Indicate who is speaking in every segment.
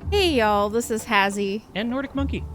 Speaker 1: Hey y'all, this is Hazzie,
Speaker 2: And Nordic Monkey.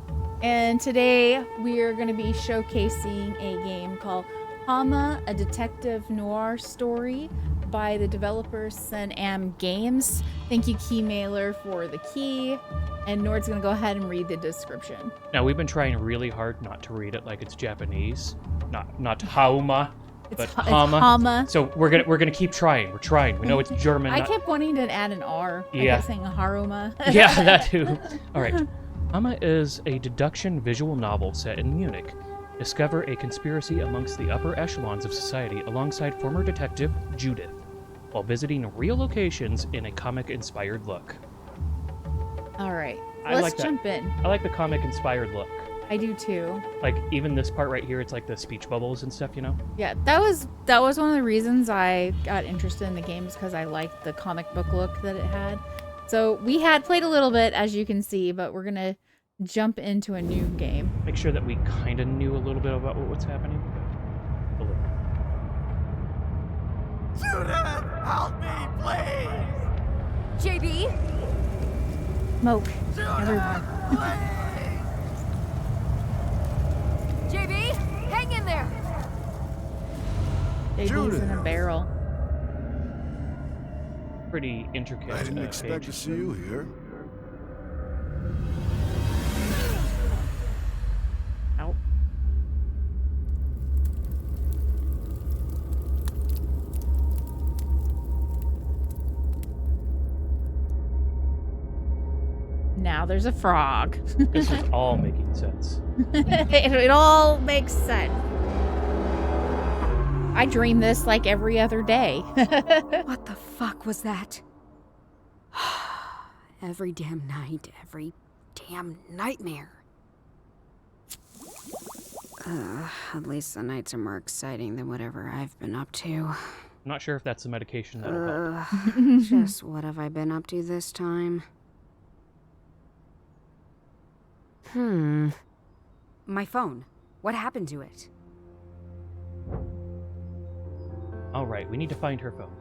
Speaker 1: and today we are going to be showcasing a game called Hauma, a detective noir story by the developers Sun Am Games. Thank you, Keymailer, for the key, and Nord's going to go ahead and read the description.
Speaker 2: Now, we've been trying really hard not to read it like it's Japanese. Not Hauma, but
Speaker 1: It's
Speaker 2: Hama.
Speaker 1: Hauma.
Speaker 2: So we're gonna keep trying. We're trying. We know it's German.
Speaker 1: I kept wanting to add an R.
Speaker 2: Yeah.
Speaker 1: I kept saying Haruma.
Speaker 2: Yeah, that too. All right. Hama is a deduction visual novel set in Munich. Discover a conspiracy amongst the upper echelons of society alongside former detective Judith, while visiting real locations in a comic-inspired look.
Speaker 1: All right,
Speaker 2: I
Speaker 1: let's
Speaker 2: like that.
Speaker 1: jump in.
Speaker 2: I like the comic-inspired look.
Speaker 1: I do too.
Speaker 2: Like even this part right here, it's like the speech bubbles and stuff, you know?
Speaker 1: Yeah, that was one of the reasons I got interested in the games, because I liked the comic book look that it had. So we had played a little bit, as you can see, but we're gonna jump into a new game.
Speaker 2: Make sure that we kind of knew a little bit about what's happening. A little.
Speaker 3: Judith, help me, please!
Speaker 4: JB?
Speaker 1: Smoke,
Speaker 3: Judith,
Speaker 1: everyone.
Speaker 3: please!
Speaker 4: JB? Hang in there!
Speaker 1: JB's
Speaker 3: Judith.
Speaker 1: in a barrel.
Speaker 2: Pretty intricate.
Speaker 3: I didn't expect
Speaker 2: page.
Speaker 3: to see you here.
Speaker 2: Ow.
Speaker 1: Now there's a frog.
Speaker 2: This is all making sense.
Speaker 1: It all makes sense. I dream this like every other day.
Speaker 4: What the fuck was that? Every damn night, every damn nightmare. At least the nights are more exciting than whatever I've been up to.
Speaker 2: I'm not sure if that's the medication that'll help.
Speaker 4: Just what have I been up to this time? My phone. What happened to it?
Speaker 2: All right, we need to find her phone.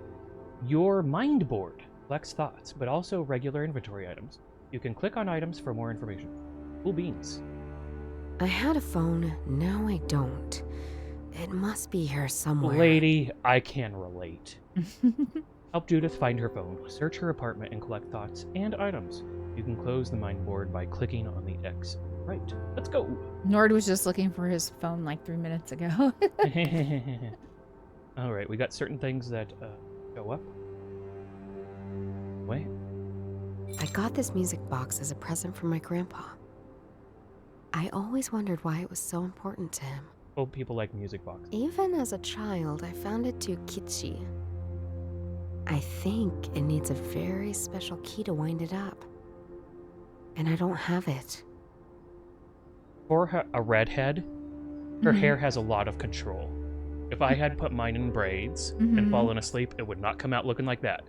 Speaker 2: Your mind board collects thoughts, but also regular inventory items. You can click on items for more information. Cool beans.
Speaker 5: I had a phone, now I don't. It must be here somewhere.
Speaker 2: Lady, I can relate. Help Judith find her phone, search her apartment, and collect thoughts and items. You can close the mind board by clicking on the X. Right, let's go.
Speaker 1: Nord was just looking for his phone like 3 minutes ago.
Speaker 2: All right, we got certain things that show up. Wait.
Speaker 5: I got this music box as a present from my grandpa. I always wondered why it was so important to him.
Speaker 2: Old people like music boxes.
Speaker 5: Even as a child, I found it too kitschy. I think it needs a very special key to wind it up. And I don't have it.
Speaker 2: For a redhead, her hair has a lot of control. If I had put mine in braids and fallen asleep, it would not come out looking like that.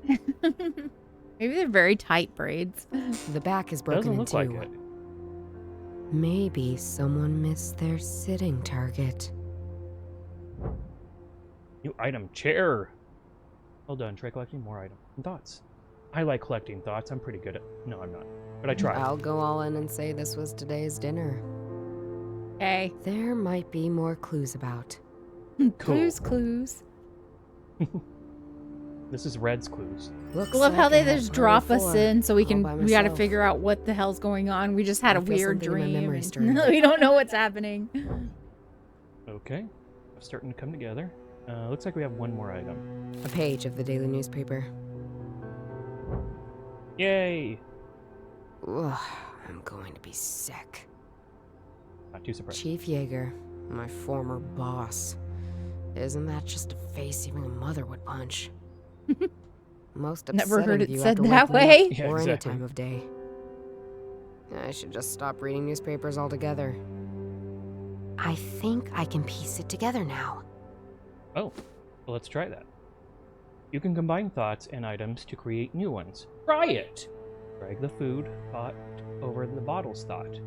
Speaker 1: Maybe they're very tight braids.
Speaker 5: The back is broken
Speaker 2: Doesn't
Speaker 5: in
Speaker 2: look
Speaker 5: two.
Speaker 2: like it.
Speaker 5: Maybe someone missed their sitting target.
Speaker 2: New item, chair. Well done, try collecting more items and thoughts. I like collecting thoughts, I'm pretty good at... No, I'm not. But I try.
Speaker 5: I'll go all in and say this was today's dinner.
Speaker 1: Okay.
Speaker 5: There might be more clues about.
Speaker 2: Cool.
Speaker 1: Clues.
Speaker 2: This is Red's clues.
Speaker 5: Looks
Speaker 1: I love how
Speaker 5: like
Speaker 1: they
Speaker 5: I had
Speaker 1: just drop us
Speaker 5: 24,
Speaker 1: in so we
Speaker 5: all
Speaker 1: can,
Speaker 5: by
Speaker 1: we gotta
Speaker 5: myself.
Speaker 1: figure out what the hell's going on. We just had
Speaker 5: I
Speaker 1: a
Speaker 5: feel
Speaker 1: weird
Speaker 5: something in my
Speaker 1: dream.
Speaker 5: memory
Speaker 1: and
Speaker 5: stirring.
Speaker 1: we don't know what's happening.
Speaker 2: Okay, starting to come together. Looks like we have one more item.
Speaker 5: A page of the daily newspaper.
Speaker 2: Yay!
Speaker 5: Ugh, I'm going to be sick.
Speaker 2: Not too surprised.
Speaker 5: Chief Yeager, my former boss. Isn't that just a face even a mother would punch? Most upsetting
Speaker 1: Never heard it
Speaker 5: view
Speaker 1: said
Speaker 5: after
Speaker 1: that
Speaker 5: waking up,
Speaker 1: way.
Speaker 2: Yeah,
Speaker 5: or any
Speaker 2: exactly.
Speaker 5: time of day. I should just stop reading newspapers altogether. I think I can piece it together now.
Speaker 2: Oh, well, let's try that. You can combine thoughts and items to create new ones. Try it! Drag the food thought over the bottle's thought.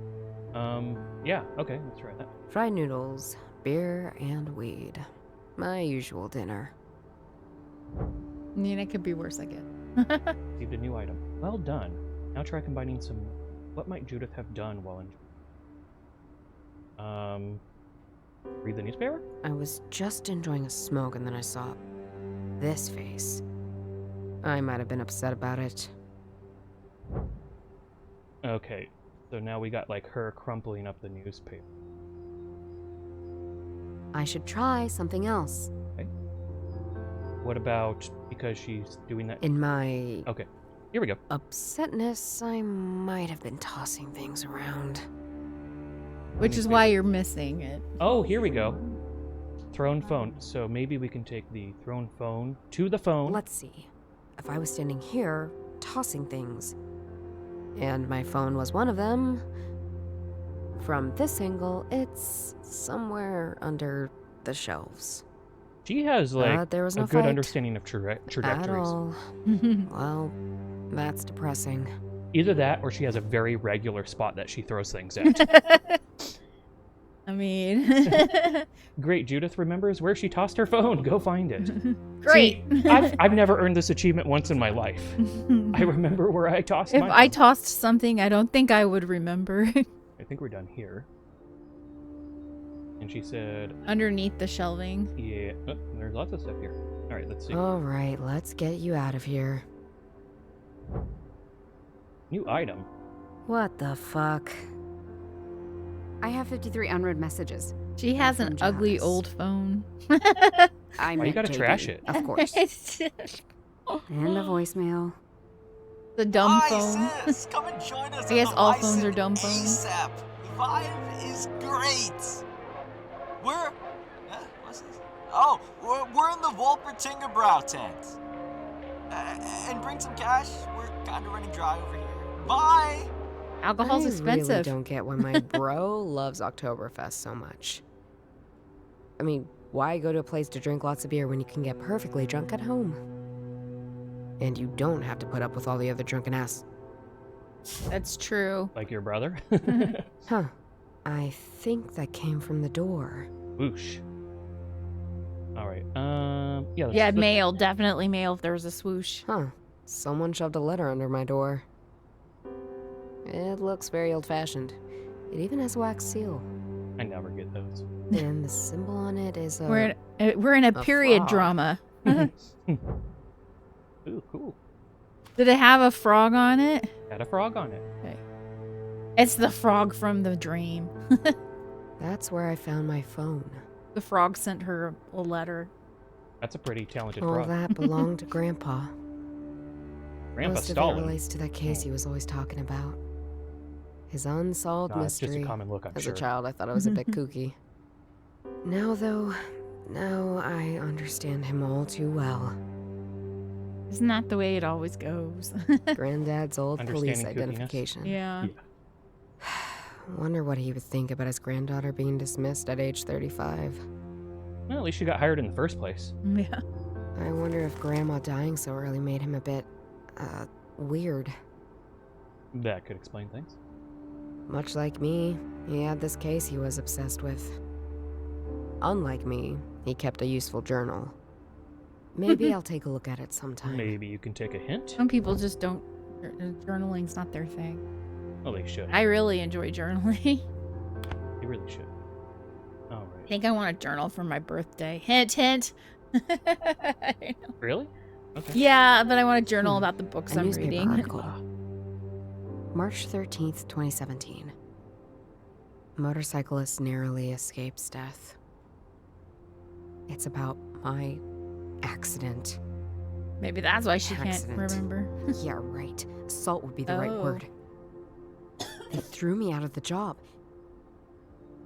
Speaker 2: Yeah, okay, let's try that.
Speaker 5: Fried noodles, beer, and weed. My usual dinner.
Speaker 1: I mean, it could be worse, I guess.
Speaker 2: Received a new item. Well done. Now try combining some... What might Judith have done while in... Read the newspaper?
Speaker 5: I was just enjoying a smoke and then I saw this face. I might have been upset about it.
Speaker 2: Okay, so now we got, like, her crumpling up the newspaper.
Speaker 5: I should try something else.
Speaker 2: Okay. What about because she's doing that?
Speaker 5: In my
Speaker 2: Okay, here we go.
Speaker 5: upsetness, I might have been tossing things around.
Speaker 1: Which is why you're missing it.
Speaker 2: Oh, here we go. Thrown phone. So maybe we can take the thrown phone to the phone.
Speaker 5: Let's see. If I was standing here, tossing things, and my phone was one of them, from this angle, it's somewhere under the shelves.
Speaker 2: She has, like,
Speaker 5: there was
Speaker 2: a
Speaker 5: no
Speaker 2: good
Speaker 5: fight
Speaker 2: understanding of
Speaker 5: At
Speaker 2: trajectories.
Speaker 5: all. Well, that's depressing.
Speaker 2: Either that, or she has a very regular spot that she throws things at.
Speaker 1: I mean,
Speaker 2: Great, Judith remembers where she tossed her phone. Go find it.
Speaker 1: great.
Speaker 2: See, I've never earned this achievement once in my life. I remember where I tossed
Speaker 1: If
Speaker 2: my
Speaker 1: I
Speaker 2: phone.
Speaker 1: tossed something, I don't think I would remember.
Speaker 2: I think we're done here. And she said,
Speaker 1: Underneath the shelving.
Speaker 2: yeah, oh, there's lots of stuff here. All right, let's see.
Speaker 5: All right, let's get you out of here.
Speaker 2: New item.
Speaker 5: What the fuck?
Speaker 4: I have 53 unread messages.
Speaker 1: She has
Speaker 4: From
Speaker 1: an ugly
Speaker 4: Jazz.
Speaker 1: old phone.
Speaker 4: I
Speaker 2: Why you
Speaker 4: meant
Speaker 2: gotta
Speaker 4: JD,
Speaker 2: trash it?
Speaker 4: Of course. And a voicemail.
Speaker 1: The dumb
Speaker 3: Hi,
Speaker 1: phone.
Speaker 3: sis. Come and join us.
Speaker 1: I guess all
Speaker 3: at the
Speaker 1: phones are
Speaker 3: Bison
Speaker 1: dumb phones.
Speaker 3: ASAP. The vibe is great. We're... what's this? Oh, we're in the Wolpertingerbrouw tent. And bring some cash. We're kind of running dry over here. Bye.
Speaker 1: Alcohol's
Speaker 5: I
Speaker 1: expensive.
Speaker 5: really don't get why my bro loves Oktoberfest so much. I mean, why go to a place to drink lots of beer when you can get perfectly drunk at home? And you don't have to put up with all the other drunken ass.
Speaker 1: That's true.
Speaker 2: Like your brother?
Speaker 5: Huh. I think that came from the door.
Speaker 2: Whoosh. All right. Yeah.
Speaker 1: Yeah, mail. Definitely mail if there was a swoosh.
Speaker 5: Huh. Someone shoved a letter under my door. It looks very old-fashioned. It even has a wax seal.
Speaker 2: I never get those.
Speaker 5: And the symbol on it is a...
Speaker 1: We're in a period
Speaker 5: frog.
Speaker 1: drama.
Speaker 2: Ooh, cool.
Speaker 1: Did it have a frog on it?
Speaker 2: Had a frog on it.
Speaker 1: It's the frog from the dream.
Speaker 5: That's where I found my phone.
Speaker 1: The frog sent her a letter.
Speaker 2: That's a pretty talented
Speaker 5: All
Speaker 2: frog.
Speaker 5: that belonged to Grandpa.
Speaker 2: Grandpa
Speaker 5: Most of it
Speaker 2: Stalin.
Speaker 5: relates to that case he was always talking about. His unsolved
Speaker 2: Nah, it's
Speaker 5: mystery.
Speaker 2: just a common look, I'm
Speaker 5: As
Speaker 2: sure.
Speaker 5: a child, I thought I was a bit kooky. Now, though, now I understand him all too well.
Speaker 1: Isn't that the way it always goes?
Speaker 5: Granddad's old police
Speaker 2: Understanding kookiness?
Speaker 5: identification.
Speaker 1: Yeah.
Speaker 5: Wonder what he would think about his granddaughter being dismissed at age 35.
Speaker 2: Well, at least she got hired in the first place.
Speaker 1: Yeah.
Speaker 5: I wonder if Grandma dying so early made him a bit, weird.
Speaker 2: That could explain things.
Speaker 5: Much like me, he had this case he was obsessed with. Unlike me, he kept a useful journal. Maybe I'll take a look at it sometime.
Speaker 2: Maybe you can take a hint?
Speaker 1: Some people just don't. Journaling's not their thing.
Speaker 2: Oh, they should.
Speaker 1: I really enjoy journaling.
Speaker 2: You really should. All
Speaker 1: I
Speaker 2: right.
Speaker 1: think I want a journal for my birthday. Hint, hint.
Speaker 2: Really? Okay.
Speaker 1: Yeah, but I want a journal about the books
Speaker 5: A
Speaker 1: I'm
Speaker 5: newspaper
Speaker 1: reading.
Speaker 5: article. March 13th, 2017. Motorcyclist narrowly escapes death. It's about my accident.
Speaker 1: Maybe that's why she
Speaker 5: Accident.
Speaker 1: can't remember.
Speaker 5: Yeah, right. Assault would be the right
Speaker 1: Oh.
Speaker 5: word. They threw me out of the job.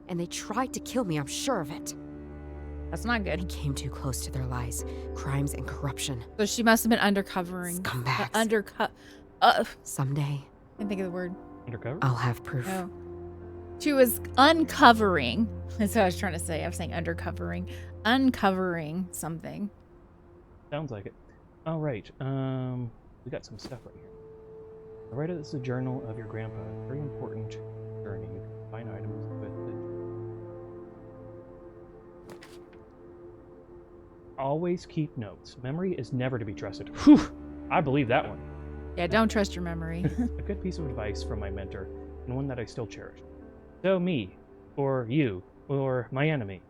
Speaker 5: And they tried to kill me, I'm sure of it.
Speaker 1: That's not
Speaker 5: I
Speaker 1: good.
Speaker 5: came too close to their lies, crimes, and corruption.
Speaker 1: So she must have been undercovering.
Speaker 5: Scumbags. Someday,
Speaker 1: Can't think of the word.
Speaker 2: Undercover?
Speaker 5: I'll have proof.
Speaker 1: Oh. She was uncovering. That's what I was trying to say. I was saying undercovering. Uncovering something.
Speaker 2: Sounds like it. All right. We got some stuff right here. The writer, this is a journal of your grandpa. Very important journey. You can find items with it. Always keep notes. Memory is never to be trusted. Whew! I believe that one.
Speaker 1: Yeah, don't trust your memory.
Speaker 2: A good piece of advice from my mentor, and one that I still cherish. So me, or you, or my enemy,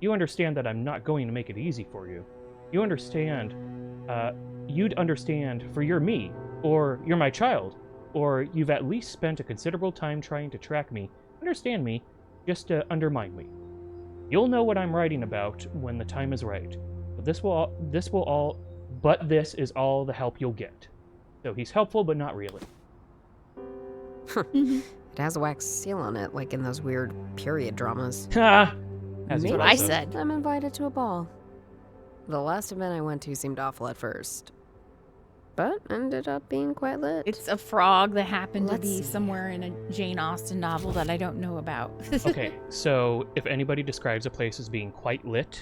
Speaker 2: you understand that I'm not going to make it easy for you. You understand, you'd understand for you're me, or you're my child, or you've at least spent a considerable time trying to track me, understand me, just to undermine me. You'll know what I'm writing about when the time is right, but this is all the help you'll get. So he's helpful, but not really.
Speaker 5: It has a wax seal on it, like in those weird period dramas.
Speaker 2: Ha! As
Speaker 5: Maybe
Speaker 2: he
Speaker 1: what I
Speaker 2: does.
Speaker 1: said.
Speaker 5: I'm invited to a ball. The last event I went to seemed awful at first, but ended up being quite lit.
Speaker 1: It's a frog that happened to
Speaker 5: Let's
Speaker 1: be
Speaker 5: see.
Speaker 1: somewhere in a Jane Austen novel that I don't know about.
Speaker 2: Okay, so if anybody describes a place as being quite lit,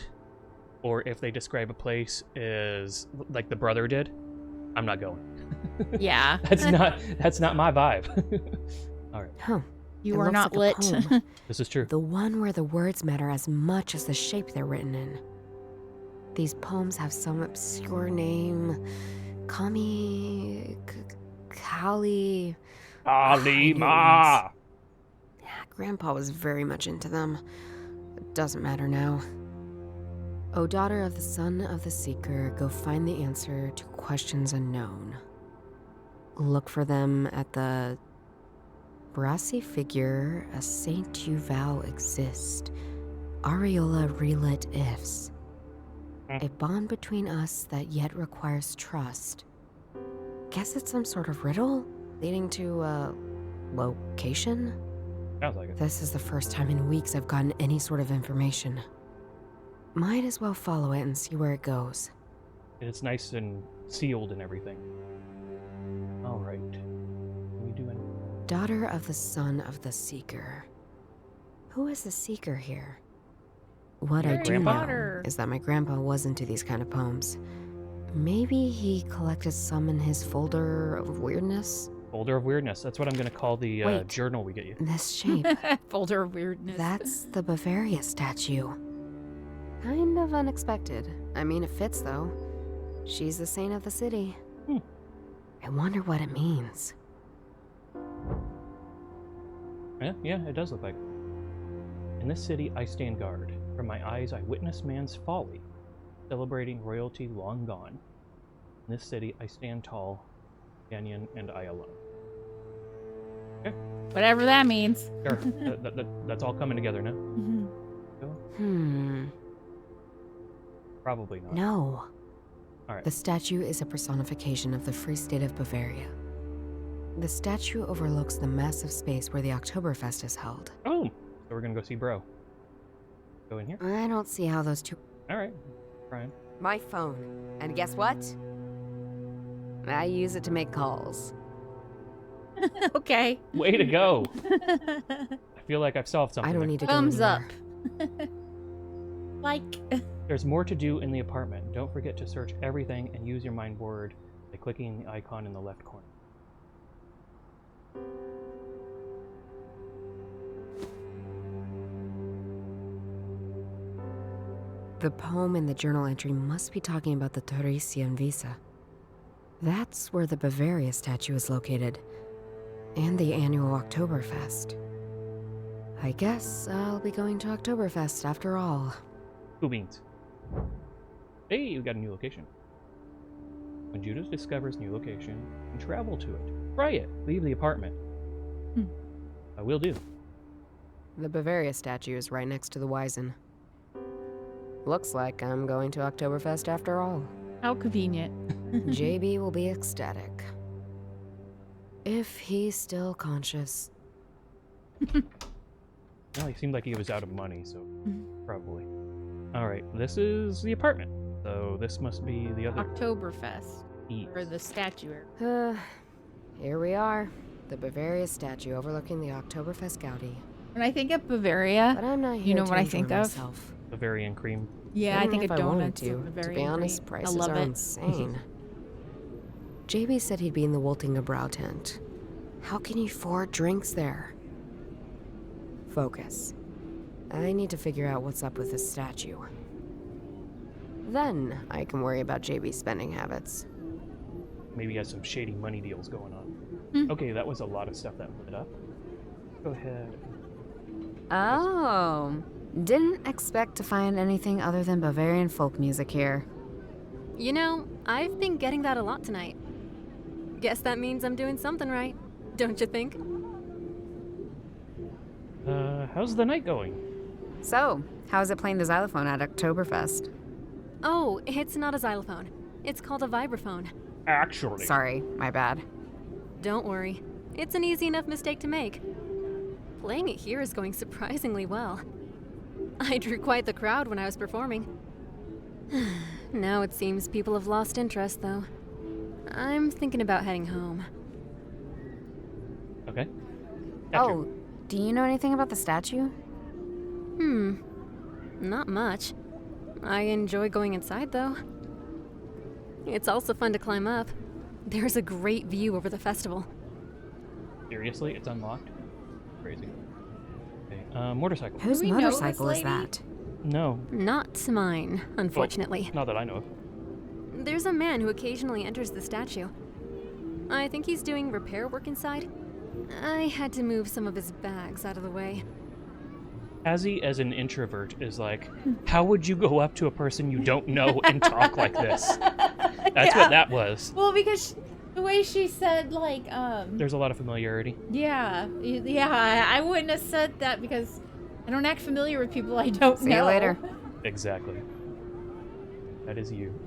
Speaker 2: or if they describe a place as like the brother did, I'm not going.
Speaker 1: Yeah.
Speaker 2: That's not my vibe. All right,
Speaker 5: Huh.
Speaker 1: You
Speaker 5: It
Speaker 1: are
Speaker 5: looks
Speaker 1: not
Speaker 5: like
Speaker 1: lit.
Speaker 5: a poem.
Speaker 2: this is true.
Speaker 5: The one where the words matter as much as the shape they're written in. These poems have some obscure name. Kali.
Speaker 2: Alima!
Speaker 5: Yeah, Grandpa was very much into them. It doesn't matter now. O daughter of the son of the seeker, go find the answer to questions unknown. Look for them at the brassy figure, a saint you vow exist. Areola relit ifs. A bond between us that yet requires trust. Guess it's some sort of riddle leading to a location?
Speaker 2: Sounds like it.
Speaker 5: This is the first time in weeks I've gotten any sort of information. Might as well follow it and see where it goes.
Speaker 2: It's nice and sealed and everything. All right. Can we do any?
Speaker 5: Daughter of the son of the seeker. Who is the seeker here? What I
Speaker 1: Your
Speaker 5: do
Speaker 1: grandpa?
Speaker 5: know is that my grandpa was into these kind of poems. Maybe he collected some in his folder of weirdness?
Speaker 2: Folder of weirdness. That's what I'm going to call the
Speaker 5: Wait.
Speaker 2: journal we get you.
Speaker 5: This shape.
Speaker 1: Folder of weirdness.
Speaker 5: That's the Bavaria statue. Kind of unexpected. I mean, it fits though. She's the saint of the city.
Speaker 2: Hmm.
Speaker 5: I wonder what it means.
Speaker 2: Yeah, it does look like it. In this city I stand guard. From my eyes I witness man's folly, celebrating royalty long gone. In this city I stand tall, Canyon and I alone.
Speaker 1: Whatever that means.
Speaker 2: Sure, that's all coming together now.
Speaker 1: Mhm.
Speaker 2: Probably not.
Speaker 5: No.
Speaker 2: All right.
Speaker 5: The statue is a personification of the Free State of Bavaria. The statue overlooks the massive space where the Oktoberfest is held.
Speaker 2: Oh, so we're gonna go see Bro. Go in here.
Speaker 5: I don't see how those two...
Speaker 2: All right, Brian.
Speaker 5: My phone. And guess what? I use it to make calls.
Speaker 1: Okay.
Speaker 2: Way to go! I feel like I've solved something.
Speaker 5: I don't
Speaker 2: there.
Speaker 5: need to go
Speaker 1: Thumbs up.
Speaker 5: anywhere.
Speaker 1: Like.
Speaker 2: There's more to do in the apartment. Don't forget to search everything and use your mind board by clicking the icon in the left corner.
Speaker 5: The poem in the journal entry must be talking about the Torresian Visa. That's where the Bavaria statue is located, and the annual Oktoberfest. I guess I'll be going to Oktoberfest after all.
Speaker 2: Cool beans. Hey, we got a new location. When Judas discovers new location, and travel to it. Try it. Leave the apartment. I will do.
Speaker 5: The Bavaria statue is right next to the Wiesen. Looks like I'm going to Oktoberfest after all.
Speaker 1: How convenient.
Speaker 5: JB will be ecstatic. If he's still conscious.
Speaker 2: Well, he seemed like he was out of money, so probably. All right, this is the apartment. So this must be the other.
Speaker 1: Oktoberfest.
Speaker 2: Yes.
Speaker 1: Or the statue.
Speaker 5: Here we are. The Bavaria statue overlooking the Oktoberfest Gaudi.
Speaker 1: When I think of Bavaria,
Speaker 5: But I'm not here
Speaker 1: you know
Speaker 5: to
Speaker 1: what I
Speaker 5: enjoy
Speaker 1: think of?
Speaker 5: myself.
Speaker 2: Bavarian cream.
Speaker 1: yeah, I
Speaker 5: Even
Speaker 1: think
Speaker 5: if
Speaker 1: of
Speaker 5: I wanted
Speaker 1: donuts.
Speaker 5: to.
Speaker 1: and
Speaker 5: To
Speaker 1: Bavarian
Speaker 5: be honest,
Speaker 1: cream.
Speaker 5: prices
Speaker 1: I love
Speaker 5: are
Speaker 1: it.
Speaker 5: insane. JB said he'd be in the Woltinger Brow tent. How can you afford drinks there? Focus. I need to figure out what's up with this statue. Then I can worry about JB's spending habits.
Speaker 2: maybe has some shady money deals going on.
Speaker 1: Hmm.
Speaker 2: Okay, that was a lot of stuff that lit up. Go ahead.
Speaker 4: Oh, didn't expect to find anything other than Bavarian folk music here.
Speaker 6: You know, I've been getting that a lot tonight. Guess that means I'm doing something right, don't you think?
Speaker 2: How's the night going?
Speaker 4: So, how's it playing the xylophone at Oktoberfest?
Speaker 6: Oh, it's not a xylophone. It's called a vibraphone.
Speaker 2: Actually.
Speaker 4: Sorry, my bad.
Speaker 6: Don't worry. It's an easy enough mistake to make. Playing it here is going surprisingly well. I drew quite the crowd when I was performing. Now it seems people have lost interest, though. I'm thinking about heading home.
Speaker 2: Okay. Gotcha.
Speaker 4: Oh, do you know anything about the statue?
Speaker 6: Not much. I enjoy going inside, though. It's also fun to climb up. There's a great view over the festival.
Speaker 2: Seriously? It's unlocked? Crazy. Okay, motorcycle.
Speaker 4: Whose
Speaker 1: we know this
Speaker 4: motorcycle is
Speaker 1: lady?
Speaker 4: that?
Speaker 2: No.
Speaker 6: Not mine, unfortunately.
Speaker 2: Well, not that I know of.
Speaker 6: There's a man who occasionally enters the statue. I think he's doing repair work inside. I had to move some of his bags out of the way.
Speaker 2: Hazzie, as an introvert, is like, how would you go up to a person you don't know and talk like this? That's what that was.
Speaker 1: Well, because the way she said, like,
Speaker 2: There's a lot of familiarity.
Speaker 1: yeah, I wouldn't have said that because I don't act familiar with people I don't know.
Speaker 4: See you later.
Speaker 2: Exactly. That is you.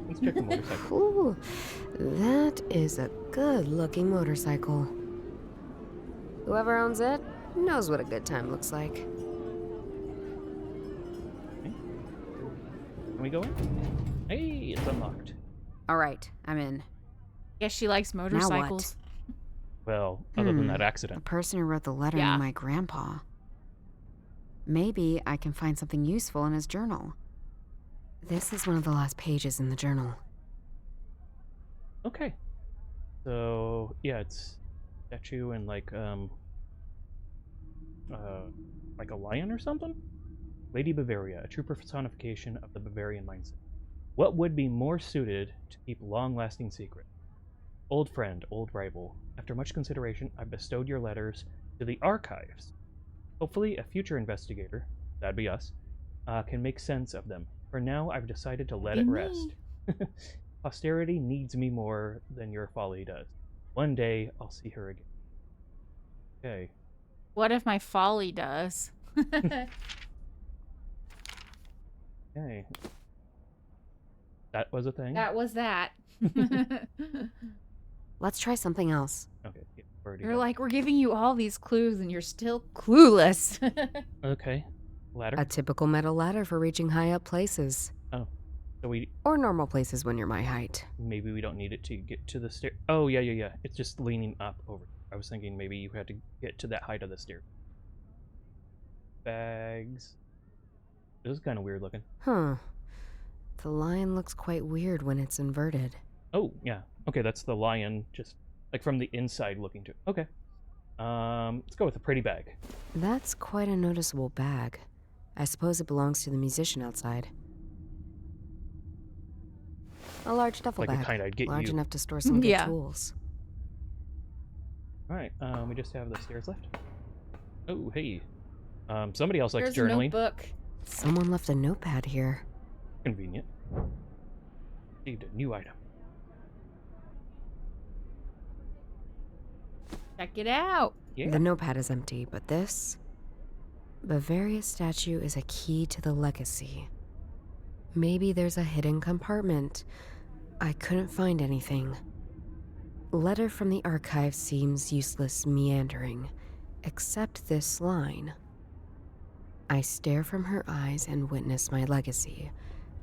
Speaker 2: Let's check the motorcycle.
Speaker 5: Ooh, that is a good-looking motorcycle. Whoever owns it knows what a good time looks like.
Speaker 2: Can we go in? Hey, it's unlocked.
Speaker 4: All right, I'm in.
Speaker 1: Guess she likes motorcycles.
Speaker 2: Well, other than that
Speaker 4: The
Speaker 2: accident.
Speaker 4: person who wrote the letter
Speaker 1: Yeah.
Speaker 4: to my grandpa. Maybe I can find something useful in his journal. This is one of the last pages in the journal.
Speaker 2: Okay. So, yeah, it's statue and like a lion or something? Lady Bavaria, a true personification of the Bavarian mindset. What would be more suited to keep long-lasting secret? Old friend, old rival. After much consideration, I bestowed your letters to the archives. Hopefully, a future investigator, that'd be us, can make sense of them. For now, I've decided to let it
Speaker 1: Be
Speaker 2: rest. Posterity needs me more than your folly does. One day, I'll see her again. Okay.
Speaker 1: What if my folly does?
Speaker 2: Okay. That was a thing?
Speaker 1: That was that.
Speaker 4: Let's try something else.
Speaker 2: Okay. Yeah, already
Speaker 1: You're
Speaker 2: done.
Speaker 1: like, we're giving you all these clues and you're still clueless.
Speaker 2: Okay. Ladder.
Speaker 5: A typical metal ladder for reaching high up places.
Speaker 2: So
Speaker 5: Or normal places when you're my height.
Speaker 2: maybe we don't need it to get to the stair. Oh, yeah. It's just leaning up over. I was thinking maybe you had to get to that height of the stair. Bags. This is kind of weird looking.
Speaker 5: Huh. The lion looks quite weird when it's inverted.
Speaker 2: Oh, yeah. Okay, that's the lion, just like from the inside looking to. Okay. Let's go with a pretty bag.
Speaker 5: That's quite a noticeable bag. I suppose it belongs to the musician outside. A large duffel
Speaker 2: Like the
Speaker 5: bag.
Speaker 2: kind I'd get
Speaker 5: large
Speaker 2: you.
Speaker 5: enough to store some good
Speaker 1: Yeah.
Speaker 5: tools.
Speaker 2: All right. We just have the stairs left. Oh, hey. Somebody else likes
Speaker 1: There's a
Speaker 2: journaling.
Speaker 1: notebook.
Speaker 5: Someone left a notepad here.
Speaker 2: Convenient. Received a new item.
Speaker 1: Check it out.
Speaker 2: Yeah.
Speaker 5: The notepad is empty, but this Bavaria statue is a key to the legacy. Maybe there's a hidden compartment. I couldn't find anything. Letter from the archive seems useless meandering, except this line. I stare from her eyes and witness my legacy.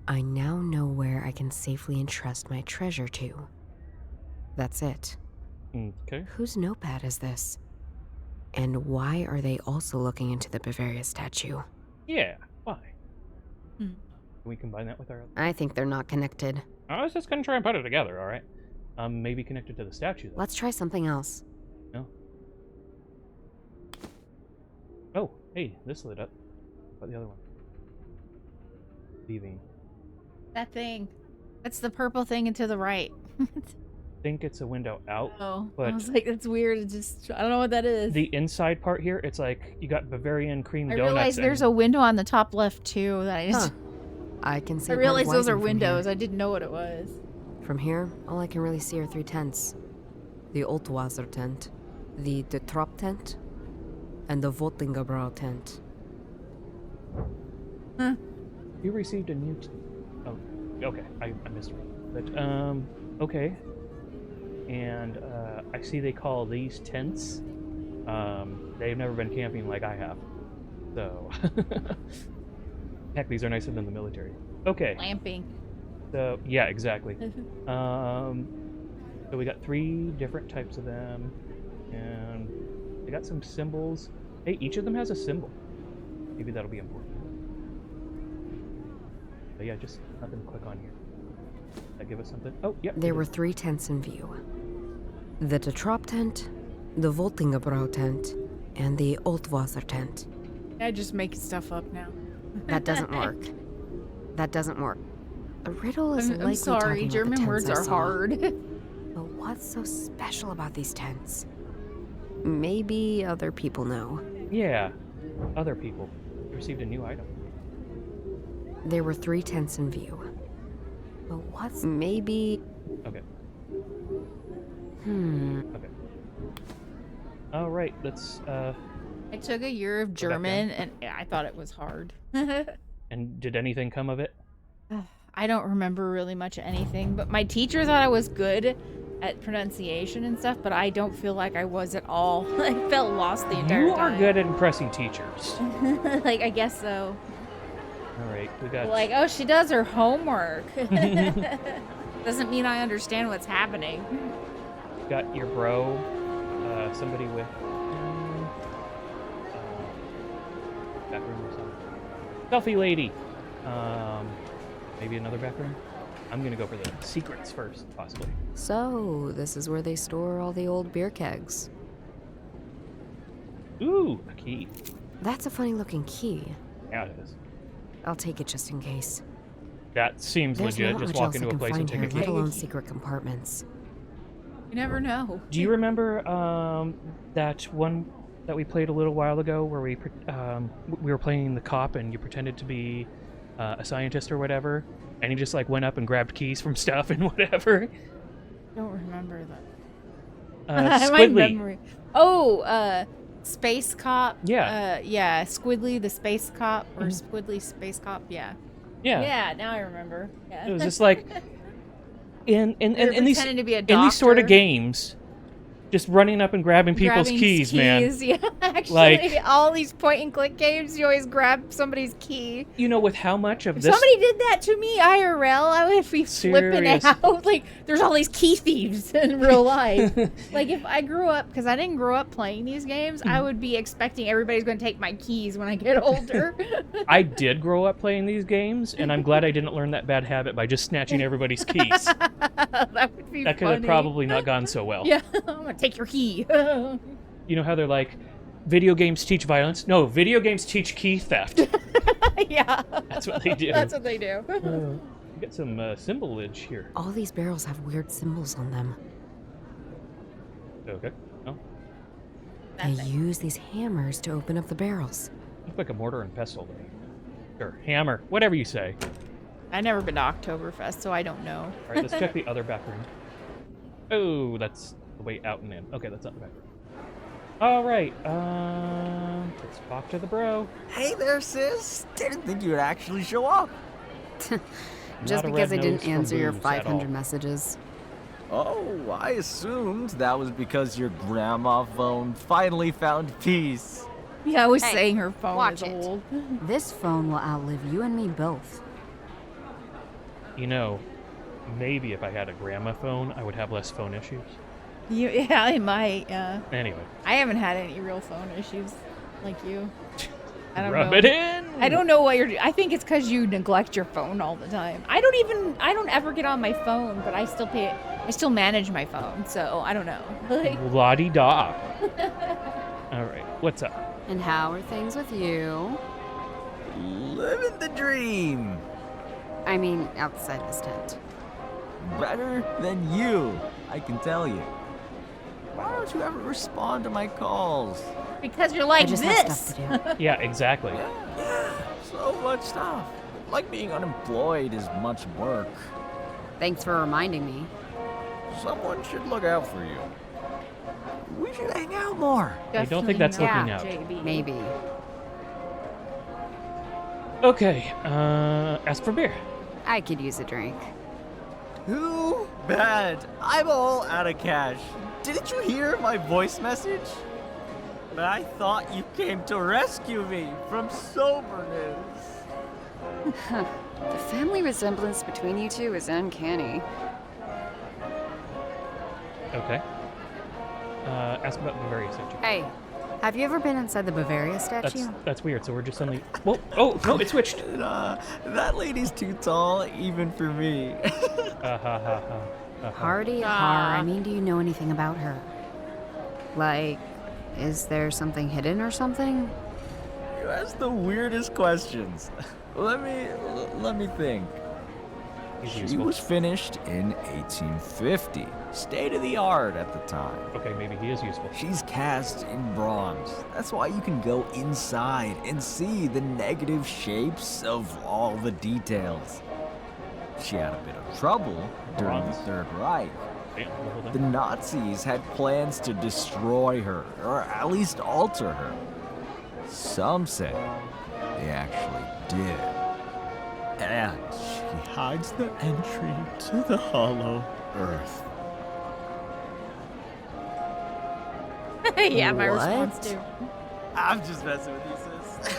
Speaker 5: I now know where I can safely entrust my treasure to. That's it.
Speaker 2: Okay.
Speaker 5: Whose notepad is this? And why are they also looking into the Bavaria statue?
Speaker 2: Yeah. Why?
Speaker 1: Hmm.
Speaker 2: Can we combine that with our?
Speaker 5: I think they're not connected.
Speaker 2: I was just gonna try and put it together. All right. Maybe connected to the statue. Though.
Speaker 5: Let's try something else.
Speaker 2: No. Oh, hey, this lit up. What about the other one? Leaving.
Speaker 1: That thing. That's the purple thing and to the right.
Speaker 2: think it's a window out.
Speaker 1: Oh,
Speaker 2: but
Speaker 1: I was like, that's weird. It's just, I don't know what that is.
Speaker 2: the inside part here, it's like you got Bavarian cream
Speaker 1: I
Speaker 2: donuts.
Speaker 1: realized there's a window on the top left too. That I just.
Speaker 5: Huh. I can see.
Speaker 1: I
Speaker 5: part of
Speaker 1: realized those are
Speaker 5: Wyvern from
Speaker 1: windows.
Speaker 5: here.
Speaker 1: I didn't know what it was.
Speaker 5: From here, all I can really see are 3 tents: the Altwasser tent, the Trop tent, and the Voltingebrau tent.
Speaker 1: Huh.
Speaker 2: You received a new. Oh, okay. I missed it. But okay. And I see they call these tents. They've never been camping like I have, so. Heck, these are nicer than the military. Okay.
Speaker 1: Lamping.
Speaker 2: So yeah, exactly. So we got 3 different types of them, and they got some symbols. Hey, each of them has a symbol. Maybe that'll be important. But yeah, just nothing to click on here. That give us something? Oh, yeah.
Speaker 5: There were 3 tents in view: the Trop tent, the Voltingebrau tent, and the Altwasser tent.
Speaker 1: I just make stuff up now.
Speaker 5: That doesn't work. That doesn't work. A riddle is likely
Speaker 1: I'm sorry,
Speaker 5: talking about the
Speaker 1: German
Speaker 5: tents
Speaker 1: words
Speaker 5: I
Speaker 1: are
Speaker 5: saw.
Speaker 1: hard.
Speaker 5: But what's so special about these tents? Maybe other people know.
Speaker 2: Yeah, other people received a new item.
Speaker 5: There were 3 tents in view. But what's maybe?
Speaker 2: Okay.
Speaker 5: Okay.
Speaker 2: All right, let's.
Speaker 1: I took a year of German and I thought it was hard.
Speaker 2: And did anything come of it?
Speaker 1: I don't remember really much of anything, but my teacher thought I was good at pronunciation and stuff, but I don't feel like I was at all. I felt lost the entire
Speaker 2: You
Speaker 1: time.
Speaker 2: are good at impressing teachers.
Speaker 1: Like, I guess so.
Speaker 2: All right, we got.
Speaker 1: Like, oh, she does her homework. Doesn't mean I understand what's happening.
Speaker 2: Got your bro, somebody with. Back room or something. Selfie lady. Maybe another back room. I'm gonna go for the secrets first, possibly.
Speaker 5: So, this is where they store all the old beer kegs.
Speaker 2: Ooh, a key.
Speaker 5: That's a funny looking key.
Speaker 2: Yeah, it is.
Speaker 5: I'll take it just in case.
Speaker 2: That seems
Speaker 5: There's
Speaker 2: legit.
Speaker 5: not
Speaker 2: Just
Speaker 5: much
Speaker 2: walk
Speaker 5: else
Speaker 2: into
Speaker 5: I
Speaker 2: a
Speaker 5: can
Speaker 2: place and
Speaker 5: find
Speaker 2: take
Speaker 5: here,
Speaker 2: a key.
Speaker 5: let alone secret compartments.
Speaker 1: You never know.
Speaker 2: Do you remember that one that we played a little while ago, where we were playing the cop and you pretended to be a scientist or whatever, and he just like went up and grabbed keys from stuff and whatever?
Speaker 1: I don't remember that. My
Speaker 2: Squidly.
Speaker 1: memory. Oh, Space Cop.
Speaker 2: Yeah.
Speaker 1: Yeah, Squidly the Space Cop, or Squidly Space Cop. Yeah.
Speaker 2: Yeah.
Speaker 1: Yeah, now I remember. Yeah.
Speaker 2: It was just like in these
Speaker 1: pretending to be a
Speaker 2: in these sort of
Speaker 1: doctor.
Speaker 2: games, just running up and grabbing people's
Speaker 1: Grabbing
Speaker 2: keys, man.
Speaker 1: Yeah, actually,
Speaker 2: Like-
Speaker 1: all these point and click games, you always grab somebody's key.
Speaker 2: You know, with how much of
Speaker 1: If
Speaker 2: this.
Speaker 1: somebody did that to me IRL, I would be flipping
Speaker 2: Serious.
Speaker 1: out. Like, there's all these key thieves in real life. Like, if I grew up, because I didn't grow up playing these games, I would be expecting everybody's going to take my keys when I get older.
Speaker 2: I did grow up playing these games, and I'm glad I didn't learn that bad habit by just snatching everybody's keys.
Speaker 1: That would be
Speaker 2: That could have
Speaker 1: funny.
Speaker 2: probably not gone so well.
Speaker 1: Yeah, I'm going to take your key.
Speaker 2: You know how they're like, video games teach violence? No, video games teach key theft.
Speaker 1: Yeah.
Speaker 2: That's what they do.
Speaker 1: That's what they do.
Speaker 2: We got some symbolage here.
Speaker 5: All these barrels have weird symbols on them.
Speaker 2: Okay. Oh,
Speaker 5: They use these hammers to open up the barrels.
Speaker 2: looks like a mortar and pestle to me. Or hammer, whatever you say.
Speaker 1: I've never been to Oktoberfest, so I don't know.
Speaker 2: All right, let's check the other back room. Oh, that's the way out and in. Okay, that's not the back room. All right, let's talk to the bro.
Speaker 3: Hey there, sis. Didn't think you would actually show up.
Speaker 5: Just
Speaker 2: Not a
Speaker 5: because I
Speaker 2: red
Speaker 5: didn't
Speaker 2: nose for
Speaker 5: answer your
Speaker 2: boobs at all.
Speaker 5: 500 messages.
Speaker 3: Oh, I assumed that was because your grandma phone finally found peace.
Speaker 1: Yeah, I was
Speaker 6: Hey,
Speaker 1: saying her phone
Speaker 6: watch
Speaker 1: is
Speaker 6: it.
Speaker 1: old.
Speaker 4: This phone will outlive you and me both.
Speaker 2: You know, maybe if I had a grandma phone, I would have less phone issues.
Speaker 1: Yeah, I might.
Speaker 2: Anyway,
Speaker 1: I haven't had any real phone issues like you. I don't
Speaker 2: rub
Speaker 1: know.
Speaker 2: it in.
Speaker 1: I don't know what you're doing. I think it's because you neglect your phone all the time. I don't ever get on my phone, but I still manage my phone, so I don't know. Like,
Speaker 2: La-di-da. All right, what's up?
Speaker 4: And how are things with you?
Speaker 3: Living the dream.
Speaker 4: I mean, outside this tent.
Speaker 3: Better than you. I can tell you. Why don't you ever respond to my calls?
Speaker 1: Because you're
Speaker 4: I
Speaker 1: like
Speaker 4: just have
Speaker 1: this.
Speaker 4: stuff to do.
Speaker 2: Yeah, exactly.
Speaker 3: Yeah, so much stuff. Like being unemployed is much work.
Speaker 4: Thanks for reminding me.
Speaker 3: Someone should look out for you. We should hang out more.
Speaker 2: I don't think that's
Speaker 1: Definitely
Speaker 2: looking
Speaker 1: not,
Speaker 2: out.
Speaker 1: JB.
Speaker 4: Maybe.
Speaker 2: Okay, ask for beer.
Speaker 4: I could use a drink.
Speaker 3: Too bad. I'm all out of cash. Didn't you hear my voice message? I thought you came to rescue me from soberness.
Speaker 4: The family resemblance between you two is uncanny.
Speaker 2: Okay. Ask about Bavaria statue.
Speaker 4: Hey, have you ever been inside the Bavaria statue?
Speaker 2: That's weird. So we're just suddenly. Whoa! Oh no! It switched.
Speaker 3: That lady's too tall even for me.
Speaker 2: Ha ha ha.
Speaker 4: Hardy har. I mean, do you know anything about her? Like, is there something hidden or something?
Speaker 3: You ask the weirdest questions. Let me think.
Speaker 2: He's
Speaker 3: She
Speaker 2: useful.
Speaker 3: was finished in 1850. State of the art at the time.
Speaker 2: Okay, maybe he is useful.
Speaker 3: She's cast in bronze. That's why you can go inside and see the negative shapes of all the details. She had a bit of trouble during the
Speaker 2: Bronze?
Speaker 3: Third Reich.
Speaker 2: Damn, hold
Speaker 3: The
Speaker 2: on.
Speaker 3: Nazis had plans to destroy her, or at least alter her. Some say they actually did. And she hides the entry to the hollow earth.
Speaker 1: Yeah, my
Speaker 3: What?
Speaker 1: response too.
Speaker 3: I'm just messing with you, sis.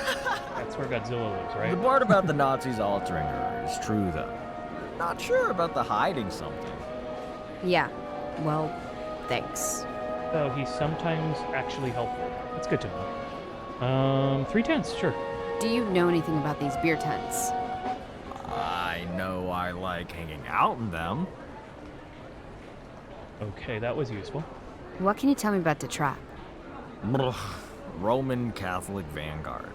Speaker 2: That's where Godzilla lives,
Speaker 3: The
Speaker 2: right?
Speaker 3: part about the Nazis altering her is true, though. Not sure about the hiding something.
Speaker 4: Yeah. Well, thanks.
Speaker 2: So he's sometimes actually helpful. That's good to know. 3/10, sure.
Speaker 4: Do you know anything about these beer tents?
Speaker 3: I know I like hanging out in them.
Speaker 2: Okay, that was useful.
Speaker 4: What can you tell me about the trap?
Speaker 3: Roman Catholic Vanguard.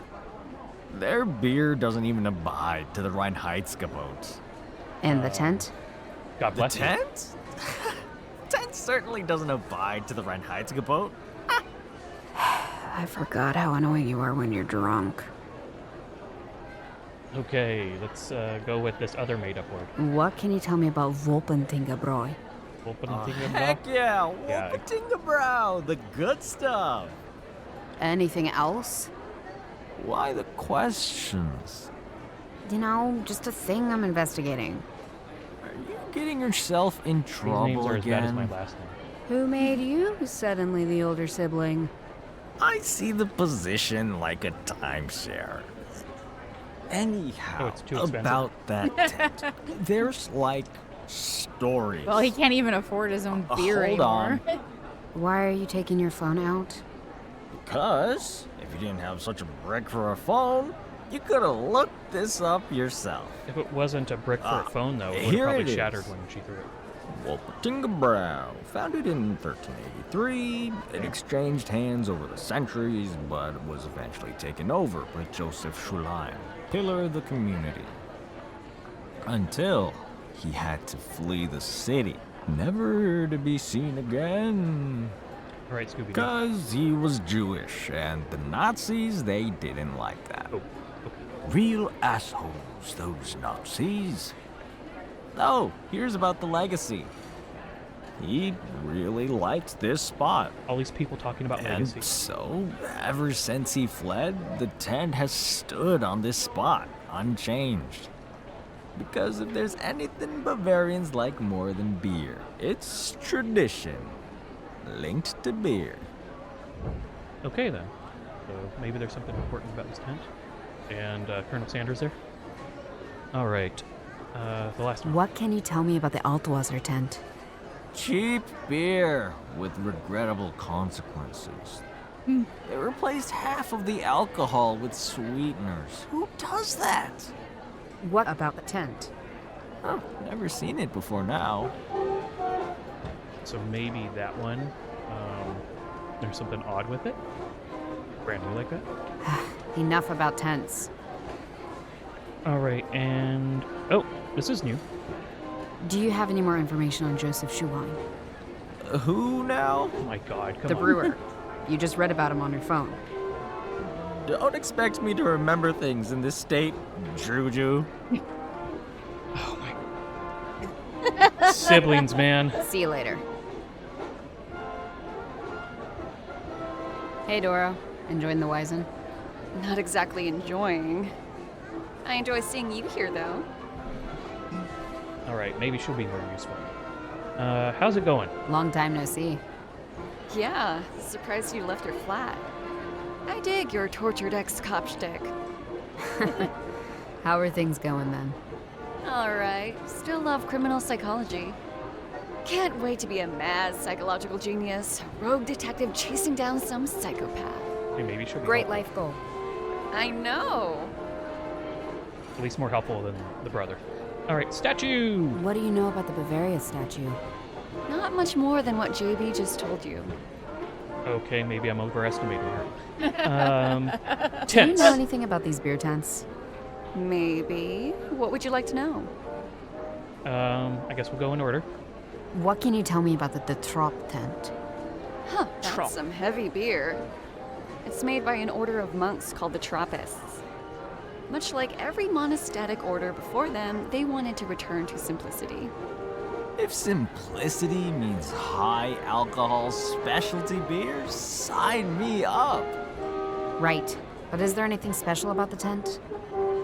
Speaker 3: Their beer doesn't even abide to the Reinheitsgebot.
Speaker 4: And the tent?
Speaker 2: God
Speaker 3: The
Speaker 2: bless you.
Speaker 3: tent? Tent certainly doesn't abide to the Reinheitsgebot.
Speaker 4: I forgot how annoying you are when you're drunk.
Speaker 2: Okay, let's go with this other made-up word.
Speaker 4: What can you tell me about Wolpentingebräu?
Speaker 3: Heck yeah,
Speaker 2: Yeah.
Speaker 3: Wolpentingebräu, the good stuff.
Speaker 4: Anything else?
Speaker 3: Why the questions?
Speaker 4: You know, just a thing I'm investigating.
Speaker 3: Are you getting yourself in
Speaker 2: These
Speaker 3: trouble
Speaker 2: names are as bad as my
Speaker 3: again?
Speaker 2: last name.
Speaker 4: Who made you suddenly the older sibling?
Speaker 3: I see the position like a timeshare.
Speaker 2: Oh,
Speaker 3: Anyhow,
Speaker 2: it's too expensive.
Speaker 3: about that tent, there's like stories.
Speaker 1: Well, he can't even afford his own beer
Speaker 3: hold
Speaker 1: anymore.
Speaker 3: on.
Speaker 4: Why are you taking your phone out?
Speaker 3: Because if you didn't have such a brick for a phone, you could have looked this up yourself.
Speaker 2: If it wasn't a brick for a phone, though, it would
Speaker 3: here
Speaker 2: have
Speaker 3: it
Speaker 2: probably shattered
Speaker 3: is.
Speaker 2: when she threw it.
Speaker 3: Wolpertingebräu, founded in 1383, it exchanged hands over the centuries, but was eventually taken over by Joseph Schulaim, pillar of the community. Until he had to flee the city, never to be seen again.
Speaker 2: All right, Scooby-Doo.
Speaker 3: Because he was Jewish, and the Nazis, they didn't like that.
Speaker 2: Oh, okay.
Speaker 3: Real assholes, those Nazis. Oh, here's about the legacy. He really liked this spot.
Speaker 2: All these people talking about
Speaker 3: And
Speaker 2: legacy.
Speaker 3: so, ever since he fled, the tent has stood on this spot, unchanged. Because if there's anything Bavarians like more than beer, it's tradition, linked to beer.
Speaker 2: Okay, then. So maybe there's something important about this tent. And Colonel Sanders there. All right. The last one.
Speaker 4: What can you tell me about the Altwasser tent?
Speaker 3: Cheap beer with regrettable consequences. They replaced half of the alcohol with sweeteners. Who does that?
Speaker 4: What about the tent?
Speaker 3: Oh, never seen it before now.
Speaker 2: So maybe that one. There's something odd with it. Brand new like that.
Speaker 4: Enough about tents.
Speaker 2: All right, and oh, this is new.
Speaker 4: Do you have any more information on Joseph Schulaim?
Speaker 3: Who now?
Speaker 2: Oh my god, come
Speaker 4: The
Speaker 2: on.
Speaker 4: brewer. You just read about him on your phone.
Speaker 3: Don't expect me to remember things in this state, Juju.
Speaker 2: Oh my. Siblings, man.
Speaker 4: See you later. Hey, Doro. Enjoying the Wizen?
Speaker 7: Not exactly enjoying. I enjoy seeing you here, though.
Speaker 2: Alright, maybe she'll be more useful. How's it going?
Speaker 4: Long time no see.
Speaker 7: Yeah, surprised you left her flat. I dig your tortured ex-cop shtick.
Speaker 4: How are things going then?
Speaker 7: Alright, still love criminal psychology. Can't wait to be a mad psychological genius, rogue detective chasing down some psychopath.
Speaker 2: Hey, maybe she'll be
Speaker 4: Great
Speaker 2: helpful.
Speaker 4: life goal.
Speaker 7: I know.
Speaker 2: At least more helpful than the brother. Alright, statue!
Speaker 4: What do you know about the Bavaria statue?
Speaker 7: Not much more than what JB just told you.
Speaker 2: Okay, maybe I'm overestimating her.
Speaker 4: Do you
Speaker 2: Tents.
Speaker 4: know anything about these beer tents?
Speaker 7: Maybe. What would you like to know?
Speaker 2: I guess we'll go in order.
Speaker 4: What can you tell me about the Trop tent?
Speaker 7: Huh,
Speaker 2: Trop.
Speaker 7: that's some heavy beer. It's made by an order of monks called the Trappists. Much like every monastic order before them, they wanted to return to simplicity.
Speaker 3: If simplicity means high alcohol specialty beers, sign me up.
Speaker 4: Right. But is there anything special about the tent?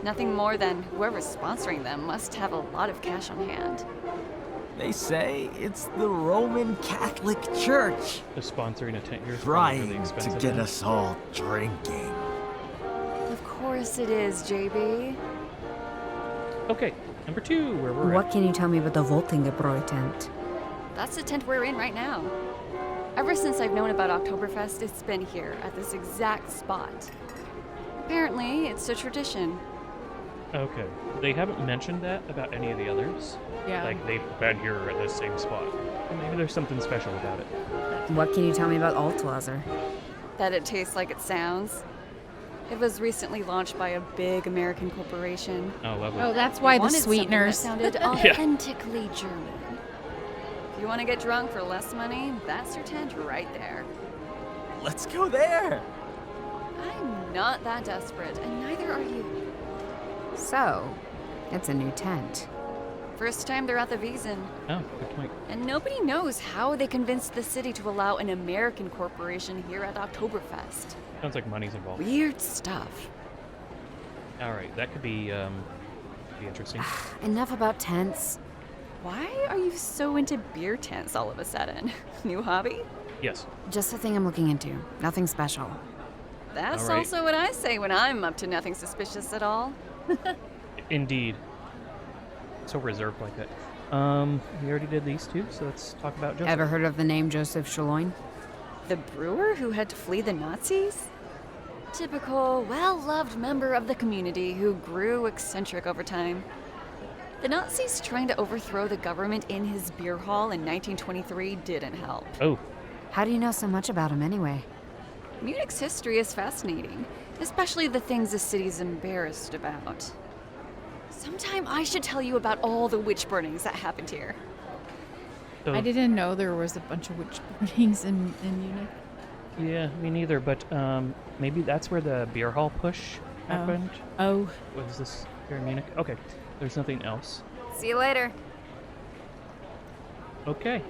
Speaker 7: Nothing more than whoever's sponsoring them must have a lot of cash on hand.
Speaker 3: They say it's the Roman Catholic Church
Speaker 2: Just sponsoring a tent here is probably really
Speaker 3: trying to
Speaker 2: expensive.
Speaker 3: get us all drinking.
Speaker 7: Of course it is, JB.
Speaker 2: Okay, number 2, where we're
Speaker 4: What can you tell me about the Voltingebräu tent?
Speaker 7: That's the tent we're in right now. Ever since I've known about Oktoberfest, it's been here, at this exact spot. Apparently, it's a tradition.
Speaker 2: at. Okay, they haven't mentioned that about any of the others.
Speaker 1: Yeah.
Speaker 2: Like, they've been here at this same spot. And maybe there's something special about it.
Speaker 4: What can you tell me about Altwasser?
Speaker 7: That it tastes like it sounds. It was recently launched by a big American corporation.
Speaker 2: Oh, lovely.
Speaker 1: Oh, that's why the
Speaker 7: Wanted something
Speaker 1: sweeteners.
Speaker 7: that sounded authentically German. If you want to get drunk for less money, that's your tent right there.
Speaker 3: Let's go there.
Speaker 7: I'm not that desperate, and neither are you.
Speaker 4: So, it's a new tent.
Speaker 7: First time they're at the Wiesn,
Speaker 2: Oh, good point.
Speaker 7: and nobody knows how they convinced the city to allow an American corporation here at Oktoberfest.
Speaker 2: Sounds like money's involved.
Speaker 7: Weird stuff.
Speaker 2: Alright, that could be interesting.
Speaker 4: Enough about tents.
Speaker 7: Why are you so into beer tents all of a sudden? New hobby?
Speaker 2: Yes.
Speaker 4: Just a thing I'm looking into. Nothing special.
Speaker 7: That's
Speaker 2: All right.
Speaker 7: also what I say when I'm up to nothing suspicious at all.
Speaker 2: Indeed. So reserved like that. We already did these two, so let's talk about Joseph.
Speaker 4: Ever heard of the name Joseph Schloin?
Speaker 7: The brewer who had to flee the Nazis? Typical, well-loved member of the community who grew eccentric over time. The Nazis trying to overthrow the government in his beer hall in 1923 didn't help.
Speaker 2: Oh,
Speaker 4: How do you know so much about him anyway?
Speaker 7: Munich's history is fascinating, especially the things the city's embarrassed about. Sometime I should tell you about all the witch burnings that happened here.
Speaker 2: so
Speaker 1: I didn't know there was a bunch of witch burnings in Munich.
Speaker 2: yeah, me neither. But maybe that's where the beer hall push happened.
Speaker 1: Oh,
Speaker 2: Was this here in Munich? Okay, there's nothing else.
Speaker 4: See you later.
Speaker 2: Okay.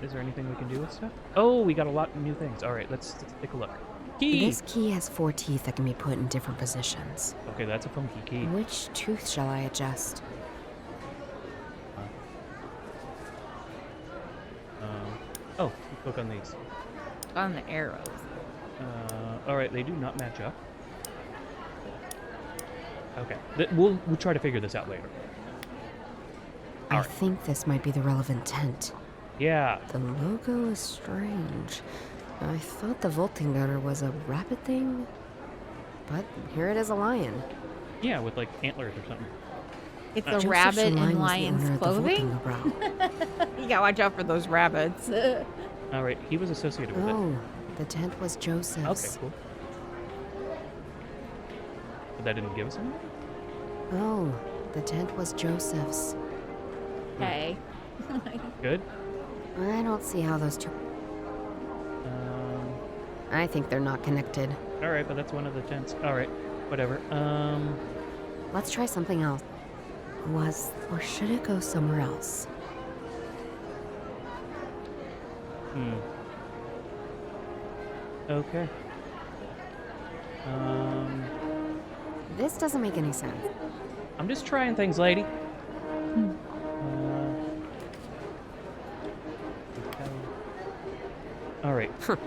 Speaker 2: Is there anything we can do with stuff? Oh, we got a lot of new things. All right, let's take a look. Key.
Speaker 4: This key has 4 teeth that can be put in different positions.
Speaker 2: Okay, that's a funky key.
Speaker 4: Which tooth shall I adjust?
Speaker 2: Oh, you click on these.
Speaker 1: on the arrows.
Speaker 2: All right, they do not match up. Okay, we'll try to figure this out later.
Speaker 4: I
Speaker 2: Alright.
Speaker 4: think this might be the relevant tent.
Speaker 2: Yeah.
Speaker 4: The logo is strange. I thought the Voltinger was a rabbit thing, but here it is a lion.
Speaker 2: Yeah, with like antlers or something.
Speaker 1: It's a
Speaker 4: Joseph
Speaker 1: rabbit
Speaker 4: Schlein was
Speaker 1: in
Speaker 4: the
Speaker 1: lion's
Speaker 4: owner of the
Speaker 1: clothing.
Speaker 4: Voltingerbräu.
Speaker 1: You gotta watch out for those rabbits.
Speaker 2: All right, he was associated with
Speaker 4: Oh, the tent was
Speaker 2: it.
Speaker 4: Joseph's.
Speaker 2: Okay, cool. But that didn't give us anything?
Speaker 4: Oh, the tent was Joseph's.
Speaker 1: Okay.
Speaker 2: Good.
Speaker 4: I don't see how those two... I think they're not connected.
Speaker 2: Alright, but that's one of the tents. Alright, whatever.
Speaker 4: Let's try something else. Or should it go somewhere else?
Speaker 2: Okay.
Speaker 4: This doesn't make any sense.
Speaker 2: I'm just trying things, lady. Alright. So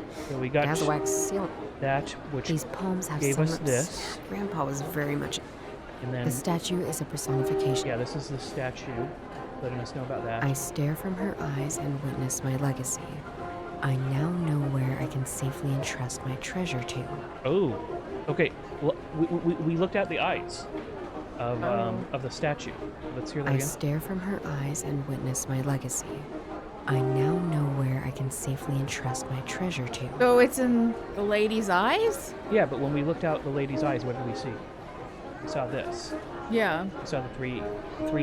Speaker 2: we got
Speaker 4: It has a wax seal.
Speaker 2: that, which
Speaker 4: These poems have
Speaker 2: gave
Speaker 4: so
Speaker 2: us
Speaker 4: much...
Speaker 2: this.
Speaker 4: Grandpa was very much...
Speaker 2: And then,
Speaker 4: The statue is a personification.
Speaker 2: yeah, this is the statue, letting us know about that.
Speaker 4: I stare from her eyes and witness my legacy. I now know where I can safely entrust my treasure to.
Speaker 2: Oh, okay. Well, we looked at the eyes of the statue. Let's hear that
Speaker 4: I
Speaker 2: again.
Speaker 4: stare from her eyes and witness my legacy. I now know where I can safely entrust my treasure to.
Speaker 1: So it's in the lady's eyes?
Speaker 2: Yeah, but when we looked out the lady's eyes, what did we see? We saw this.
Speaker 1: Yeah.
Speaker 2: We saw the three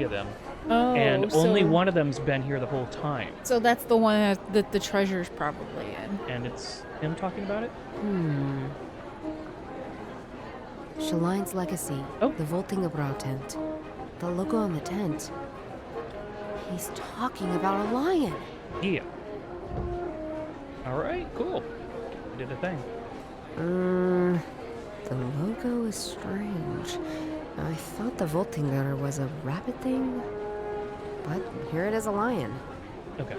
Speaker 2: of them.
Speaker 1: Oh,
Speaker 2: And
Speaker 1: so,
Speaker 2: only one of them's been here the whole time.
Speaker 1: So that's the one that the treasure's probably in.
Speaker 2: And it's him talking about it?
Speaker 4: Shaline's legacy.
Speaker 2: Oh.
Speaker 4: The Voltingebrouw tent. The logo on the tent. He's talking about a lion.
Speaker 2: Yeah. Alright, cool. We did a thing.
Speaker 4: The logo is strange. I thought the Voltinger was a rabbit thing, but here it is, a lion.
Speaker 2: Okay.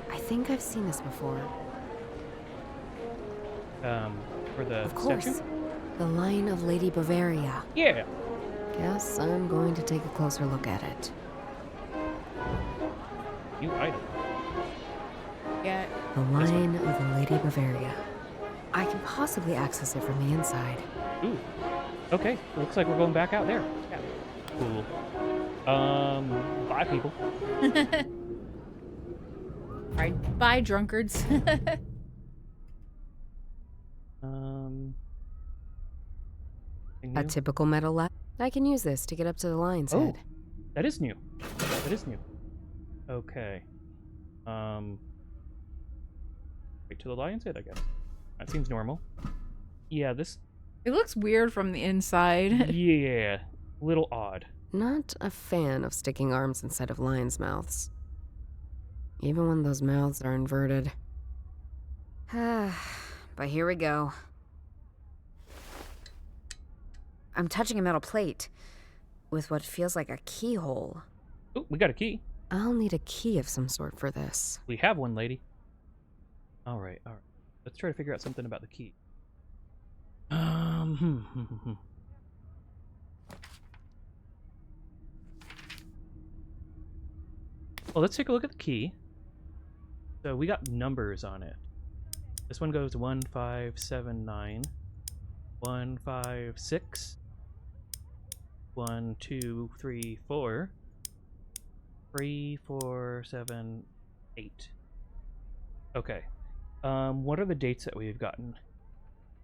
Speaker 4: I think I've seen this before.
Speaker 2: For the
Speaker 4: Of course.
Speaker 2: statue?
Speaker 4: The Lion of Lady Bavaria.
Speaker 2: Yeah.
Speaker 4: Guess I'm going to take a closer look at it.
Speaker 2: You hide it.
Speaker 1: Yeah.
Speaker 4: The Lion of the Lady Bavaria. I can possibly access it from the inside.
Speaker 2: Ooh. Okay. Looks like we're going back out there. Yeah. Cool. Bye, people.
Speaker 1: Alright, bye, drunkards.
Speaker 2: Anything
Speaker 4: A
Speaker 2: new?
Speaker 4: typical metal ladder. I can use this to get up to the lion's
Speaker 2: Oh,
Speaker 4: head.
Speaker 2: that is new. That is new. Okay. Wait to the lion's head, I guess. That seems normal. Yeah, this.
Speaker 1: It looks weird from the inside.
Speaker 2: Yeah, little odd.
Speaker 4: Not a fan of sticking arms inside of lions' mouths. Even when those mouths are inverted. But here we go. I'm touching a metal plate with what feels like a keyhole.
Speaker 2: Oh, we got a key.
Speaker 4: I'll need a key of some sort for this.
Speaker 2: We have one, lady. All right, all right. Let's try to figure out something about the key. Well, let's take a look at the key. So we got numbers on it. This one goes 1579, 156, 1, 2, 3, 4, 3, 4, 7, 8. Okay. What are the dates that we've gotten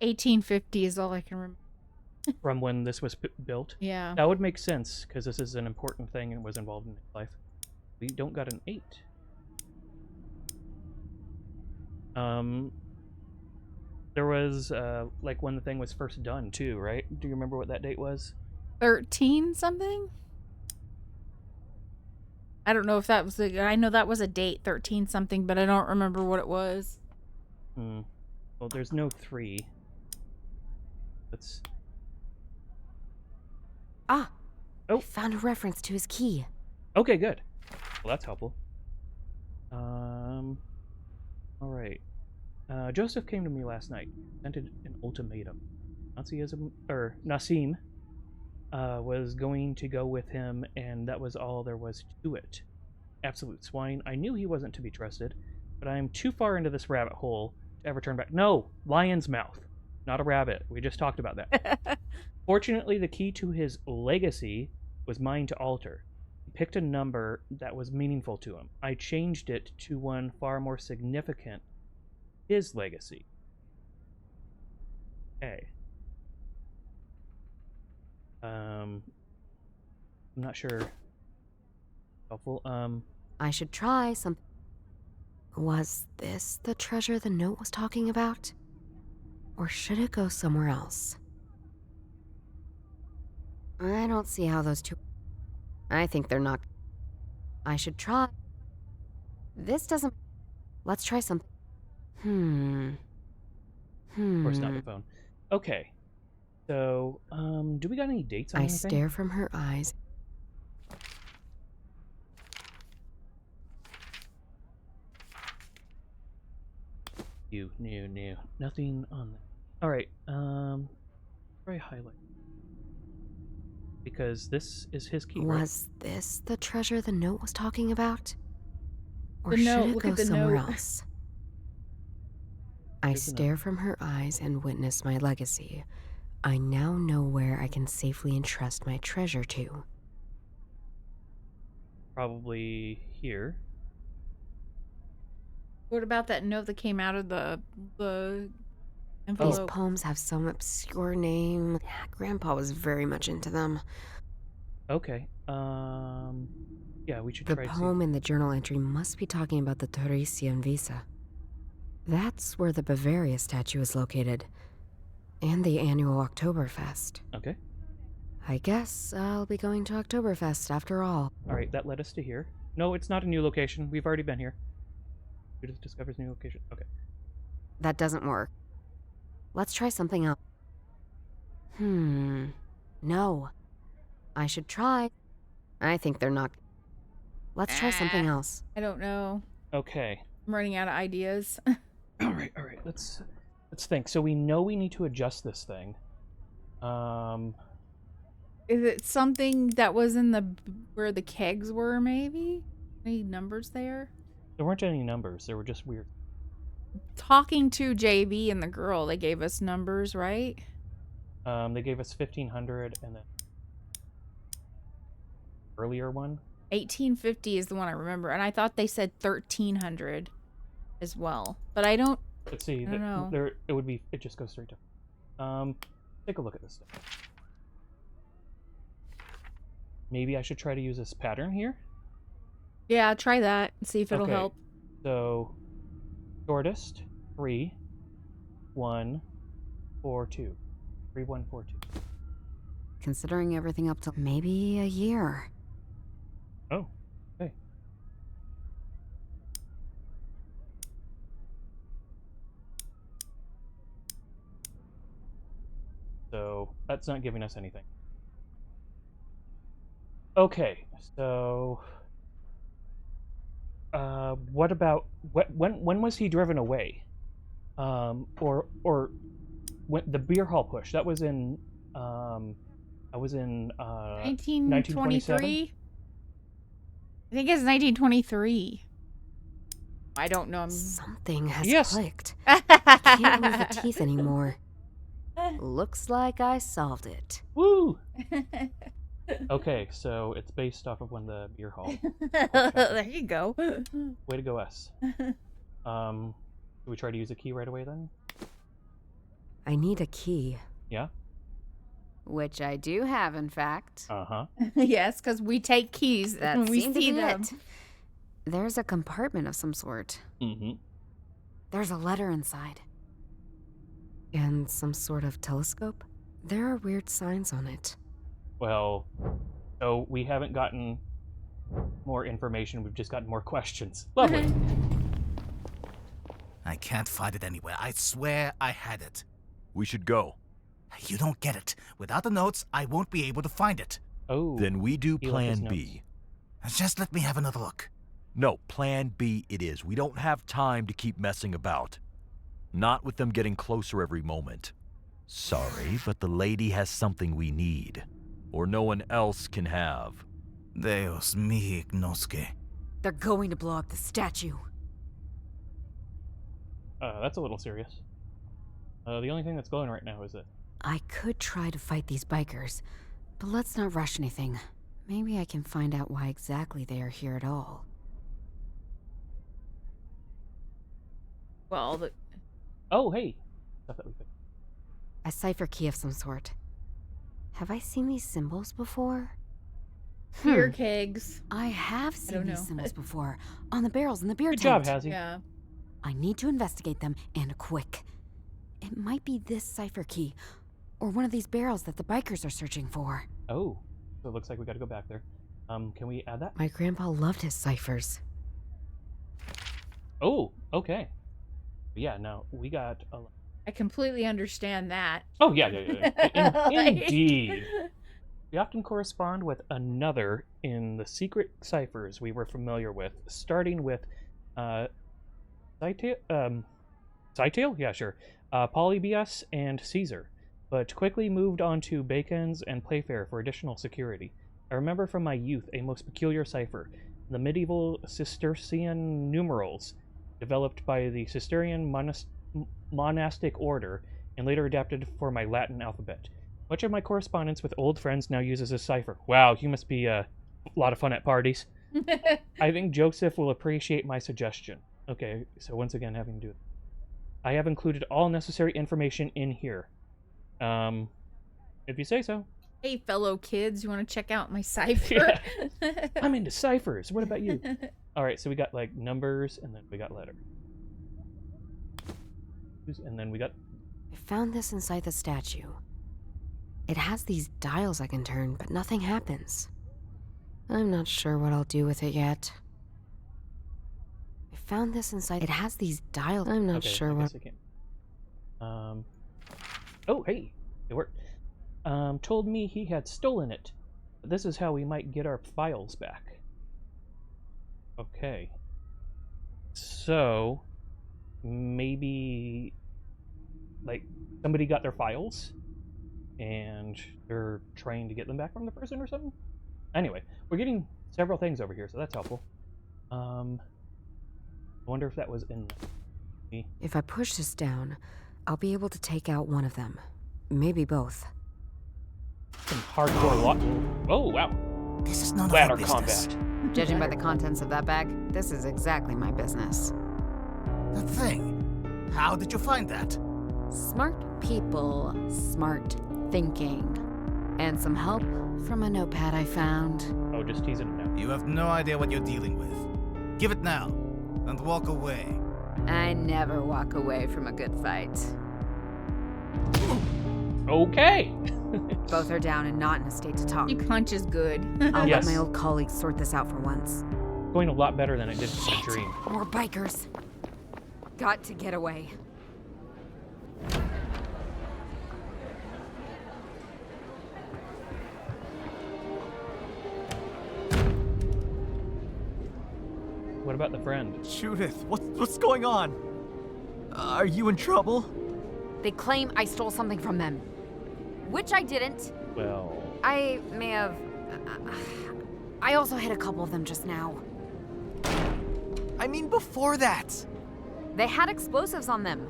Speaker 1: 1850 is all I can remember.
Speaker 2: from when this was built?
Speaker 1: Yeah.
Speaker 2: That would make sense because this is an important thing and was involved in his life. We don't got an 8. There was like when the thing was first done too, right? Do you remember what that date was?
Speaker 1: 13 something? I don't know if that was I know that was a date, 13 something, but I don't remember what it was.
Speaker 2: Well, there's no 3. Let's.
Speaker 4: Ah!
Speaker 2: Oh.
Speaker 4: I found a reference to his key.
Speaker 2: Okay, good. Well, that's helpful. All right. Joseph came to me last night, presented an ultimatum. Nassim was going to go with him, and that was all there was to it. Absolute swine. I knew he wasn't to be trusted, but I am too far into this rabbit hole to ever turn back. No! Lion's mouth. Not a rabbit. We just talked about that. Fortunately, the key to his legacy was mine to alter. He picked a number that was meaningful to him. I changed it to one far more significant. His legacy. Okay. I'm not sure. Helpful.
Speaker 4: I should try some. Was this the treasure the note was talking about? Or should it go somewhere else? I don't see how those two... I think they're not... I should try... This doesn't... Let's try something.
Speaker 2: Of course not the phone. Okay. So, do we got any dates on
Speaker 4: I
Speaker 2: anything?
Speaker 4: stare from her eyes.
Speaker 2: New. Nothing on that. Alright, try highlight. Because this is his key, right?
Speaker 4: Was this the treasure the note was talking about? Or
Speaker 1: The
Speaker 4: should
Speaker 1: note,
Speaker 4: it
Speaker 1: look
Speaker 4: go
Speaker 1: at the
Speaker 4: somewhere
Speaker 1: note.
Speaker 4: else? I
Speaker 2: Here's the note.
Speaker 4: stare from her eyes and witness my legacy. I now know where I can safely entrust my treasure to.
Speaker 2: Probably here.
Speaker 1: What about that note that came out of the
Speaker 4: These
Speaker 1: envelope?
Speaker 4: poems have some obscure name. Yeah, Grandpa was very much into them.
Speaker 2: Okay. Yeah, we should
Speaker 4: The
Speaker 2: try to see.
Speaker 4: poem in the journal entry must be talking about the Torresian Visa. That's where the Bavaria statue is located. And the annual Oktoberfest.
Speaker 2: Okay.
Speaker 4: I guess I'll be going to Oktoberfest after all.
Speaker 2: Alright, that led us to here. No, it's not a new location. We've already been here. Judith discovers new location. Okay.
Speaker 4: That doesn't work. Let's try something else. No. I should try. I think they're not. Let's try something else.
Speaker 1: I don't know.
Speaker 2: Okay.
Speaker 1: I'm running out of ideas.
Speaker 2: Alright. Let's think. So we know we need to adjust this thing.
Speaker 1: Is it something that was in the where the kegs were? Maybe any numbers there?
Speaker 2: There weren't any numbers. They were just weird.
Speaker 1: Talking to JB and the girl, they gave us numbers, right?
Speaker 2: They gave us 1500 and then earlier one.
Speaker 1: 1850 is the one I remember, and I thought they said 1300 as well. But I don't.
Speaker 2: Let's see.
Speaker 1: I don't know.
Speaker 2: There, it would be. It just goes straight to. Take a look at this stuff. Maybe I should try to use this pattern here.
Speaker 1: Yeah, try that and see if it'll
Speaker 2: Okay.
Speaker 1: help.
Speaker 2: So, shortest 3, 1, 4, 2, 3, 1, 4, 2.
Speaker 4: Considering everything up to maybe a year.
Speaker 2: Oh, okay. So that's not giving us anything. Okay, so what about when was he driven away? Or when the beer hall push that was in
Speaker 1: 1923. I think it's 1923. I don't know.
Speaker 4: Something has
Speaker 2: Yes.
Speaker 4: clicked. Can't move the teeth anymore. Looks like I solved it.
Speaker 2: Woo! Okay, so it's based off of when the beer hall.
Speaker 1: There you go.
Speaker 2: Way to go, S. Do we try to use a key right away then?
Speaker 4: I need a key.
Speaker 2: Yeah.
Speaker 4: Which I do have, in fact.
Speaker 2: Uh-huh.
Speaker 1: Yes, because we take keys
Speaker 4: That
Speaker 1: when we
Speaker 4: seemed to
Speaker 1: see
Speaker 4: be
Speaker 1: them.
Speaker 4: it. There's a compartment of some sort.
Speaker 2: Mm-hmm.
Speaker 4: There's a letter inside. And some sort of telescope. There are weird signs on it.
Speaker 2: Well, so we haven't gotten more information, we've just gotten more questions. Lovely.
Speaker 8: I can't find it anywhere. I swear I had it.
Speaker 9: We should go.
Speaker 8: You don't get it. Without the notes, I won't be able to find it.
Speaker 2: Oh.
Speaker 9: Then we do
Speaker 2: He left his
Speaker 9: Plan B.
Speaker 8: Just let me have another look.
Speaker 9: No, Plan B it is. We don't have time to keep messing about. Not with them getting closer every moment. Sorry, but the lady has something we need. Or no one else can have.
Speaker 8: Deus mi ignosce.
Speaker 4: They're going to blow up the statue.
Speaker 2: That's a little serious. The only thing that's going right now is it.
Speaker 4: I could try to fight these bikers, but let's not rush anything. Maybe I can find out why exactly they are here at all.
Speaker 1: Well,
Speaker 2: Oh, hey! Stuff that we picked.
Speaker 4: A cipher key of some sort. Have I seen these symbols before?
Speaker 1: Beer kegs.
Speaker 10: I have
Speaker 1: don't
Speaker 10: seen
Speaker 1: know.
Speaker 10: these symbols before, on the barrels in the beer
Speaker 2: Good job,
Speaker 10: tent.
Speaker 2: Hazzie.
Speaker 1: Yeah.
Speaker 10: I need to investigate them, and quick. It might be this cipher key, or one of these barrels that the bikers are searching for.
Speaker 2: Oh, so it looks like we got to go back there. Can we add that?
Speaker 4: My grandpa loved his ciphers.
Speaker 2: Oh, okay. Yeah, no, we got a...
Speaker 1: I completely understand that.
Speaker 2: Oh, yeah.
Speaker 1: Like-
Speaker 2: Indeed. We often correspond with another in the secret ciphers we were familiar with, starting with Cytail? Yeah, sure. Polybius and Caesar, but quickly moved on to Bacon's and Playfair for additional security. I remember from my youth a most peculiar cipher, the medieval Cistercian numerals, developed by the Cistercian monastic order and later adapted for my Latin alphabet. Much of my correspondence with old friends now uses a cipher. Wow, you must be a lot of fun at parties. I think Joseph will appreciate my suggestion. Okay, so once again, having to do it. I have included all necessary information in here. If you say so.
Speaker 1: Hey, fellow kids, you want to check out my cipher?
Speaker 2: Yeah. I'm into ciphers. What about you? All right, so we got like numbers, and then we got letters. And then we got...
Speaker 4: I found this inside the statue. It has these dials I can turn, but nothing happens. I'm not sure what I'll do with it yet. I found this inside. It has these dials. I'm not sure what.
Speaker 2: Oh, hey, it worked. Told me he had stolen it. This is how we might get our files back. Okay. So, maybe, like, somebody got their files, and they're trying to get them back from the person or something? Anyway, we're getting several things over here, so that's helpful. I wonder if that was in me.
Speaker 4: If I push this down, I'll be able to take out one of them. Maybe both.
Speaker 2: Some hardcore lot. Oh, wow.
Speaker 8: This is none of
Speaker 2: Ladder
Speaker 8: our business.
Speaker 2: combat.
Speaker 5: Judging by the contents of that bag, this is exactly my business.
Speaker 8: That thing. How did you find that?
Speaker 10: Smart people, smart thinking. And some help from a notepad I found.
Speaker 2: Oh, just teasing him now.
Speaker 8: You have no idea what you're dealing with. Give it now, and walk away.
Speaker 5: I never walk away from a good fight.
Speaker 2: Okay.
Speaker 5: Both are down and not in a state to talk.
Speaker 1: Your punch is good.
Speaker 10: I'll
Speaker 2: Yes.
Speaker 10: let my old colleagues sort this out for once.
Speaker 2: Going a lot better than it did in my dream.
Speaker 10: More bikers.
Speaker 5: Got to get away.
Speaker 2: What about the friend?
Speaker 3: Judith, what's going on? Are you in trouble?
Speaker 10: They claim I stole something from them. Which I didn't.
Speaker 2: Well,
Speaker 10: I may have... I also hit a couple of them just now.
Speaker 3: I mean, before that.
Speaker 10: They had explosives on them.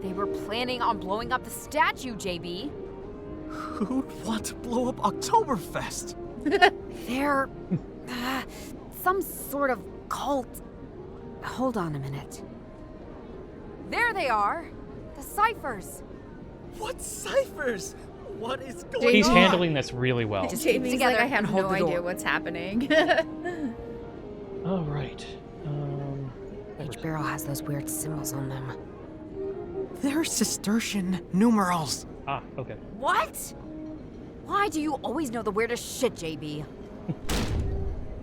Speaker 10: They were planning on blowing up the statue, JB.
Speaker 3: Who'd want to blow up Oktoberfest?
Speaker 10: They're... some sort of cult. Hold on a minute. There they are! The ciphers!
Speaker 3: What ciphers? What is going
Speaker 2: he's
Speaker 3: on?
Speaker 2: handling this really well.
Speaker 10: Just keep them
Speaker 1: Jamie's
Speaker 10: together
Speaker 1: like, I
Speaker 10: and
Speaker 1: have
Speaker 10: hold
Speaker 1: no
Speaker 10: the door.
Speaker 1: idea what's happening.
Speaker 2: All right.
Speaker 4: Each barrel has those weird symbols on them.
Speaker 3: They're Cistercian numerals.
Speaker 2: Ah, okay.
Speaker 10: What? Why do you always know the weirdest shit, JB?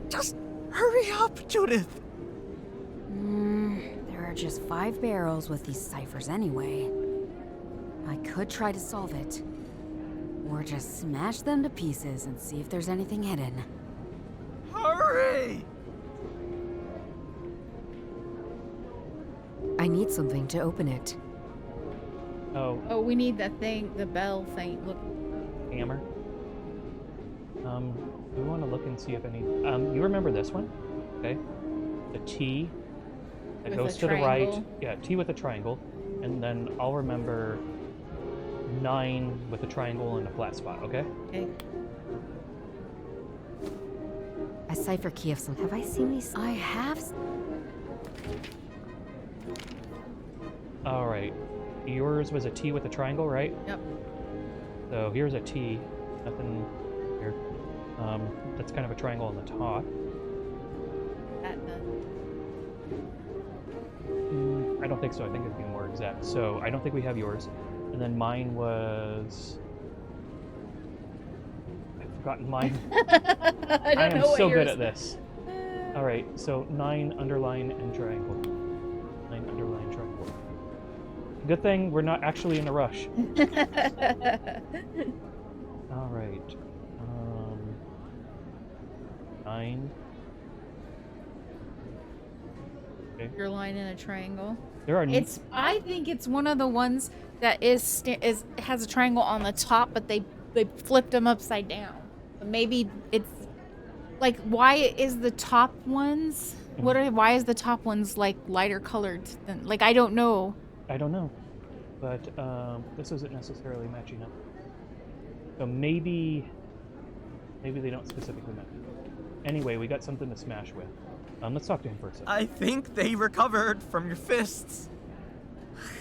Speaker 3: Just hurry up, Judith.
Speaker 10: There are just 5 barrels with these ciphers anyway. I could try to solve it. Or just smash them to pieces and see if there's anything hidden.
Speaker 3: Hurry!
Speaker 4: I need something to open it.
Speaker 2: Oh,
Speaker 1: Oh, we need that thing, the bell thing. Look.
Speaker 2: hammer. We want to look and see if any. You remember this one? Okay. The T that
Speaker 1: With
Speaker 2: goes
Speaker 1: a
Speaker 2: to the right.
Speaker 1: triangle.
Speaker 2: Yeah, T with a triangle, and then I'll remember 9 with a triangle and a flat spot. Okay.
Speaker 1: Okay.
Speaker 4: A cipher key of some. Have I seen these?
Speaker 10: I have.
Speaker 2: All right. Yours was a T with a triangle, right?
Speaker 1: Yep.
Speaker 2: So here's a T. Nothing here. That's kind of a triangle on the top. I don't think so. I think it'd be more exact. So I don't think we have yours. And then mine was... I've forgotten mine. I am so good at this. All right, so 9 underline and triangle. 9 underline triangle. Good thing we're not actually in a rush. All right. 9. Okay.
Speaker 1: Your line in a triangle.
Speaker 2: There are.
Speaker 1: I think it's one of the ones that has a triangle on the top, but they flipped them upside down. But maybe it's like, why is the top ones? Why is the top ones like lighter colored than, like, I don't know.
Speaker 2: I don't know, but this isn't necessarily matching up. So maybe they don't specifically match. Anyway, we got something to smash with. Let's talk to him for a second.
Speaker 3: I think they recovered from your fists.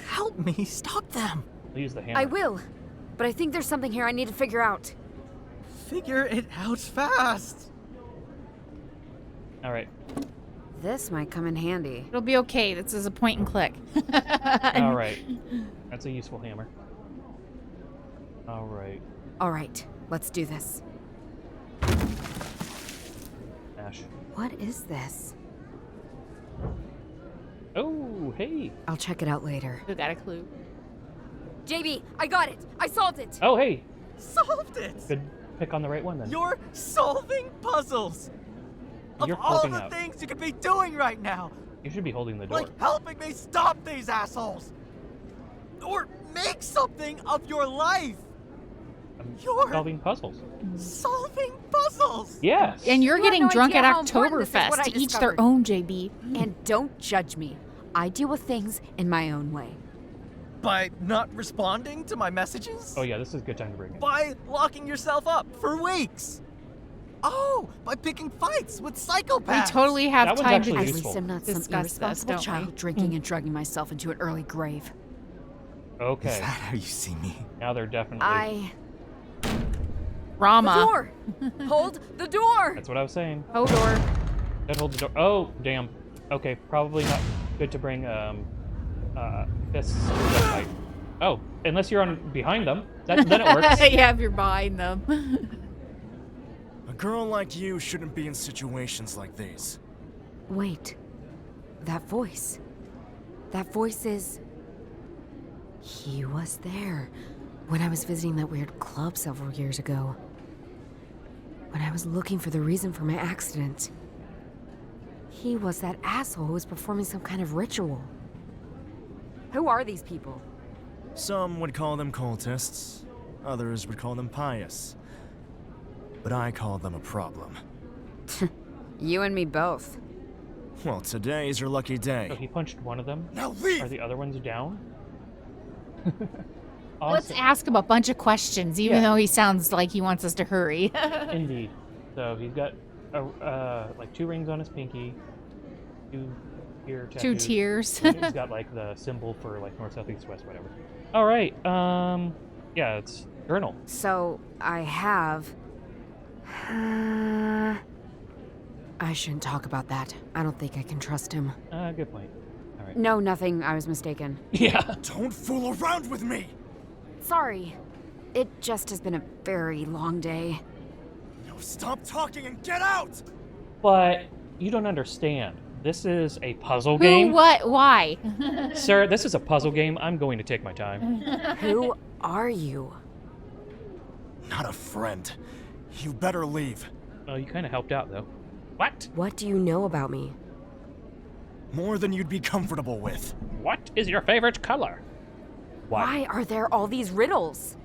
Speaker 3: Help me stop them.
Speaker 2: I'll use the hammer.
Speaker 10: I will, but I think there's something here I need to figure out.
Speaker 3: Figure it out fast.
Speaker 2: All right.
Speaker 10: This might come in handy.
Speaker 1: It'll be okay. This is a point and click.
Speaker 2: All right. That's a useful hammer. All right.
Speaker 10: All right, let's do this.
Speaker 2: Ash.
Speaker 10: What is this?
Speaker 2: Oh, hey.
Speaker 10: I'll check it out later.
Speaker 1: You got a clue.
Speaker 10: JB, I got it! I solved it!
Speaker 2: Oh, hey.
Speaker 3: Solved it.
Speaker 2: Good pick on the right one then.
Speaker 3: You're solving puzzles. Of
Speaker 2: You're
Speaker 3: all
Speaker 2: flipping
Speaker 3: the
Speaker 2: out.
Speaker 3: things you could be doing right now,
Speaker 2: You should be holding the door.
Speaker 3: like helping me stop these assholes, or make something of your life.
Speaker 2: I'm
Speaker 3: You're
Speaker 2: solving puzzles.
Speaker 3: solving puzzles.
Speaker 2: Yes.
Speaker 1: And you're
Speaker 10: You have
Speaker 1: getting
Speaker 10: no
Speaker 1: drunk
Speaker 10: idea
Speaker 1: at
Speaker 10: how important this is, what
Speaker 1: Oktoberfest.
Speaker 10: I
Speaker 1: To each
Speaker 10: discovered.
Speaker 1: their own, JB.
Speaker 10: And don't judge me. I deal with things in my own way.
Speaker 3: By not responding to my messages?
Speaker 2: Oh yeah, this is a good time to bring it.
Speaker 3: By locking yourself up for weeks? Oh, by picking fights with psychopaths?
Speaker 1: We totally have
Speaker 2: That one's
Speaker 1: time
Speaker 2: actually
Speaker 1: to
Speaker 10: At
Speaker 2: useful.
Speaker 10: least I'm not some
Speaker 1: discuss this,
Speaker 10: irresponsible
Speaker 1: don't we?
Speaker 10: child drinking and drugging myself into an early grave.
Speaker 3: Is
Speaker 2: Okay.
Speaker 3: that how you see me?
Speaker 2: Now they're definitely.
Speaker 10: The
Speaker 1: Rama.
Speaker 10: door! Hold the door!
Speaker 1: Oh,
Speaker 2: That's what I was saying.
Speaker 1: Hodor.
Speaker 2: That holds the door. Oh, damn. Okay, probably not good to bring fists to that fight. Oh, unless you're on behind them. Then it works.
Speaker 1: Yeah, if you're behind them.
Speaker 11: A girl like you shouldn't be in situations like these.
Speaker 4: Wait. That voice. That voice is... He was there when I was visiting that weird club several years ago. When I was looking for the reason for my accident. He was that asshole who was performing some kind of ritual.
Speaker 10: Who are these people?
Speaker 11: Some would call them cultists, others would call them pious. But I call them a problem.
Speaker 10: You and me both.
Speaker 11: Well, today's your lucky
Speaker 2: So
Speaker 11: day.
Speaker 2: he punched one of them.
Speaker 3: Now
Speaker 2: Are
Speaker 3: leave!
Speaker 2: the other ones down?
Speaker 1: Let's
Speaker 2: Awesome.
Speaker 1: ask him a bunch of questions, even
Speaker 2: Yeah.
Speaker 1: though he sounds like he wants us to hurry.
Speaker 2: Indeed. So he's got like 2 rings on his pinky, 2 ear tattoos.
Speaker 1: 2 tears.
Speaker 2: And he's got like the symbol for like north, south, east, west, whatever. All right. Yeah, it's journal.
Speaker 10: So, I have...
Speaker 4: I shouldn't talk about that. I don't think I can trust him.
Speaker 2: Good point. All right.
Speaker 10: No, nothing. I was mistaken.
Speaker 2: Yeah.
Speaker 11: Don't fool around with me!
Speaker 10: Sorry. It just has been a very long day.
Speaker 11: Now stop talking and get out!
Speaker 2: But you don't understand. This is a puzzle
Speaker 1: Who,
Speaker 2: game.
Speaker 1: what, why?
Speaker 2: Sir, this is a puzzle game. I'm going to take my time.
Speaker 10: Who are you?
Speaker 11: Not a friend. You better leave.
Speaker 2: Oh, you kind of helped out, though. What?
Speaker 4: What do you know about me?
Speaker 11: More than you'd be comfortable with.
Speaker 2: What is your favorite color? What?
Speaker 10: Why are there all these riddles?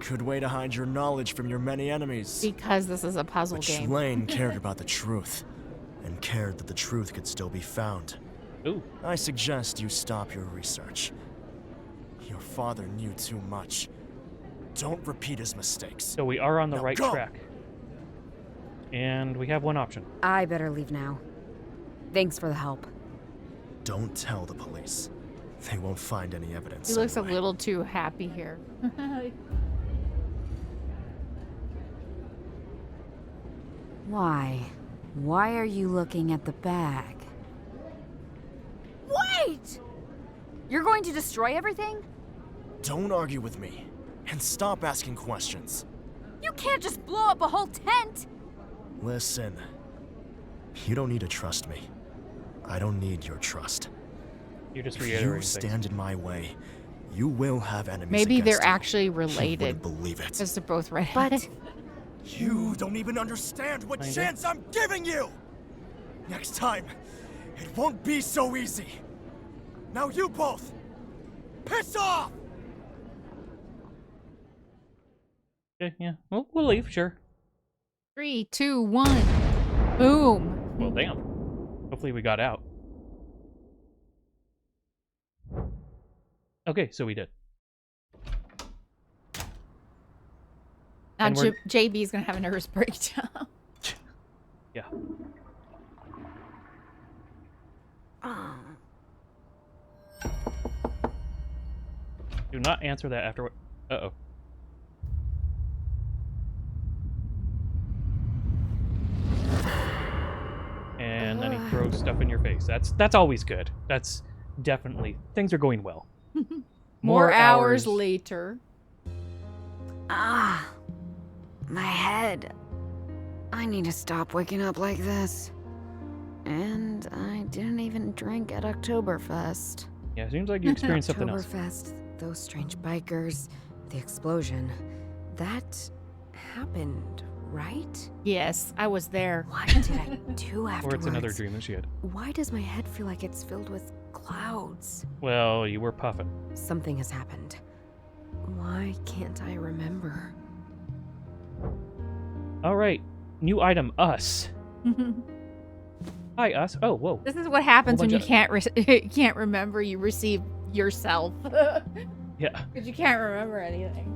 Speaker 11: Good way to hide your knowledge from your many enemies.
Speaker 1: Because this is a puzzle
Speaker 11: But
Speaker 1: game.
Speaker 11: Shlaine cared about the truth, and cared that the truth could still be found.
Speaker 2: Ooh.
Speaker 11: I suggest you stop your research. Your father knew too much. Don't repeat his mistakes.
Speaker 2: So we are on the
Speaker 11: Now
Speaker 2: right
Speaker 11: go.
Speaker 2: track. And we have one option.
Speaker 10: I better leave now. Thanks for the help.
Speaker 11: Don't tell the police. They won't find any evidence.
Speaker 1: He looks a
Speaker 11: anyway.
Speaker 1: little too happy here.
Speaker 10: Why? Why are you looking at the bag?
Speaker 7: Wait! You're going to destroy everything?
Speaker 11: Don't argue with me, and stop asking questions.
Speaker 7: You can't just blow up a whole tent!
Speaker 11: Listen, you don't need to trust me. I don't need your trust.
Speaker 2: You're just
Speaker 11: If
Speaker 2: reiterating
Speaker 11: you
Speaker 2: things.
Speaker 11: stand in my way, you will have enemies
Speaker 1: Maybe
Speaker 11: against
Speaker 1: they're
Speaker 11: you.
Speaker 1: actually
Speaker 11: You
Speaker 1: related.
Speaker 11: wouldn't believe it.
Speaker 1: Because they're both redheaded.
Speaker 10: But
Speaker 11: You don't even understand what
Speaker 2: Kinda.
Speaker 11: chance I'm giving you! Next time, it won't be so easy. Now you both, piss off!
Speaker 2: Okay, yeah. Well, we'll leave, sure.
Speaker 1: 3, 2, 1. Boom.
Speaker 2: Well, damn. Hopefully we got out. Okay, so we did.
Speaker 1: Now
Speaker 2: And we're-
Speaker 1: JB's gonna have a nervous breakdown.
Speaker 2: Yeah. Do not answer that after. Uh-oh. And then he throws stuff in your face. That's always good. That's definitely things are going well.
Speaker 1: More hours later.
Speaker 4: My head. I need to stop waking up like this. And I didn't even drink at Oktoberfest.
Speaker 2: Yeah, it seems like you experienced something else.
Speaker 4: Oktoberfest, those strange bikers, the explosion. That happened, right?
Speaker 1: Yes, I was there.
Speaker 4: What did I do afterwards?
Speaker 2: Or it's another dream that she had.
Speaker 4: Why does my head feel like it's filled with clouds?
Speaker 2: Well, you were puffing.
Speaker 4: Something has happened. Why can't I remember?
Speaker 2: All right, new item, us. Hi, us. Oh, whoa.
Speaker 1: This is what happens when you
Speaker 2: bunch
Speaker 1: can't remember. You receive yourself.
Speaker 2: Yeah.
Speaker 1: Because you can't remember anything.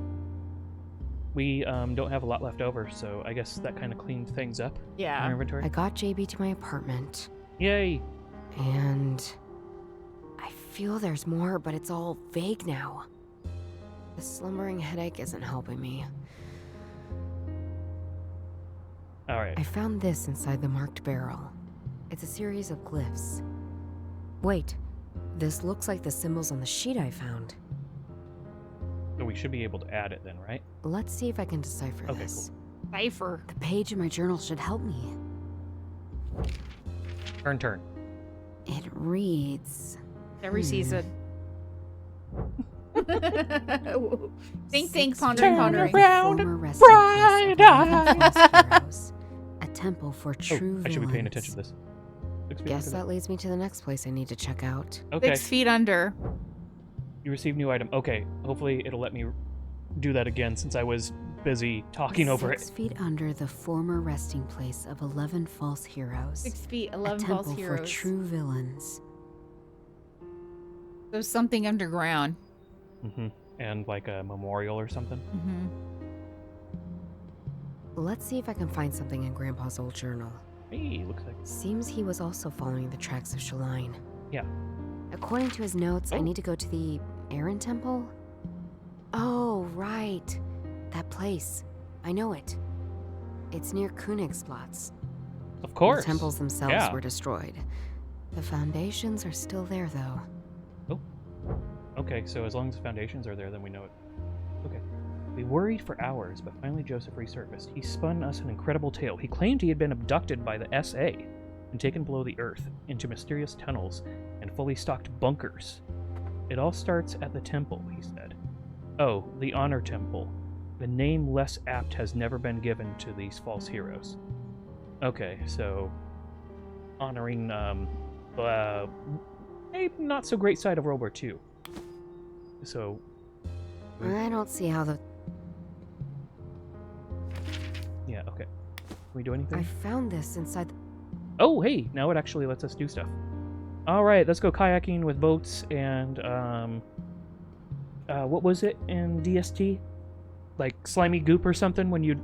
Speaker 2: We don't have a lot left over, so I guess that kind of cleaned things up in our
Speaker 1: Yeah.
Speaker 2: inventory.
Speaker 4: I got JB to my apartment,
Speaker 2: Yay.
Speaker 4: and I feel there's more, but it's all vague now. The slumbering headache isn't helping me.
Speaker 2: All right.
Speaker 4: I found this inside the marked barrel. It's a series of glyphs. Wait, this looks like the symbols on the sheet I found.
Speaker 2: So we should be able to add it then, right?
Speaker 4: Let's see if I can decipher
Speaker 2: Okay,
Speaker 4: this.
Speaker 1: Cipher.
Speaker 4: The page in my journal should help me.
Speaker 2: Turn.
Speaker 4: It reads...
Speaker 1: Every season. Think,
Speaker 4: "Six
Speaker 1: pondering,
Speaker 4: feet
Speaker 1: pondering.
Speaker 4: under the former resting place of the fallen heroes. A temple for true
Speaker 2: Oh, I should be paying
Speaker 4: villains."
Speaker 2: attention to this. 6 feet
Speaker 4: Guess
Speaker 2: under
Speaker 4: that leads me to the next place I need to check out.
Speaker 2: the- Okay.
Speaker 1: 6 feet under.
Speaker 2: You received new item. Okay. Hopefully it'll let me do that again since I was busy talking over
Speaker 4: 6
Speaker 2: it.
Speaker 4: feet under the former resting place of 11 false heroes.
Speaker 1: 6 feet,
Speaker 4: A
Speaker 1: 11
Speaker 4: temple
Speaker 1: false
Speaker 4: for
Speaker 1: heroes.
Speaker 4: true villains.
Speaker 1: There's something underground.
Speaker 2: And like a memorial or something.
Speaker 4: Let's see if I can find something in Grandpa's old journal.
Speaker 2: Hey, looks like.
Speaker 4: Seems he was also following the tracks of Shaline.
Speaker 2: Yeah.
Speaker 4: According to his notes, I
Speaker 2: Oh.
Speaker 4: need to go to the Aaron Temple? Oh, right. That place. I know it. It's near Königsplatz.
Speaker 2: Of course.
Speaker 4: The temples themselves
Speaker 2: Yeah.
Speaker 4: were destroyed. The foundations are still there, though.
Speaker 2: Okay, so as long as the foundations are there, then we know it. Okay. We worried for hours, but finally Joseph resurfaced. He spun us an incredible tale. He claimed he had been abducted by the SA and taken below the earth into mysterious tunnels and fully stocked bunkers. It all starts at the temple, he said. Oh, the Honor Temple. The name less apt has never been given to these false heroes. Okay, so honoring a not so great side of World War II. So
Speaker 4: I don't see how the...
Speaker 2: yeah, okay. Can we do anything?
Speaker 4: I found this inside the...
Speaker 2: Oh, hey, now it actually lets us do stuff. All right, let's go kayaking with boats and what was it in DST? Like slimy goop or something when you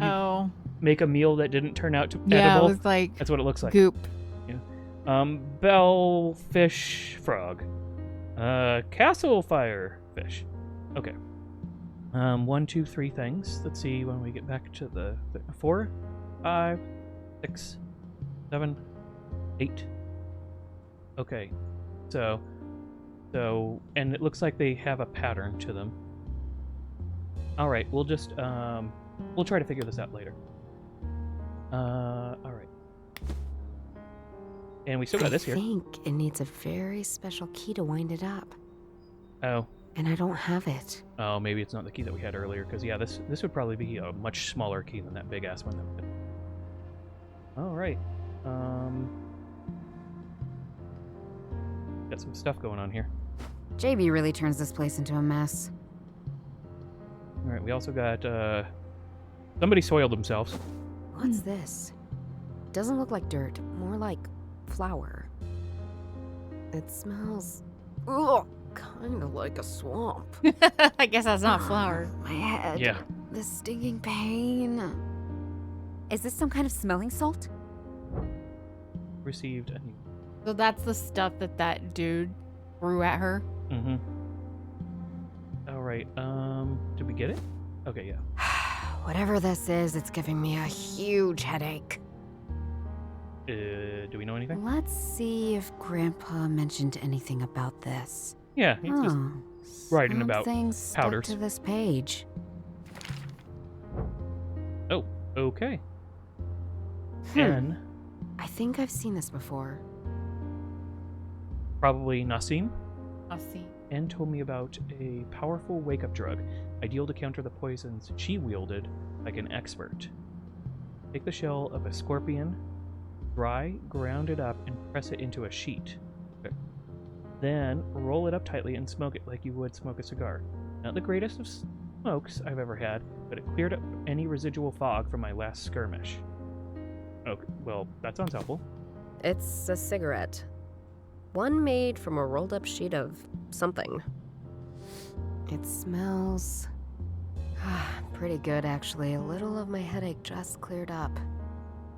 Speaker 1: Oh.
Speaker 2: make a meal that didn't turn out to
Speaker 1: Yeah,
Speaker 2: edible.
Speaker 1: it was like
Speaker 2: That's what it looks like.
Speaker 1: goop.
Speaker 2: Bellfish frog. Castle fire fish. Okay. 1, 2, 3 things. Let's see when we get back to the 4, 5, 6, 7, 8. Okay. So, and it looks like they have a pattern to them. All right, we'll just, we'll try to figure this out later. All right. And we still got this here.
Speaker 4: I think it needs a very special key to wind it up.
Speaker 2: Oh.
Speaker 4: And I don't have it.
Speaker 2: Oh, maybe it's not the key that we had earlier, because yeah, this would probably be a much smaller key than that big-ass one. All right. Got some stuff going on here.
Speaker 10: JB really turns this place into a mess.
Speaker 2: All right, we also got, somebody soiled themselves.
Speaker 4: What's this? Doesn't look like dirt, more like flour. It smells... Ugh, kind of like a swamp.
Speaker 1: I guess that's not flour.
Speaker 4: My head.
Speaker 2: Yeah.
Speaker 4: The stinging pain.
Speaker 10: Is this some kind of smelling salt?
Speaker 2: Received a new...
Speaker 1: So that's the stuff that dude threw at her.
Speaker 2: Mm-hmm. All right, did we get it? Okay, yeah.
Speaker 4: Whatever this is, it's giving me a huge headache.
Speaker 2: Do we know anything?
Speaker 10: Let's see if Grandpa mentioned anything about this.
Speaker 2: Yeah, he's just writing about
Speaker 10: Something stuck
Speaker 2: powders.
Speaker 10: to this page.
Speaker 2: Oh, okay. N,
Speaker 4: I think I've seen this before.
Speaker 2: probably Nassim.
Speaker 1: I'll see.
Speaker 2: N told me about a powerful wake-up drug, ideal to counter the poisons she wielded like an expert. Take the shell of a scorpion, dry, ground it up, and press it into a sheet. Okay. Then roll it up tightly and smoke it like you would smoke a cigar. Not the greatest of smokes I've ever had, but it cleared up any residual fog from my last skirmish. Okay, well, that sounds helpful.
Speaker 5: It's a cigarette. One made from a rolled up sheet of something.
Speaker 4: It smells... pretty good, actually. A little of my headache just cleared up.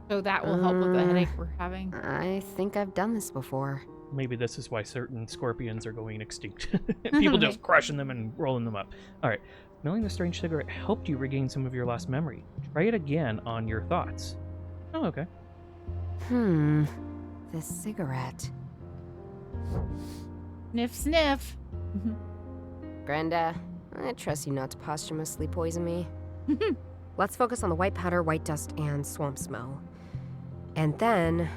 Speaker 1: So that will help with the headache we're having.
Speaker 4: I think I've done this before.
Speaker 2: Maybe this is why certain scorpions are going extinct. People just crushing them and rolling them up. All right. Smelling the strange cigarette helped you regain some of your lost memory. Try it again on your thoughts. Oh, okay.
Speaker 4: This cigarette.
Speaker 1: Sniff, sniff.
Speaker 5: Granda, I trust you not to posthumously poison me. Let's focus on the white powder, white dust, and swamp smell. And then...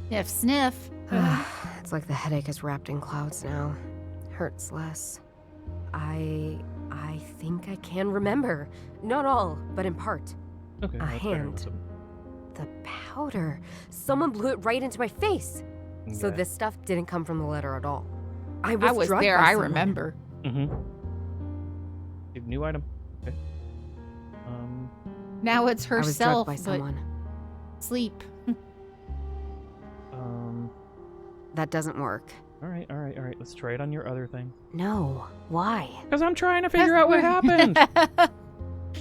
Speaker 1: Sniff, sniff.
Speaker 4: It's like the headache is wrapped in clouds now. Hurts less.
Speaker 5: I think I can remember. Not all, but in part.
Speaker 2: Okay.
Speaker 5: A
Speaker 2: that's better.
Speaker 5: hand.
Speaker 2: Awesome.
Speaker 5: The powder. Someone blew it right into my face. So
Speaker 2: Okay.
Speaker 5: this stuff didn't come from the letter at all.
Speaker 1: I was
Speaker 5: drugged
Speaker 1: there.
Speaker 5: by
Speaker 1: I
Speaker 5: someone.
Speaker 1: remember.
Speaker 2: Mm-hmm. New item. Okay.
Speaker 1: Now it's
Speaker 4: I was
Speaker 1: herself,
Speaker 4: drugged by
Speaker 1: but
Speaker 4: someone.
Speaker 1: sleep.
Speaker 4: That doesn't work.
Speaker 2: All right. Let's try it on your other thing.
Speaker 4: No. Why?
Speaker 2: Because I'm trying to figure out what happened.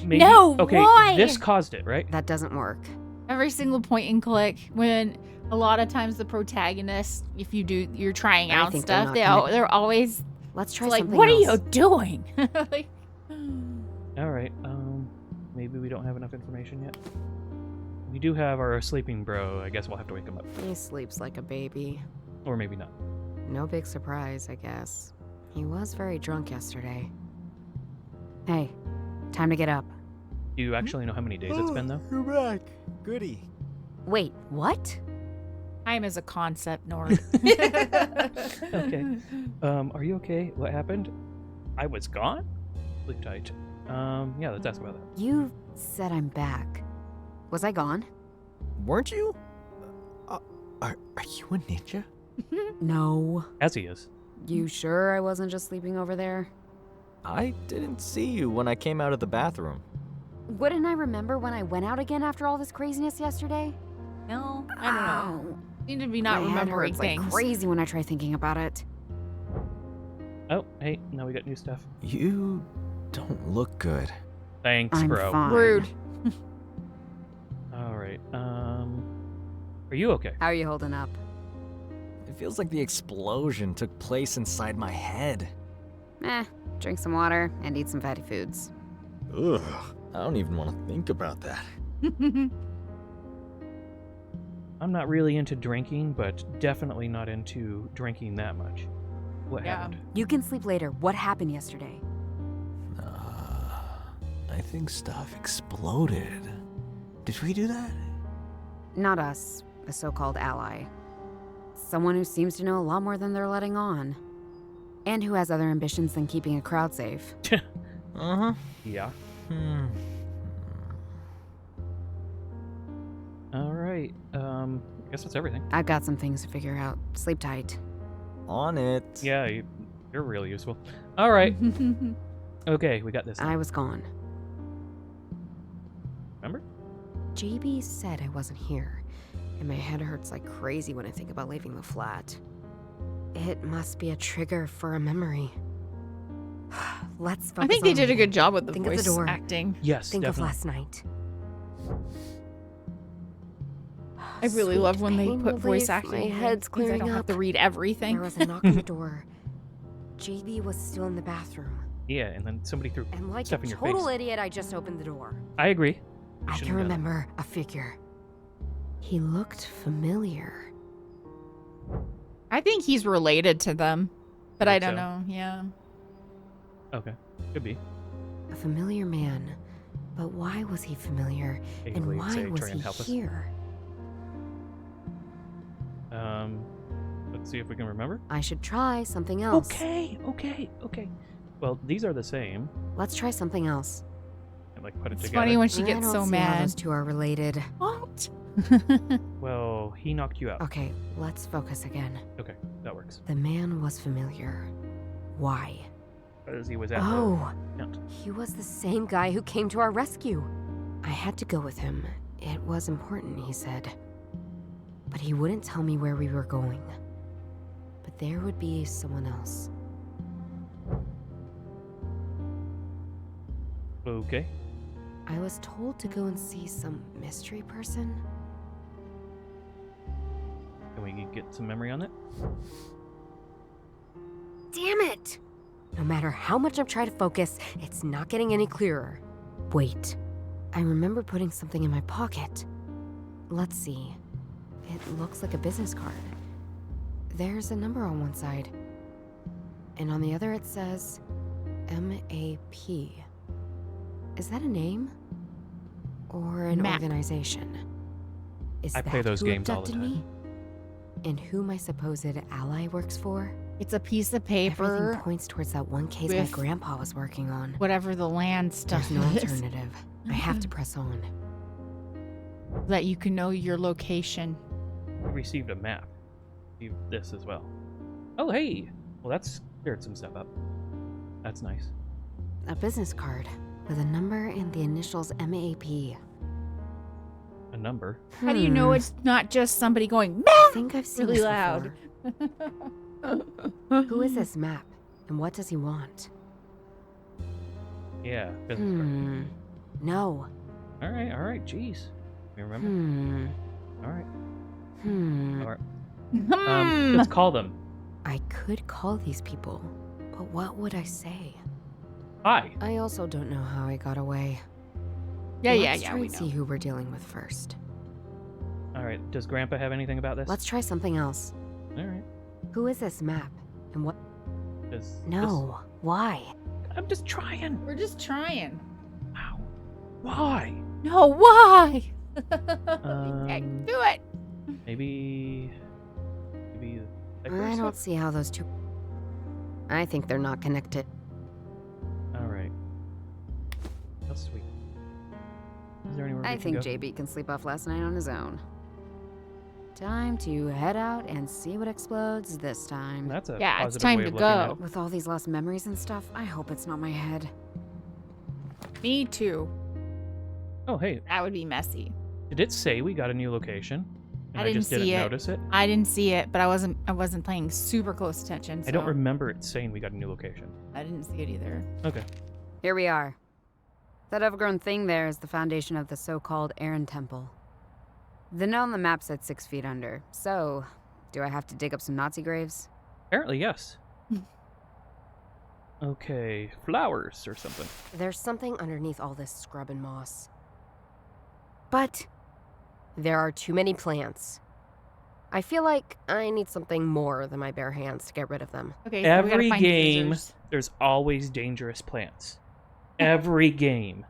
Speaker 2: Maybe,
Speaker 1: No,
Speaker 2: okay,
Speaker 1: why?
Speaker 2: this caused it, right?
Speaker 4: That doesn't work.
Speaker 1: Every single point and click. When a lot of times the protagonist, if you're trying
Speaker 4: I
Speaker 1: out
Speaker 4: think they're
Speaker 1: stuff,
Speaker 4: not
Speaker 1: they're always
Speaker 4: Let's try
Speaker 1: like,
Speaker 4: something
Speaker 1: "What
Speaker 4: else.
Speaker 1: are you doing?" Like,
Speaker 2: All right. Maybe we don't have enough information yet. We do have our sleeping bro. I guess we'll have to wake him up,
Speaker 4: He sleeps like a baby.
Speaker 2: or maybe not.
Speaker 4: No big surprise, I guess. He was very drunk yesterday.
Speaker 10: Hey, time to get up.
Speaker 2: Do you actually know how many days it's been though?
Speaker 11: You're back. Goody.
Speaker 4: Wait, what?
Speaker 1: time is a concept, Nord.
Speaker 2: Okay. Are you okay? What happened? I was gone? Sleep tight. Yeah, let's ask about that.
Speaker 10: You said I'm back. Was I gone?
Speaker 11: Weren't you? Are you a ninja?
Speaker 10: No.
Speaker 2: As he is.
Speaker 10: You sure I wasn't just sleeping over there?
Speaker 12: I didn't see you when I came out of the bathroom.
Speaker 10: Wouldn't I remember when I went out again after all this craziness yesterday?
Speaker 1: No, I don't know. Seem to be not
Speaker 10: My head
Speaker 1: remembering
Speaker 10: hurts
Speaker 1: things.
Speaker 10: like crazy when I try thinking about it.
Speaker 2: Oh, hey, now we got new stuff.
Speaker 12: You don't look good.
Speaker 2: Thanks,
Speaker 10: I'm
Speaker 2: bro.
Speaker 10: fine.
Speaker 1: Rude.
Speaker 2: All right. Are you okay?
Speaker 10: How are you holding up?
Speaker 12: It feels like the explosion took place inside my head.
Speaker 10: Drink some water and eat some fatty foods.
Speaker 12: Ugh, I don't even want to think about that.
Speaker 2: I'm not really into drinking, but definitely not into drinking that much. What
Speaker 1: Yeah.
Speaker 2: happened?
Speaker 10: You can sleep later. What happened yesterday?
Speaker 12: I think stuff exploded. Did we do that?
Speaker 10: Not us, a so-called ally. Someone who seems to know a lot more than they're letting on. And who has other ambitions than keeping a crowd safe.
Speaker 12: Uh-huh.
Speaker 2: Yeah.
Speaker 12: Hmm.
Speaker 2: All right. I guess that's everything.
Speaker 10: I've got some things to figure out. Sleep tight.
Speaker 12: On it.
Speaker 2: Yeah, you're really useful. All right. Okay, we got this.
Speaker 10: I was gone.
Speaker 2: Remember?
Speaker 4: JB said I wasn't here, and my head hurts like crazy when I think about leaving the flat. It must be a trigger for a memory. Let's focus
Speaker 1: I think they
Speaker 4: on
Speaker 1: did a
Speaker 4: reading.
Speaker 1: good job with the
Speaker 4: Think
Speaker 1: voice
Speaker 4: of the door.
Speaker 1: acting.
Speaker 2: Yes,
Speaker 4: Think
Speaker 2: definitely.
Speaker 4: of last night.
Speaker 1: I really
Speaker 4: Sweet
Speaker 1: love when they
Speaker 4: pain
Speaker 1: put voice
Speaker 4: relief.
Speaker 1: acting.
Speaker 4: My
Speaker 1: in.
Speaker 4: head's
Speaker 1: Means I
Speaker 4: clearing
Speaker 1: don't have
Speaker 4: up.
Speaker 1: to read everything.
Speaker 4: There was a knock on the door. JB was still in the bathroom.
Speaker 2: Yeah, and then somebody threw
Speaker 4: And like
Speaker 2: stuff
Speaker 4: a
Speaker 2: in your
Speaker 4: total
Speaker 2: face.
Speaker 4: idiot, I just opened the door.
Speaker 2: I agree. You
Speaker 4: I
Speaker 2: shouldn't
Speaker 4: can
Speaker 2: have done
Speaker 4: remember a figure. He looked familiar.
Speaker 1: I think he's related to them, but I
Speaker 2: Think
Speaker 1: don't
Speaker 2: so?
Speaker 1: know. Yeah.
Speaker 2: that. Okay, could be.
Speaker 4: A familiar man. But why was he familiar?
Speaker 2: Vaguely,
Speaker 4: And why
Speaker 2: say,
Speaker 4: was
Speaker 2: try and
Speaker 4: he
Speaker 2: help us.
Speaker 4: here?
Speaker 2: Let's see if we can remember.
Speaker 4: I should try something else.
Speaker 2: Okay. Well, these are the same.
Speaker 4: Let's try something else.
Speaker 2: And like put it
Speaker 1: It's
Speaker 2: together.
Speaker 1: funny when she
Speaker 4: I
Speaker 1: gets
Speaker 4: don't
Speaker 1: so
Speaker 4: see how
Speaker 1: mad.
Speaker 4: those two are related.
Speaker 1: What?
Speaker 2: Well, he knocked you out.
Speaker 4: Okay, let's focus again.
Speaker 2: Okay, that works.
Speaker 4: The man was familiar. Why?
Speaker 2: Because he was at
Speaker 4: Oh,
Speaker 2: the count.
Speaker 4: he was the same guy who came to our rescue. I had to go with him. It was important, he said. But he wouldn't tell me where we were going. But there would be someone else.
Speaker 2: Okay.
Speaker 4: I was told to go and see some mystery person.
Speaker 2: Can we get some memory on it?
Speaker 4: Damn it! No matter how much I'm trying to focus, it's not getting any clearer. Wait. I remember putting something in my pocket. Let's see. It looks like a business card. There's a number on one side. And on the other it says MAP. Is that a name? Or an
Speaker 1: Map.
Speaker 4: organization? Is
Speaker 2: I play
Speaker 4: that
Speaker 2: those
Speaker 4: who
Speaker 2: games all the
Speaker 4: abducted
Speaker 2: time.
Speaker 4: me? And who my supposed ally works for?
Speaker 1: It's a piece of
Speaker 4: Everything
Speaker 1: paper,
Speaker 4: points towards that one case my
Speaker 1: with
Speaker 4: grandpa was working on.
Speaker 1: whatever the land stuff
Speaker 4: There's no
Speaker 1: is,
Speaker 4: alternative. I have to press on.
Speaker 1: that you can know your location.
Speaker 2: We received a map. Received this as well. Oh, hey! Well, that's cleared some stuff up. That's nice.
Speaker 4: A business card with a number and the initials MAP.
Speaker 2: A number.
Speaker 1: How do you know it's not just somebody going
Speaker 4: I think I've seen
Speaker 1: really
Speaker 4: this
Speaker 1: loud?
Speaker 4: before. Who is this map? And what does he want?
Speaker 2: Yeah, business card.
Speaker 4: No.
Speaker 2: All right. Jeez. You remember? All right. All right.
Speaker 1: Hmm.
Speaker 2: Let's call them.
Speaker 4: I could call these people, but what would I say?
Speaker 2: Hi.
Speaker 4: I also don't know how I got away.
Speaker 1: Yeah,
Speaker 4: Try
Speaker 1: we
Speaker 4: and
Speaker 1: know.
Speaker 4: see who we're dealing with first.
Speaker 2: All right. Does Grandpa have anything about this?
Speaker 4: Let's try something else.
Speaker 2: All right.
Speaker 4: Who is this map? And what?
Speaker 2: Does
Speaker 4: No. Why?
Speaker 2: I'm just trying.
Speaker 1: We're just trying.
Speaker 2: Wow. Why?
Speaker 1: No, why?
Speaker 2: Um,
Speaker 1: Do it.
Speaker 2: Maybe.
Speaker 4: I don't see how those two. I think they're not connected.
Speaker 2: All right. That's sweet. Is there anywhere
Speaker 10: I
Speaker 2: we can
Speaker 10: think
Speaker 2: go?
Speaker 10: JB can sleep off last night on his own. Time to head out and see what explodes this time.
Speaker 2: That's a
Speaker 1: Yeah, it's
Speaker 2: positive
Speaker 1: time
Speaker 2: way
Speaker 1: to
Speaker 2: of looking at
Speaker 1: go.
Speaker 2: it.
Speaker 10: With all these lost memories and stuff, I hope it's not my head.
Speaker 1: Me too.
Speaker 2: Oh, hey.
Speaker 1: That would be messy.
Speaker 2: Did it say we got a new location? And
Speaker 1: I didn't
Speaker 2: just didn't
Speaker 1: see it.
Speaker 2: notice it.
Speaker 1: I didn't see it, but I wasn't paying super close attention.
Speaker 2: I don't
Speaker 1: so
Speaker 2: remember it saying we got a new location.
Speaker 1: I didn't see it either.
Speaker 2: Okay.
Speaker 10: Here we are. That overgrown thing there is the foundation of the so-called Aaron Temple. The note on the map said 6 feet under. So, do I have to dig up some Nazi graves?
Speaker 2: Apparently, yes. Okay, flowers or something.
Speaker 4: There's something underneath all this scrub and moss. But there are too many plants. I feel like I need something more than my bare hands to get rid of them.
Speaker 1: Okay, so we gotta
Speaker 2: Every
Speaker 1: find
Speaker 2: game,
Speaker 1: scissors.
Speaker 2: there's always dangerous plants. Every game.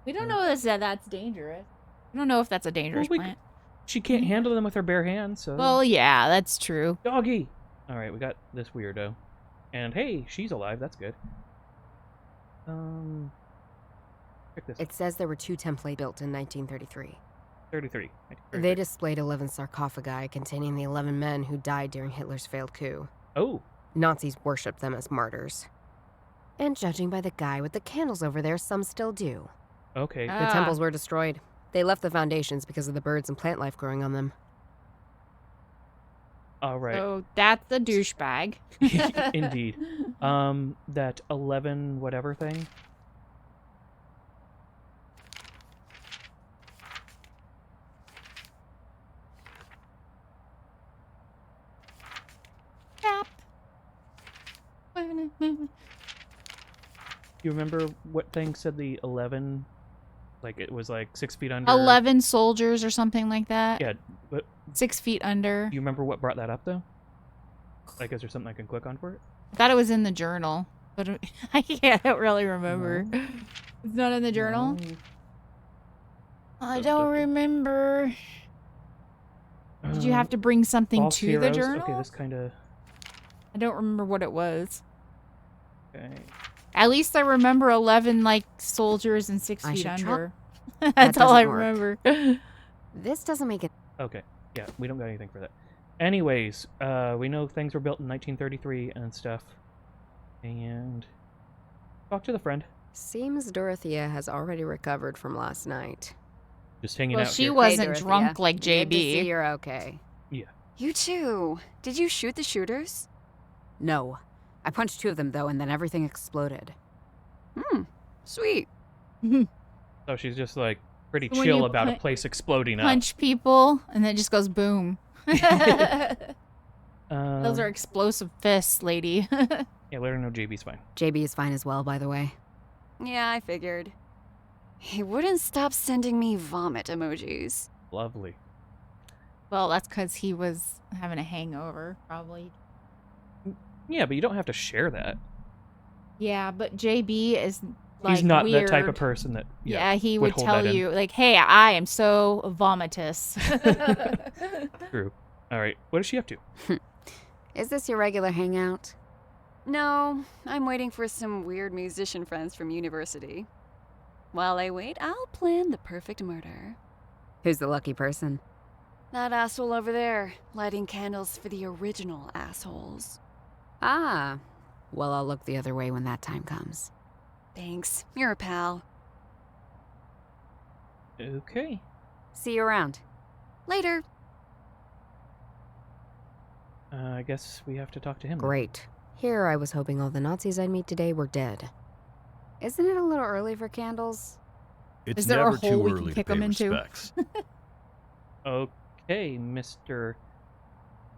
Speaker 1: We don't know if that's dangerous. We don't know if that's a dangerous plant.
Speaker 2: She can't handle them with her bare hands, so...
Speaker 1: Well, yeah, that's true.
Speaker 2: Doggy! Alright, we got this weirdo. And hey, she's alive, that's good. Check this.
Speaker 4: It says there were 2 templates built in 1933.
Speaker 2: 33.
Speaker 4: They displayed 11 sarcophagi containing the 11 men who died during Hitler's failed coup.
Speaker 2: Oh.
Speaker 4: Nazis worshipped them as martyrs. And judging by the guy with the candles over there, some still do.
Speaker 2: Okay.
Speaker 4: The temples were destroyed. They left the foundations because of the birds and plant life growing on them.
Speaker 2: Alright.
Speaker 1: So that's a douchebag.
Speaker 2: Indeed. That 11 whatever thing. You remember what thing said the 11? Like it was like 6 feet under?
Speaker 1: 11 soldiers or something like that.
Speaker 2: Yeah, but
Speaker 1: 6 feet under.
Speaker 2: you remember what brought that up though? Like, is there something I can click on for it?
Speaker 1: I thought it was in the journal, but I can't really remember.
Speaker 2: No.
Speaker 1: It's not in the journal?
Speaker 2: No.
Speaker 1: I don't remember. Did you have to bring something
Speaker 2: False
Speaker 1: to
Speaker 2: heroes?
Speaker 1: the journal?
Speaker 2: Okay, this kind of...
Speaker 1: I don't remember what it was.
Speaker 2: Okay.
Speaker 1: At least I remember 11, like, soldiers and 6
Speaker 4: I
Speaker 1: feet
Speaker 4: should
Speaker 1: under.
Speaker 4: That
Speaker 1: That's all I
Speaker 4: doesn't work.
Speaker 1: remember.
Speaker 4: This doesn't make it...
Speaker 2: Okay, yeah, we don't got anything for that. Anyways, we know things were built in 1933 and stuff. And... talk to the friend.
Speaker 4: Seems Dorothea has already recovered from last night.
Speaker 2: Just hanging
Speaker 1: Well,
Speaker 2: out
Speaker 1: she
Speaker 2: here.
Speaker 1: wasn't
Speaker 4: Dorothea.
Speaker 1: drunk like
Speaker 4: Good to see
Speaker 1: JB.
Speaker 4: you're okay.
Speaker 2: Yeah.
Speaker 7: You too. Did you shoot the shooters?
Speaker 10: No. I punched 2 of them, though, and then everything exploded.
Speaker 7: Sweet.
Speaker 2: So she's just like pretty
Speaker 1: So when
Speaker 2: chill
Speaker 1: you
Speaker 2: about a place exploding up.
Speaker 1: Punch people, and then it just goes boom. Those are
Speaker 2: Um,
Speaker 1: explosive fists, lady.
Speaker 2: Yeah, let her know JB's fine.
Speaker 10: JB is fine as well, by the way.
Speaker 7: Yeah, I figured. He wouldn't stop sending me vomit emojis.
Speaker 2: Lovely.
Speaker 1: Well, that's because he was having a hangover, probably.
Speaker 2: Yeah, but you don't have to share that.
Speaker 1: Yeah, but JB is like
Speaker 2: He's not
Speaker 1: weird.
Speaker 2: that type of person that
Speaker 1: Yeah, he
Speaker 2: would
Speaker 1: would
Speaker 2: hold
Speaker 1: tell
Speaker 2: that in.
Speaker 1: you, like, hey, I am so vomitous.
Speaker 2: True. All right, what is she up to?
Speaker 10: Is this your regular hangout?
Speaker 7: No, I'm waiting for some weird musician friends from university. While I wait, I'll plan the perfect murder.
Speaker 10: Who's the lucky person?
Speaker 7: That asshole over there, lighting candles for the original assholes.
Speaker 10: Ah. Well, I'll look the other way when that time comes.
Speaker 7: Thanks, you're a pal.
Speaker 2: Okay.
Speaker 10: See you around.
Speaker 7: Later.
Speaker 2: I guess we have to talk to him. then.
Speaker 4: Great. Here I was hoping all the Nazis I'd meet today were dead.
Speaker 10: Isn't it a little early for candles?
Speaker 9: It's
Speaker 1: Is there a
Speaker 9: never
Speaker 1: hole
Speaker 9: too
Speaker 1: we can
Speaker 9: early to
Speaker 1: kick
Speaker 9: pay
Speaker 1: 'em into?
Speaker 9: respects.
Speaker 2: Okay, Mr.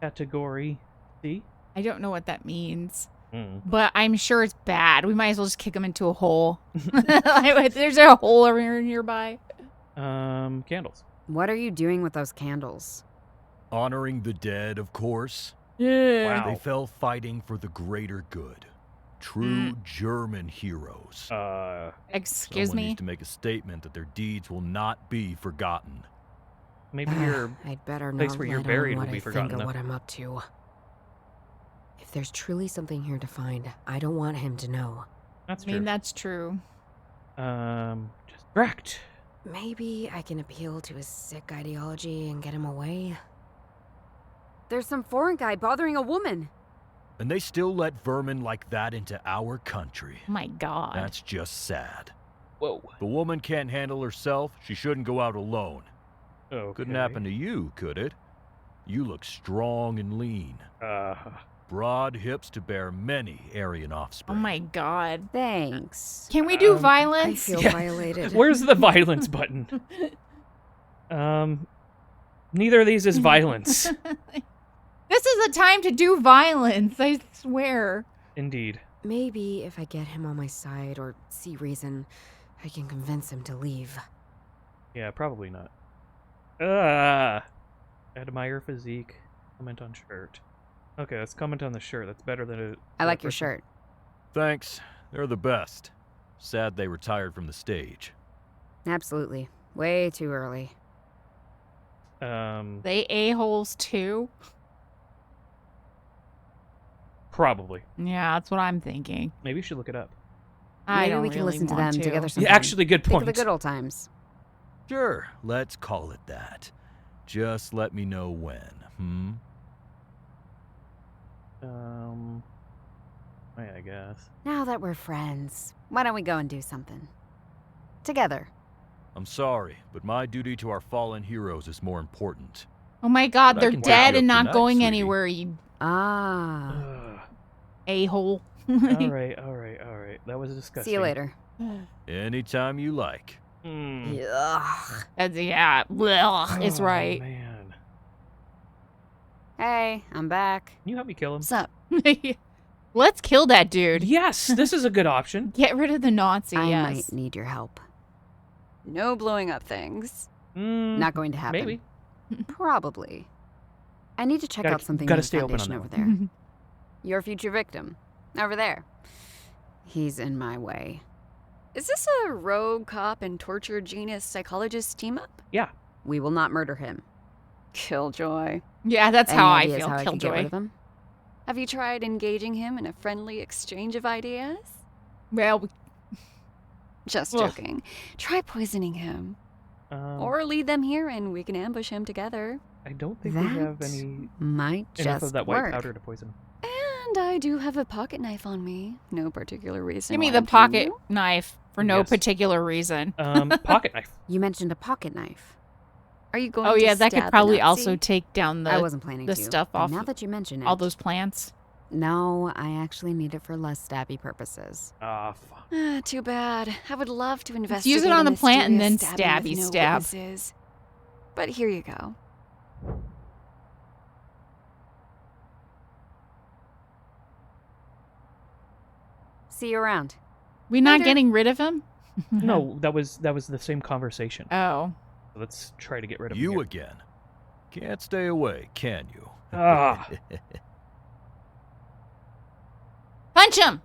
Speaker 2: Category C.
Speaker 1: I don't know what that means,
Speaker 2: Mm.
Speaker 1: but I'm sure it's bad. We might as well just kick him into a hole. There's a hole over here nearby.
Speaker 2: Candles.
Speaker 10: What are you doing with those candles?
Speaker 9: Honoring the dead, of course.
Speaker 1: Yeah.
Speaker 2: Wow.
Speaker 9: They fell fighting for the greater good. True German heroes.
Speaker 1: Excuse
Speaker 9: Someone
Speaker 1: me?
Speaker 9: needs to make a statement that their deeds will not be forgotten.
Speaker 2: Maybe your
Speaker 4: I'd better
Speaker 2: place
Speaker 4: not
Speaker 2: where
Speaker 4: let
Speaker 2: you're
Speaker 4: on
Speaker 2: buried
Speaker 4: what
Speaker 2: will be
Speaker 4: I
Speaker 2: forgotten,
Speaker 4: think
Speaker 2: though.
Speaker 4: of what I'm up to. If there's truly something here to find, I don't want him to know.
Speaker 2: That's
Speaker 1: I mean,
Speaker 2: true.
Speaker 1: that's true.
Speaker 2: Distract.
Speaker 4: Maybe I can appeal to his sick ideology and get him away.
Speaker 10: There's some foreign guy bothering a woman.
Speaker 9: And they still let vermin like that into our country.
Speaker 1: Oh my god.
Speaker 9: That's just sad.
Speaker 2: Whoa.
Speaker 9: If a woman can't handle herself, she shouldn't go out alone.
Speaker 2: Okay.
Speaker 9: Couldn't happen to you, could it? You look strong and lean. Broad hips to bear many Aryan
Speaker 1: Oh
Speaker 9: offspring.
Speaker 1: my god.
Speaker 10: Thanks.
Speaker 1: Can we do
Speaker 4: I
Speaker 1: violence?
Speaker 4: feel
Speaker 2: Yeah.
Speaker 4: violated.
Speaker 2: Where's the violence button? Neither of these is violence.
Speaker 1: This is a time to do violence, I swear.
Speaker 2: Indeed.
Speaker 4: Maybe if I get him on my side or see reason, I can convince him to leave.
Speaker 2: Yeah, probably not. Admire physique. Comment on shirt. Okay, let's comment on the shirt. That's better than a.
Speaker 10: I like your shirt.
Speaker 9: Thanks. They're the best. Sad they retired from the stage.
Speaker 10: Absolutely. Way too early.
Speaker 1: They a-holes too?
Speaker 2: Probably.
Speaker 1: Yeah, that's what I'm thinking.
Speaker 2: Maybe you should look it up.
Speaker 1: I
Speaker 10: Maybe
Speaker 1: don't
Speaker 10: we can
Speaker 1: really
Speaker 10: listen to
Speaker 1: want
Speaker 10: them
Speaker 1: to.
Speaker 10: together
Speaker 2: Yeah,
Speaker 10: sometime.
Speaker 2: actually, good
Speaker 10: Think
Speaker 2: point.
Speaker 10: of the good old times.
Speaker 9: Sure, let's call it that. Just let me know when,
Speaker 2: Yeah, I guess.
Speaker 10: Now that we're friends, why don't we go and do something? Together.
Speaker 9: I'm sorry, but my duty to our fallen heroes is more important.
Speaker 1: Oh my god,
Speaker 9: But I
Speaker 1: they're
Speaker 9: can take
Speaker 1: dead
Speaker 9: you
Speaker 1: and
Speaker 9: up
Speaker 1: not
Speaker 9: tonight,
Speaker 1: going
Speaker 9: sweetie.
Speaker 1: anywhere, you
Speaker 10: Ah.
Speaker 2: Ugh.
Speaker 1: a-hole.
Speaker 2: Alright. That was disgusting.
Speaker 10: See you later.
Speaker 9: Anytime you like.
Speaker 10: Ugh.
Speaker 1: Yeah, blech, it's
Speaker 2: Oh,
Speaker 1: right.
Speaker 2: Man.
Speaker 10: Hey, I'm back.
Speaker 2: Can you help me kill him?
Speaker 7: What's up?
Speaker 1: Let's kill that dude.
Speaker 2: Yes, this is a good option.
Speaker 1: Get rid of the Nazi,
Speaker 10: I
Speaker 1: yes.
Speaker 10: might need your help.
Speaker 7: No blowing up things.
Speaker 10: Not going to happen.
Speaker 2: Maybe.
Speaker 10: Probably. I need to check out something
Speaker 2: gotta
Speaker 10: in the
Speaker 2: stay open on
Speaker 10: foundation
Speaker 2: that
Speaker 10: over there. Your future victim. Over there. He's in my way.
Speaker 7: Is this a rogue cop and torture genius psychologist team up?
Speaker 2: Yeah.
Speaker 10: We will not murder him.
Speaker 7: Killjoy.
Speaker 1: Yeah, that's
Speaker 10: Any
Speaker 1: how I
Speaker 10: ideas
Speaker 1: feel,
Speaker 10: how I could get rid
Speaker 1: Killjoy.
Speaker 10: of him?
Speaker 7: Have you tried engaging him in a friendly exchange of ideas?
Speaker 1: Well,
Speaker 7: Just
Speaker 1: Ugh.
Speaker 7: joking. Try poisoning him.
Speaker 2: Or
Speaker 7: Or lead them here and we can ambush him together.
Speaker 2: I don't think we have
Speaker 10: That
Speaker 2: any
Speaker 10: might
Speaker 2: enough
Speaker 10: just
Speaker 2: of that white
Speaker 10: work.
Speaker 2: powder to poison him.
Speaker 7: And I do have a pocket knife on me. No particular reason.
Speaker 1: give me
Speaker 7: why
Speaker 1: the
Speaker 7: I'm killing
Speaker 1: pocket
Speaker 7: you.
Speaker 1: knife for no
Speaker 2: Yes.
Speaker 1: particular reason.
Speaker 2: Pocket knife.
Speaker 10: You mentioned a pocket knife.
Speaker 7: Are you going
Speaker 1: Oh
Speaker 7: to
Speaker 1: yeah, that
Speaker 7: stab
Speaker 1: could
Speaker 7: the
Speaker 1: probably
Speaker 7: Nazi?
Speaker 1: also take down
Speaker 10: I
Speaker 1: the
Speaker 10: wasn't planning
Speaker 1: the
Speaker 10: to.
Speaker 1: stuff
Speaker 10: but
Speaker 1: off
Speaker 10: now that you mention it.
Speaker 1: all those plants.
Speaker 10: No, I actually need it for less stabby purposes.
Speaker 2: Ah, fuck.
Speaker 7: Too bad. I would love to investigate.
Speaker 1: use it on
Speaker 7: a
Speaker 1: the plant and then
Speaker 7: mysterious stabbing with
Speaker 1: stabby
Speaker 7: no
Speaker 1: stab.
Speaker 7: witnesses. But here you go.
Speaker 10: See you around.
Speaker 1: We not
Speaker 7: Later.
Speaker 1: getting rid of him?
Speaker 2: No, that was the same conversation.
Speaker 1: Oh.
Speaker 2: Let's try to get rid of
Speaker 9: You
Speaker 2: him.
Speaker 9: again. Can't stay away, can you?
Speaker 2: Ah.
Speaker 1: Punch him!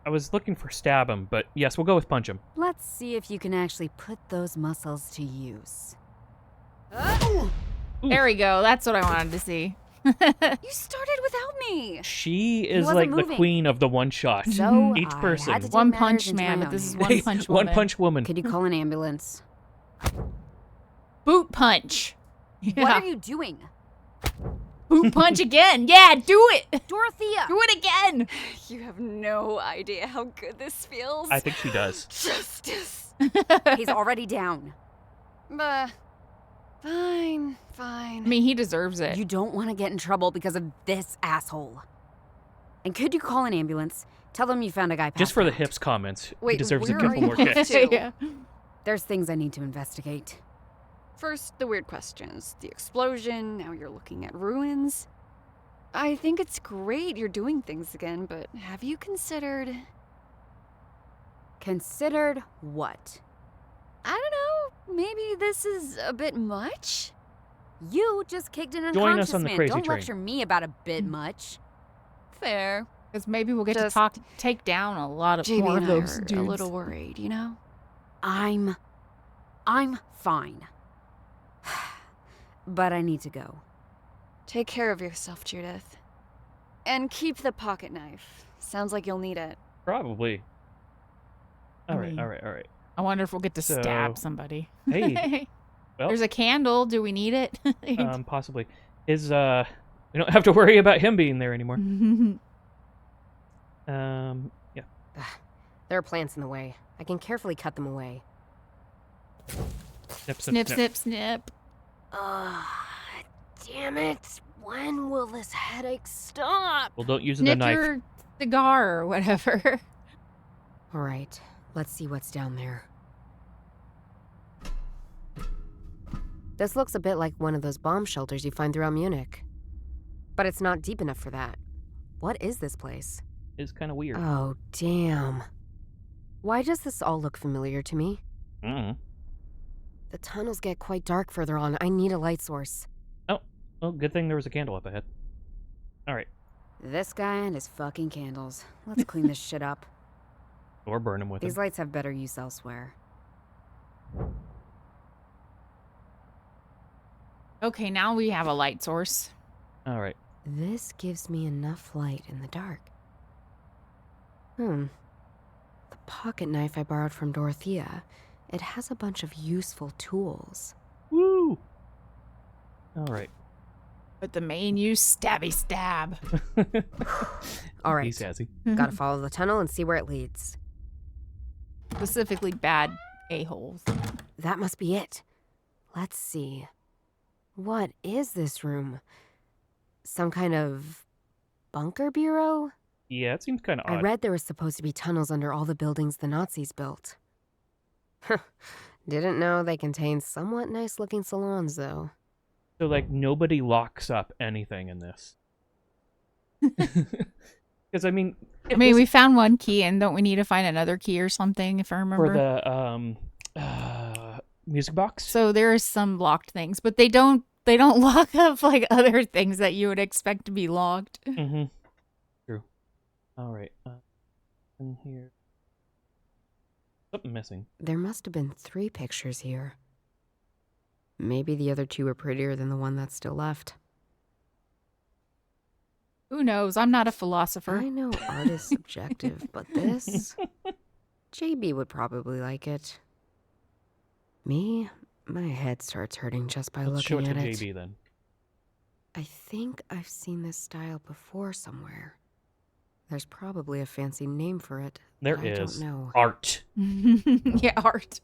Speaker 2: I was looking for stab him, but yes, we'll go with punch him.
Speaker 10: Let's see if you can actually put those muscles to use.
Speaker 1: There we go. That's what I wanted to see.
Speaker 7: You started without me.
Speaker 2: She is
Speaker 10: wasn't
Speaker 2: like the
Speaker 10: moving.
Speaker 2: queen of the one shot.
Speaker 10: So
Speaker 2: Each
Speaker 10: I
Speaker 2: person.
Speaker 10: had to take
Speaker 1: One
Speaker 10: matters
Speaker 1: punch
Speaker 10: into
Speaker 1: man,
Speaker 10: my
Speaker 1: but this is
Speaker 10: own
Speaker 1: one
Speaker 10: hands.
Speaker 1: punch
Speaker 2: One
Speaker 1: woman.
Speaker 2: punch woman.
Speaker 10: Could you call an ambulance?
Speaker 1: Boot punch. Yeah.
Speaker 10: What are you doing?
Speaker 1: Boot punch again. Yeah, do it.
Speaker 10: Dorothea!
Speaker 1: Do it again.
Speaker 7: You have no idea how good this feels.
Speaker 2: I think she does.
Speaker 7: Justice.
Speaker 10: He's already down.
Speaker 7: Fine.
Speaker 1: I mean, he deserves it.
Speaker 10: You don't want to get in trouble because of this asshole. And could you call an ambulance? Tell them you found a guy passed
Speaker 2: Just for the
Speaker 10: out.
Speaker 2: hips comments, he
Speaker 7: Wait,
Speaker 2: deserves a
Speaker 7: where are
Speaker 2: couple
Speaker 7: you
Speaker 2: more
Speaker 7: headed
Speaker 2: kicks.
Speaker 7: to?
Speaker 1: Yeah.
Speaker 10: There's things I need to investigate.
Speaker 7: First, the weird questions. The explosion, now you're looking at ruins. I think it's great you're doing things again, but have you considered...
Speaker 10: Considered what?
Speaker 7: I don't know, maybe this is a bit much?
Speaker 10: You just kicked an
Speaker 2: Join
Speaker 10: unconscious
Speaker 2: us on the
Speaker 10: man.
Speaker 2: crazy
Speaker 10: Don't
Speaker 2: train.
Speaker 10: lecture me about a bit much.
Speaker 7: Fair.
Speaker 1: Because maybe we'll get
Speaker 7: Just-
Speaker 1: to take down a lot of
Speaker 7: JB
Speaker 1: more of
Speaker 7: and I
Speaker 1: those
Speaker 7: are
Speaker 1: dudes.
Speaker 7: a little worried, you know?
Speaker 10: I'm fine. But I need to go.
Speaker 7: Take care of yourself, Judith. And keep the pocket knife. Sounds like you'll need it.
Speaker 2: Probably. All right.
Speaker 1: mean- I wonder if we'll get to stab
Speaker 2: So-
Speaker 1: somebody.
Speaker 2: Hey. Well,
Speaker 1: There's a candle. Do we need it?
Speaker 2: possibly. We don't have to worry about him being there anymore. Yeah.
Speaker 5: There are plants in the way. I can carefully cut them away.
Speaker 2: Snip,
Speaker 1: snip, snip, snip.
Speaker 5: Damn it. When will this headache stop?
Speaker 2: Well, don't use the
Speaker 1: Snip
Speaker 2: knife.
Speaker 1: your cigar or whatever.
Speaker 5: All right, let's see what's down there. This looks a bit like one of those bomb shelters you find throughout Munich. But it's not deep enough for that. What is this place?
Speaker 2: It's kind of weird.
Speaker 5: Oh, damn. Why does this all look familiar to me?
Speaker 2: Mm.
Speaker 5: The tunnels get quite dark further on. I need a light source.
Speaker 2: Well, good thing there was a candle up ahead. All right.
Speaker 10: This guy and his fucking candles. Let's clean this shit up.
Speaker 2: Or burn him with
Speaker 10: These
Speaker 2: him.
Speaker 10: lights have better use elsewhere.
Speaker 1: Okay, now we have a light source.
Speaker 2: All right.
Speaker 4: This gives me enough light in the dark. The pocket knife I borrowed from Dorothea. It has a bunch of useful tools.
Speaker 2: Woo! All right.
Speaker 1: But the main use, stabby stab.
Speaker 10: All right.
Speaker 2: He's Hazzie.
Speaker 10: Gotta follow the tunnel and see where it leads.
Speaker 1: Specifically bad a-holes.
Speaker 4: That must be it. Let's see. What is this room? Some kind of bunker bureau?
Speaker 2: Yeah, it seems kind of odd.
Speaker 4: I read there was supposed to be tunnels under all the buildings the Nazis built.
Speaker 10: Didn't know they contained somewhat nice-looking salons, though.
Speaker 2: So, like, nobody locks up anything in this. Because, I mean...
Speaker 1: we found one key, and don't we need to find another key or something, if I remember?
Speaker 2: For the, music box?
Speaker 1: So there are some locked things, but they don't lock up, like, other things that you would expect to be locked.
Speaker 2: Mm-hmm. True. All right. In here... Something missing.
Speaker 4: There must have been 3 pictures here. Maybe the other 2 are prettier than the one that's still left.
Speaker 1: Who knows? I'm not a philosopher.
Speaker 4: I know art is subjective, but this... JB would probably like it. Me? My head starts hurting just by
Speaker 2: Let's show
Speaker 4: looking
Speaker 2: it to
Speaker 4: at it.
Speaker 2: JB then.
Speaker 4: I think I've seen this style before somewhere. There's probably a fancy name for it.
Speaker 2: There
Speaker 4: I
Speaker 2: is.
Speaker 4: don't know.
Speaker 2: Art.
Speaker 1: Yeah, art.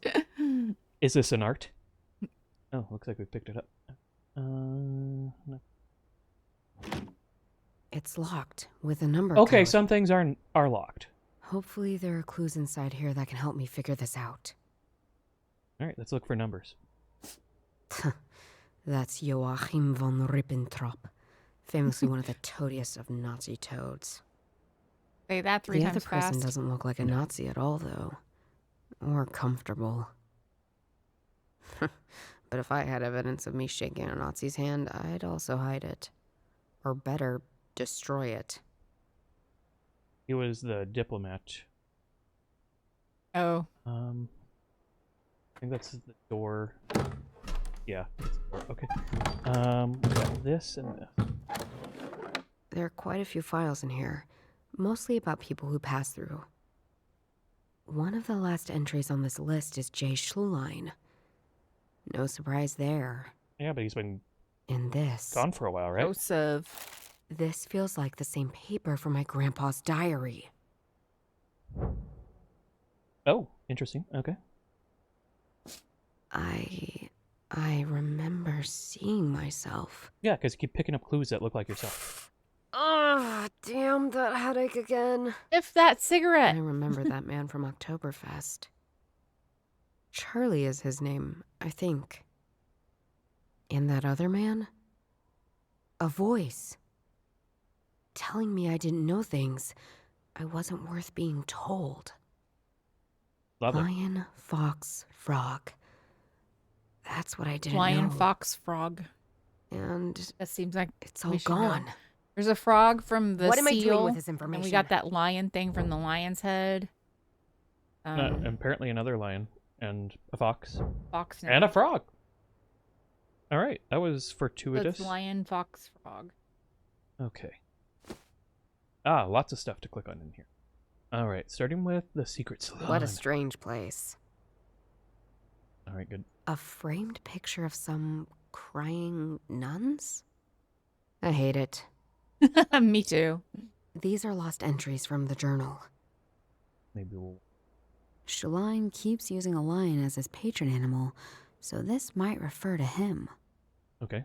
Speaker 2: Is this an art? Oh, looks like we picked it up. No.
Speaker 4: It's locked with a number
Speaker 2: Okay,
Speaker 4: code.
Speaker 2: some things are locked.
Speaker 4: Hopefully there are clues inside here that can help me figure this out.
Speaker 2: All right, let's look for numbers.
Speaker 4: That's Joachim von Ribbentrop, famously one of the toadiest of Nazi toads.
Speaker 1: Say that 3
Speaker 4: the
Speaker 1: times
Speaker 4: other person
Speaker 1: fast.
Speaker 4: doesn't look like a Nazi at all, though. Or comfortable. But if I had evidence of me shaking a Nazi's hand, I'd also hide it. Or better, destroy it.
Speaker 2: He was the diplomat.
Speaker 1: Oh.
Speaker 2: I think that's the door. Yeah, that's the door. Okay. We got this and this.
Speaker 4: There are quite a few files in here, mostly about people who pass through. One of the last entries on this list is Jay Schlulein. No surprise there.
Speaker 2: Yeah, but he's been
Speaker 4: And this.
Speaker 2: gone for a while, right?
Speaker 1: Joseph.
Speaker 4: This feels like the same paper from my grandpa's diary.
Speaker 2: Oh, interesting. Okay.
Speaker 4: I remember seeing myself.
Speaker 2: Yeah, because you keep picking up clues that look like yourself.
Speaker 4: Ugh, damn that headache again.
Speaker 1: If that
Speaker 4: I
Speaker 1: cigarette.
Speaker 4: remember that man from Oktoberfest. Charlie is his name, I think. And that other man? A voice. Telling me I didn't know things I wasn't worth being told.
Speaker 2: Love it.
Speaker 4: Lion, fox, frog. That's what I didn't know.
Speaker 1: Lion, fox, frog.
Speaker 4: And
Speaker 1: That seems like
Speaker 4: it's all
Speaker 1: we should know.
Speaker 4: gone.
Speaker 1: There's a frog from the
Speaker 10: What am I
Speaker 1: seal.
Speaker 10: doing with this
Speaker 1: And
Speaker 10: information?
Speaker 1: we got that lion thing from the lion's head.
Speaker 2: Apparently another lion and a fox
Speaker 1: Fox
Speaker 2: and a frog. All right, that was fortuitous.
Speaker 1: That's lion, fox, frog.
Speaker 2: Okay. Ah, lots of stuff to click on in here. All right, starting with the secret salon.
Speaker 10: What a strange place.
Speaker 2: All right, good.
Speaker 4: A framed picture of some crying nuns? I hate it.
Speaker 1: Me too.
Speaker 4: These are lost entries from the journal.
Speaker 2: Maybe we'll...
Speaker 4: Schlein keeps using a lion as his patron animal, so this might refer to him.
Speaker 2: Okay,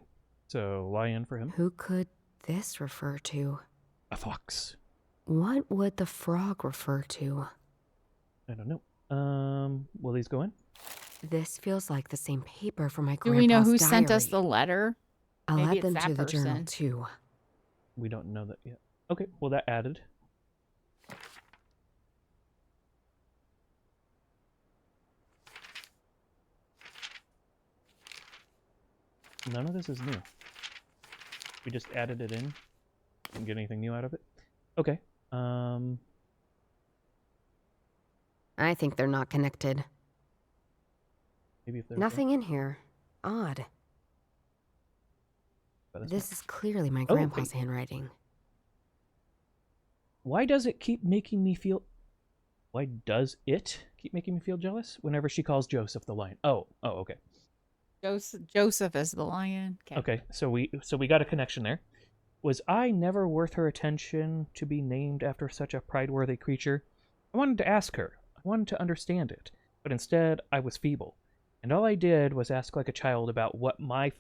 Speaker 2: so lion for him.
Speaker 4: Who could this refer to?
Speaker 2: A fox.
Speaker 4: What would the frog refer to?
Speaker 2: I don't know. Will these go in?
Speaker 4: This feels like the same paper from my
Speaker 1: Do
Speaker 4: grandpa's
Speaker 1: we know who
Speaker 4: diary.
Speaker 1: sent us the letter?
Speaker 4: I'll
Speaker 1: Maybe
Speaker 4: add
Speaker 1: it's
Speaker 4: them
Speaker 1: that
Speaker 4: to the journal
Speaker 1: person.
Speaker 4: too.
Speaker 2: We don't know that yet. Okay, well that added. None of this is new. We just added it in. Didn't get anything new out of it. Okay.
Speaker 5: I think they're not connected.
Speaker 2: Maybe if there's
Speaker 5: Nothing in here. Odd. This is clearly my
Speaker 2: Oh,
Speaker 5: grandpa's
Speaker 2: wait.
Speaker 5: handwriting.
Speaker 2: Why does it keep making me feel... Why does it keep making me feel jealous whenever she calls Joseph the lion? Oh, okay.
Speaker 1: Joseph is the lion.
Speaker 2: Okay, so we got a connection there. Was I never worth her attention to be named after such a pride-worthy creature? I wanted to ask her. I wanted to understand it. But instead, I was feeble. And all I did was ask like a child about what my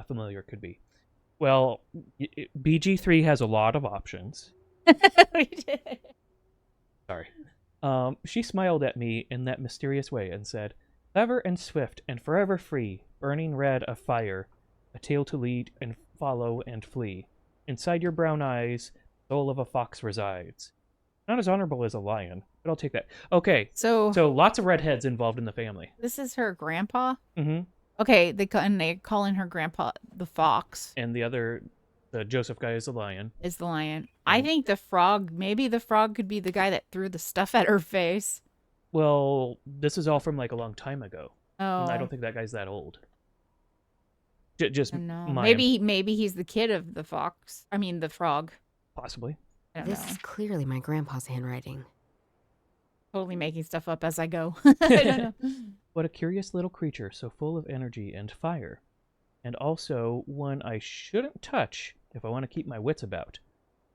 Speaker 2: familiar could be. Well, BG3 has a lot of options.
Speaker 1: We did.
Speaker 2: Sorry. She smiled at me in that mysterious way and said, "Clever and swift and forever free, burning red of fire, a tail to lead and follow and flee. Inside your brown eyes, soul of a fox resides." Not as honorable as a lion, but I'll take that. Okay,
Speaker 1: So
Speaker 2: lots of redheads involved in the family.
Speaker 1: this is her grandpa?
Speaker 2: Mm-hmm.
Speaker 1: Okay, they're calling her grandpa the fox.
Speaker 2: And the Joseph guy is a lion.
Speaker 1: Is the lion. I think maybe the frog could be the guy that threw the stuff at her face.
Speaker 2: Well, this is all from like a long time ago.
Speaker 1: Oh.
Speaker 2: And I don't think that guy's that old. Just
Speaker 1: No.
Speaker 2: my
Speaker 1: Maybe he's the kid of the fox. I mean, the frog.
Speaker 2: possibly.
Speaker 1: I don't
Speaker 5: This
Speaker 1: know.
Speaker 5: is clearly my grandpa's handwriting.
Speaker 1: Totally making stuff up as I go. I don't know.
Speaker 2: What a curious little creature, so full of energy and fire. And also one I shouldn't touch if I want to keep my wits about.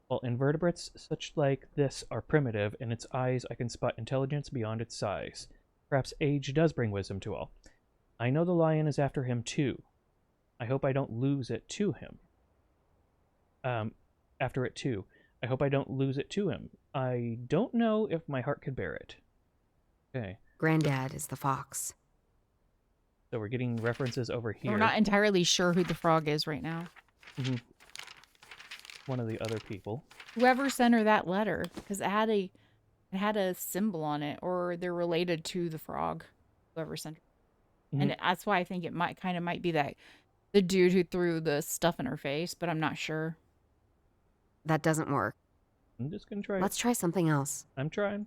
Speaker 2: While invertebrates such like this are primitive, in its eyes I can spot intelligence beyond its size. Perhaps age does bring wisdom to all. I know the lion is after him too. I hope I don't lose it to him. After it too. I hope I don't lose it to him. I don't know if my heart could bear it. Okay.
Speaker 5: Granddad is the fox.
Speaker 2: So we're getting references over here.
Speaker 1: We're not entirely sure who the frog is right now.
Speaker 2: Mm-hmm. One of the other people.
Speaker 1: Whoever sent her that letter, because it had a symbol on it, or they're related to the frog. Whoever sent her. And that's why I think it might be that the dude who threw the stuff in her face, but I'm not sure.
Speaker 5: That doesn't work.
Speaker 2: I'm just gonna try.
Speaker 5: Let's try something else.
Speaker 2: I'm trying.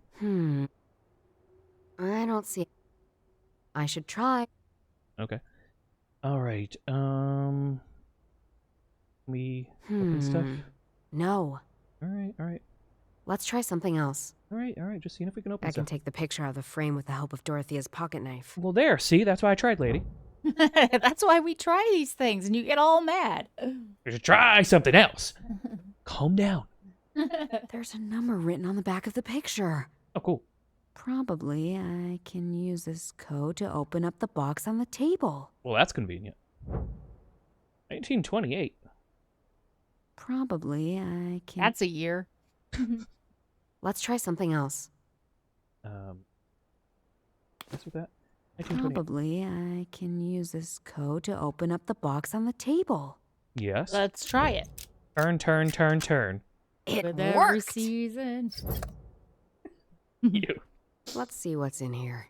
Speaker 5: I don't see it. I should try.
Speaker 2: Okay. All right. We open stuff.
Speaker 5: No.
Speaker 2: All right.
Speaker 5: Let's try something else.
Speaker 2: All right. Just seeing if we can open
Speaker 5: I
Speaker 2: stuff.
Speaker 5: can take the picture out of the frame with the help of Dorothea's pocket knife.
Speaker 2: Well, there. See, that's why I tried, lady.
Speaker 1: That's why we try these things, and you get all mad.
Speaker 2: We should try something else. Calm down.
Speaker 5: There's a number written on the back of the picture.
Speaker 2: Oh, cool.
Speaker 5: Probably I can use this code to open up the box on the table.
Speaker 2: Well, that's convenient. 1928.
Speaker 5: Probably I can...
Speaker 1: That's a year.
Speaker 5: Let's try something else.
Speaker 2: What's with that?
Speaker 5: Probably I can use this code to open up the box on the table.
Speaker 2: Yes.
Speaker 1: Let's try it.
Speaker 2: Turn.
Speaker 5: It
Speaker 1: With every
Speaker 5: worked!
Speaker 1: season.
Speaker 2: You.
Speaker 5: Let's see what's in here.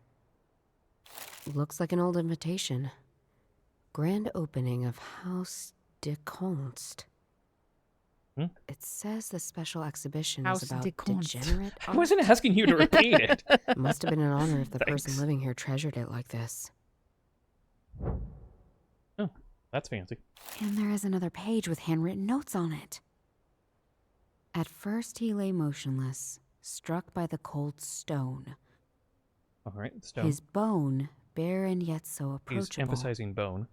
Speaker 5: Looks like an old invitation. Grand opening of House de Const. It says the special exhibition
Speaker 1: House
Speaker 5: is about
Speaker 1: de Const.
Speaker 5: degenerate
Speaker 2: I wasn't asking you to repeat it.
Speaker 5: Must have been an honor if the
Speaker 2: Thanks.
Speaker 5: person living here treasured it like this.
Speaker 2: Oh, that's fancy.
Speaker 5: And there is another page with handwritten notes on it. At first he lay motionless, struck by the cold stone.
Speaker 2: All right, stone.
Speaker 5: His bone, bare and yet so
Speaker 2: He's
Speaker 5: approachable.
Speaker 2: emphasizing bone.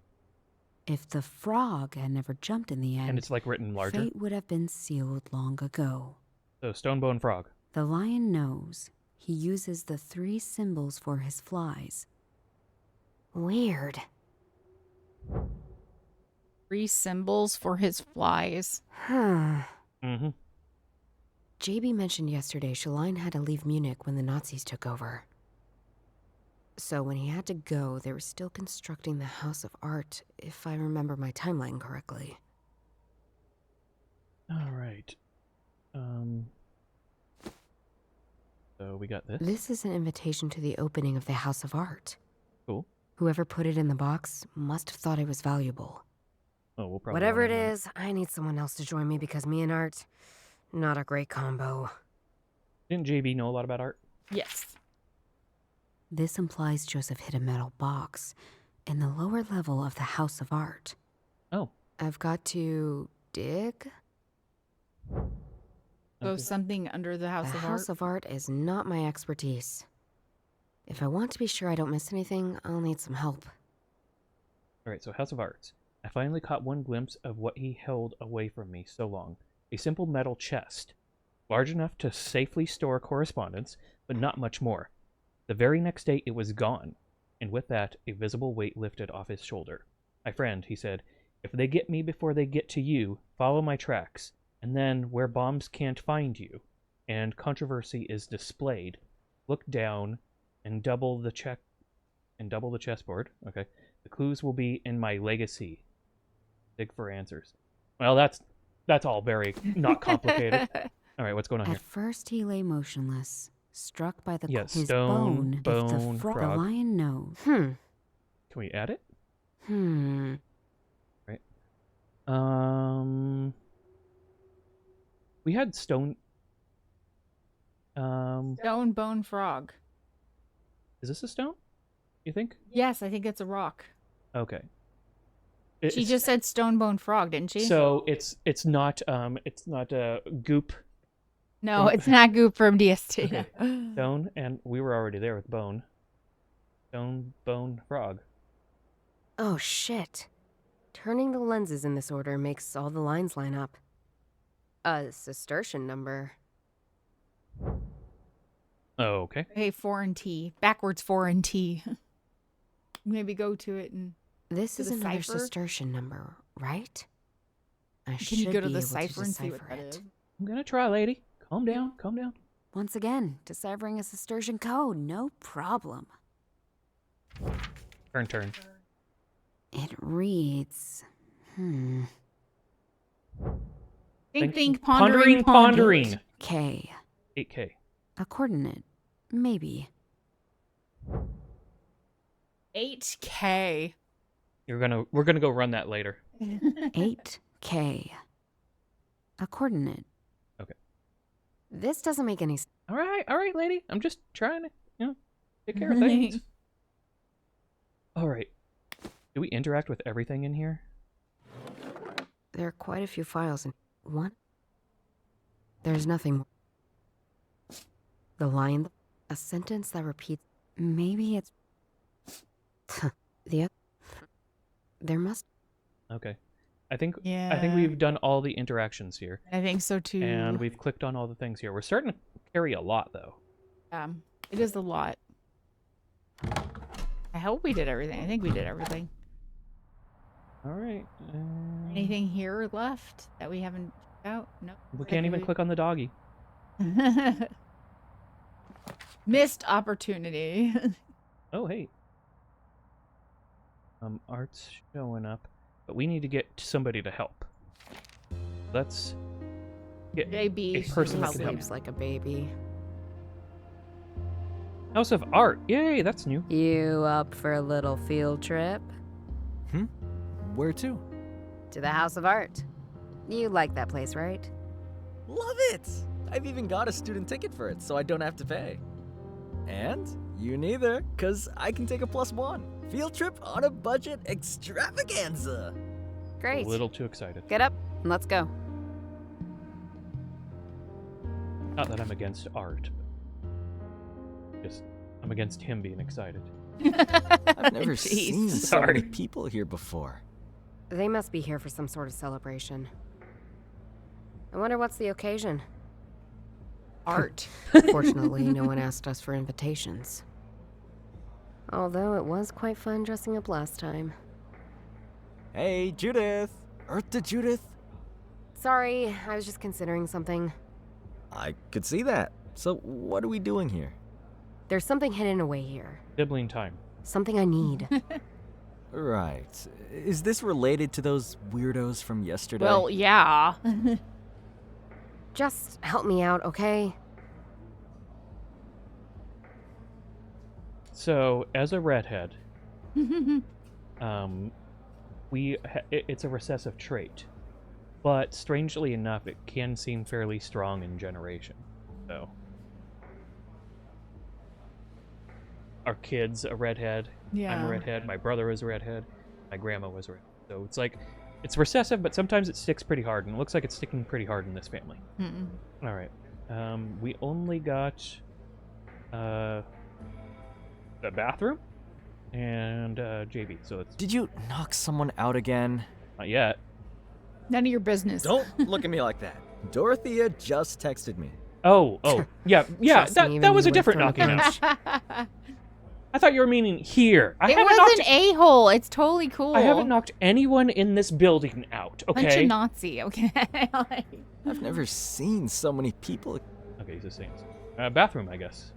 Speaker 5: If the frog had never jumped in the end,
Speaker 2: And it's like written larger.
Speaker 5: fate would have been sealed long ago.
Speaker 2: So stone bone frog.
Speaker 5: The lion knows. He uses the 3 symbols for his flies. Weird.
Speaker 1: 3 symbols for his flies.
Speaker 2: Mm-hmm.
Speaker 5: JB mentioned yesterday Shaline had to leave Munich when the Nazis took over. So when he had to go, they were still constructing the House of Art, if I remember my timeline correctly.
Speaker 2: All right. So we got this.
Speaker 5: This is an invitation to the opening of the House of Art.
Speaker 2: Cool.
Speaker 5: Whoever put it in the box must have thought it was valuable.
Speaker 2: Oh, we'll probably.
Speaker 4: Whatever
Speaker 2: run
Speaker 4: it
Speaker 2: in on
Speaker 4: is, I need someone else to join me because me and Art, not a great combo.
Speaker 2: Didn't JB know a lot about art?
Speaker 1: Yes.
Speaker 4: This implies Joseph hid a metal box in the lower level of the House of Art.
Speaker 2: Oh.
Speaker 4: I've got to dig?
Speaker 1: So
Speaker 2: Okay.
Speaker 1: something under the House
Speaker 4: The
Speaker 1: of
Speaker 4: House
Speaker 1: Art.
Speaker 4: of Art is not my expertise. If I want to be sure I don't miss anything, I'll need some help.
Speaker 2: All right, so House of Arts. I finally caught one glimpse of what he held away from me so long. A simple metal chest, large enough to safely store correspondence, but not much more. The very next day it was gone, and with that, a visible weight lifted off his shoulder. My friend, he said, if they get me before they get to you, follow my tracks, and then, where bombs can't find you, and controversy is displayed, look down and double the chessboard. Okay. The clues will be in my legacy. Dig for answers. Well, that's all very not complicated. All right, what's going on here?
Speaker 4: At first he lay motionless, struck by the
Speaker 2: Yes,
Speaker 4: his
Speaker 2: stone,
Speaker 4: bone, if the
Speaker 2: bone, frog.
Speaker 4: the lion knows.
Speaker 2: Can we add it? Right. We had stone.
Speaker 1: Stone bone frog.
Speaker 2: Is this a stone? You think?
Speaker 1: Yes, I think it's a rock.
Speaker 2: Okay.
Speaker 1: She just said stone bone frog, didn't she?
Speaker 2: So it's not goop.
Speaker 1: No, it's not goop from DST.
Speaker 2: Okay. Stone, and we were already there with bone. Stone, bone, frog.
Speaker 4: Oh shit. Turning the lenses in this order makes all the lines line up. A Cistercian number.
Speaker 2: Oh, okay.
Speaker 1: Hey, foreign T. Backwards foreign T. Maybe go to it and
Speaker 4: This
Speaker 1: to
Speaker 4: is
Speaker 1: the
Speaker 4: another
Speaker 1: cipher?
Speaker 4: Cistercian number, right? I
Speaker 1: Can you
Speaker 4: should
Speaker 1: go to
Speaker 4: be
Speaker 1: the
Speaker 4: able
Speaker 1: cipher and see what
Speaker 4: decipher
Speaker 1: that
Speaker 4: it.
Speaker 1: is?
Speaker 2: I'm gonna try, lady. Calm down, calm down.
Speaker 7: Once again, deciphering a Cistercian code, no problem.
Speaker 2: Turn.
Speaker 4: It reads,
Speaker 1: Think, pondering.
Speaker 4: K.
Speaker 2: 8K.
Speaker 4: A coordinate, maybe.
Speaker 1: 8K.
Speaker 2: We're gonna go run that later.
Speaker 4: 8K. A coordinate.
Speaker 2: Okay.
Speaker 4: This doesn't make any sense.
Speaker 2: All right, lady. I'm just trying to, take care of things. All right. Do we interact with everything in here?
Speaker 4: There are quite a few files in one. There's nothing more. The line, a sentence that repeats. Maybe it's there must.
Speaker 2: Okay. I think
Speaker 1: Yeah.
Speaker 2: we've done all the interactions here.
Speaker 1: I think so too.
Speaker 2: And we've clicked on all the things here. We're starting to carry a lot though.
Speaker 1: It is a lot. I hope we did everything. I think we did everything.
Speaker 2: All right.
Speaker 1: Anything here left that we haven't checked out? No.
Speaker 2: We can't even click on the doggy.
Speaker 1: Missed opportunity.
Speaker 2: Oh, hey. Art's showing up, but we need to get somebody to help. Let's get
Speaker 1: JB
Speaker 2: a person that
Speaker 1: probably
Speaker 2: can help.
Speaker 4: Sleeps like a baby.
Speaker 2: House of Art. Yay, that's new.
Speaker 10: You up for a little field trip?
Speaker 12: Where to?
Speaker 10: To the House of Art. You like that place, right?
Speaker 12: Love it! I've even got a student ticket for it, so I don't have to pay. And you neither, because I can take a +1. Field trip on a budget extravaganza!
Speaker 10: Great.
Speaker 2: A little too excited.
Speaker 10: Get up and let's go.
Speaker 2: Not that I'm against art. Just, I'm against him being excited.
Speaker 12: I've never
Speaker 1: Jeez.
Speaker 12: seen so many
Speaker 2: Sorry.
Speaker 12: people here before.
Speaker 4: They must be here for some sort of celebration. I wonder what's the occasion.
Speaker 1: Art.
Speaker 4: Fortunately, no one asked us for invitations. Although it was quite fun dressing up last time.
Speaker 12: Hey, Judith! Earth to Judith?
Speaker 4: Sorry, I was just considering something.
Speaker 12: I could see that. So what are we doing here?
Speaker 4: There's something hidden away here.
Speaker 2: Sibling time.
Speaker 4: Something I need.
Speaker 12: Right. Is this related to those weirdos from yesterday?
Speaker 1: Well, yeah.
Speaker 4: Just help me out, okay?
Speaker 2: So, as a redhead, it's a recessive trait. But strangely enough, it can seem fairly strong in generation. So, our kid's a redhead.
Speaker 1: Yeah.
Speaker 2: I'm a redhead. My brother is a redhead. My grandma was a redhead. So it's like, it's recessive, but sometimes it sticks pretty hard, and it looks like it's sticking pretty hard in this family.
Speaker 1: Mm-mm.
Speaker 2: All right. We only got the bathroom and JB. So it's
Speaker 12: Did you knock someone out again?
Speaker 2: not yet.
Speaker 1: None of your business.
Speaker 12: Don't look at me like that. Dorothea just texted me.
Speaker 2: Oh, yeah.
Speaker 5: Trust me, even
Speaker 2: That was
Speaker 5: you
Speaker 2: a different
Speaker 5: would've thrown
Speaker 2: knocking
Speaker 5: a
Speaker 2: out. I thought you were meaning here.
Speaker 1: It was an a-hole. It's totally cool.
Speaker 2: I haven't knocked anyone in this building out, okay?
Speaker 1: Bunch of Nazi, okay?
Speaker 12: I've never seen so many people.
Speaker 2: Okay, he's just saying. Bathroom, I guess.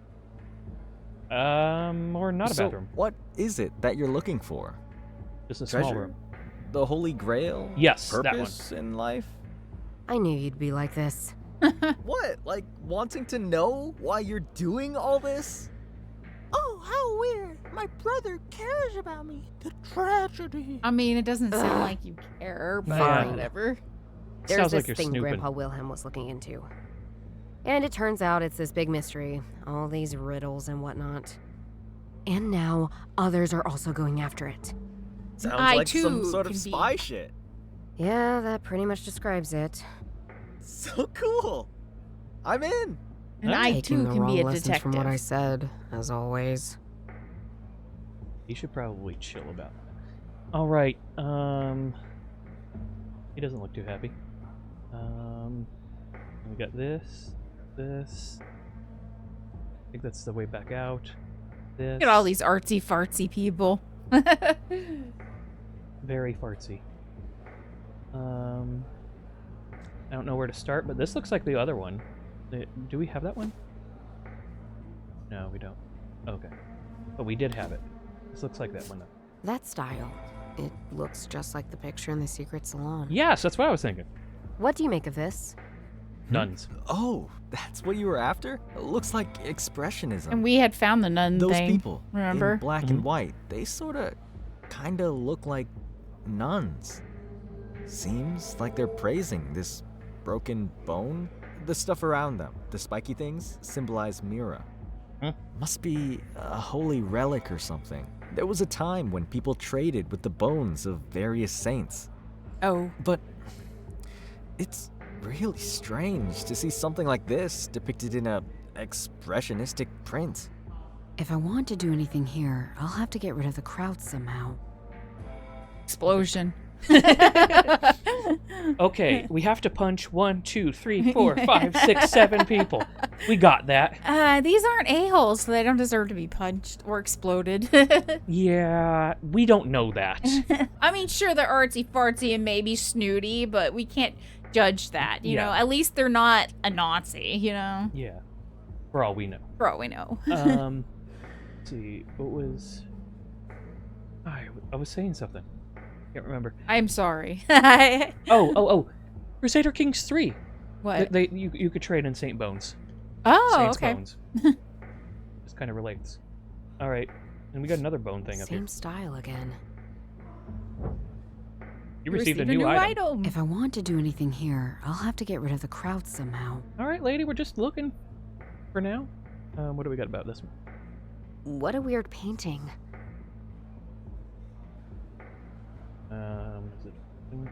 Speaker 2: Or not a
Speaker 12: So
Speaker 2: bathroom.
Speaker 12: what is it that you're looking for?
Speaker 2: Just a small
Speaker 12: Treasure?
Speaker 2: room.
Speaker 12: The Holy Grail?
Speaker 2: Yes, that one.
Speaker 12: Purpose in life?
Speaker 4: I knew you'd be like this.
Speaker 12: What? Like wanting to know why you're doing all this?
Speaker 11: Oh, how weird. My brother cares about me. The tragedy.
Speaker 1: I mean, it doesn't sound like you care, but
Speaker 2: Fine.
Speaker 1: whatever.
Speaker 4: There's
Speaker 2: Sounds
Speaker 4: this
Speaker 2: like you're
Speaker 4: thing
Speaker 2: snooping.
Speaker 4: Grandpa Wilhelm was looking into. And it turns out it's this big mystery. All these riddles and whatnot. And now others are also going after it.
Speaker 12: Sounds
Speaker 1: I,
Speaker 12: like some
Speaker 1: too,
Speaker 12: sort of
Speaker 1: can be-
Speaker 12: spy shit.
Speaker 4: Yeah, that pretty much describes it.
Speaker 12: So cool. I'm in.
Speaker 1: And
Speaker 2: Huh?
Speaker 1: I,
Speaker 4: Taking
Speaker 1: too,
Speaker 4: the
Speaker 1: can
Speaker 4: wrong
Speaker 1: be a
Speaker 4: lessons
Speaker 1: detective.
Speaker 4: from what I said, as always.
Speaker 2: You should probably chill about that. All right. He doesn't look too happy. We got this. I think that's the way back out. This.
Speaker 1: Look at all these artsy-fartsy people.
Speaker 2: Very fartsy. I don't know where to start, but this looks like the other one. Do we have that one? No, we don't. Okay. But we did have it. This looks like that one, though.
Speaker 4: That style. It looks just like the picture in the secret salon.
Speaker 2: Yes, that's what I was thinking.
Speaker 4: What do you make of this?
Speaker 2: Nuns.
Speaker 12: Oh, that's what you were after? It looks like expressionism.
Speaker 1: And we had found the nun
Speaker 12: Those
Speaker 1: thing.
Speaker 12: people
Speaker 1: Remember?
Speaker 12: in black and white, they sort of kind of look like nuns. Seems like they're praising this broken bone. The stuff around them, the spiky things, symbolize Mira. Must be a holy relic or something. There was a time when people traded with the bones of various saints.
Speaker 1: Oh.
Speaker 12: But it's really strange to see something like this depicted in a expressionistic print.
Speaker 4: If I want to do anything here, I'll have to get rid of the crowd somehow.
Speaker 1: Explosion.
Speaker 2: Okay, we have to punch 1, 2, 3, 4, 5, 6, 7 people. We got that.
Speaker 1: These aren't a-holes, so they don't deserve to be punched or exploded.
Speaker 2: Yeah, we don't know that.
Speaker 1: I mean, sure, they're artsy-fartsy and maybe snooty, but we can't judge that, you know? At least they're not a Nazi, you know?
Speaker 2: Yeah, for all we know.
Speaker 1: For all we know.
Speaker 2: Let's see, what was... I was saying something. Can't remember.
Speaker 1: I'm sorry.
Speaker 2: Oh. Crusader Kings 3.
Speaker 1: What?
Speaker 2: You could trade in Saint Bones.
Speaker 1: Oh,
Speaker 2: Saint's
Speaker 1: okay.
Speaker 2: Bones. This kind of relates. All right, and we got another bone thing up here.
Speaker 4: Same style again.
Speaker 2: You received a new item.
Speaker 4: If I want to do anything here, I'll have to get rid of the crowd somehow.
Speaker 2: All right, lady, we're just looking for now. What do we got about this one?
Speaker 4: What a weird painting.
Speaker 2: Is it...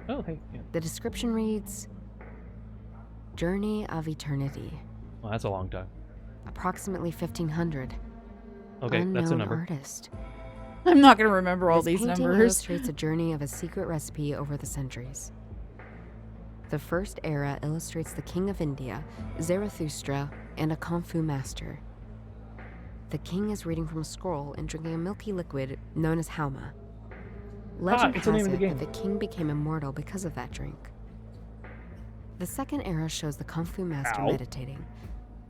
Speaker 2: Oh, hey. Yeah.
Speaker 4: The description reads, Journey of Eternity.
Speaker 2: Well, that's a long time.
Speaker 4: Approximately 1500.
Speaker 2: Okay, that's a
Speaker 4: Unknown
Speaker 2: number.
Speaker 4: Artist.
Speaker 1: I'm not going to remember all
Speaker 4: This
Speaker 1: these
Speaker 4: painting
Speaker 1: numbers.
Speaker 4: illustrates a journey of a secret recipe over the centuries. The first era illustrates the king of India, Zarathustra, and a kung fu master. The king is reading from a scroll and drinking a milky liquid known as Hauma. Legend
Speaker 2: it's the name
Speaker 4: has
Speaker 2: of
Speaker 4: it
Speaker 2: the
Speaker 4: that
Speaker 2: game.
Speaker 4: the king became immortal because of that drink. The second era shows the kung fu master
Speaker 2: Ow.
Speaker 4: meditating,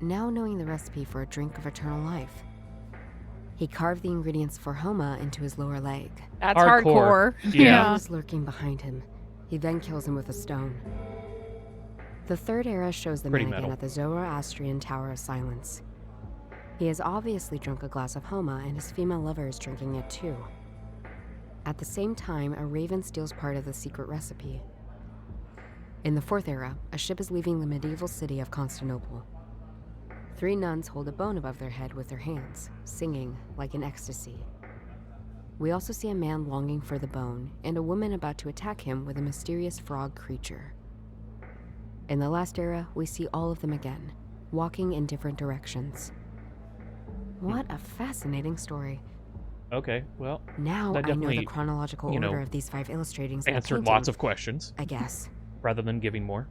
Speaker 4: now knowing the recipe for a drink of eternal life. He carved the ingredients for Hauma into his lower leg.
Speaker 1: That's hardcore.
Speaker 2: Yeah.
Speaker 4: He is lurking behind him. He then kills him with a stone. The third era shows the
Speaker 2: Pretty
Speaker 4: man again
Speaker 2: metal.
Speaker 4: at the Zoroastrian Tower of Silence. He has obviously drunk a glass of Hauma, and his female lover is drinking it too. At the same time, a raven steals part of the secret recipe. In the 4th era, a ship is leaving the medieval city of Constantinople. 3 nuns hold a bone above their head with their hands, singing like in ecstasy. We also see a man longing for the bone, and a woman about to attack him with a mysterious frog creature. In the last era, we see all of them again, walking in different directions. What a fascinating story.
Speaker 2: Okay, well,
Speaker 4: Now
Speaker 2: that
Speaker 4: I know
Speaker 2: definitely,
Speaker 4: the chronological
Speaker 2: you know,
Speaker 4: order of these 5 illustratings and
Speaker 2: answered
Speaker 4: painting,
Speaker 2: lots of questions
Speaker 4: I guess.
Speaker 2: rather than giving more.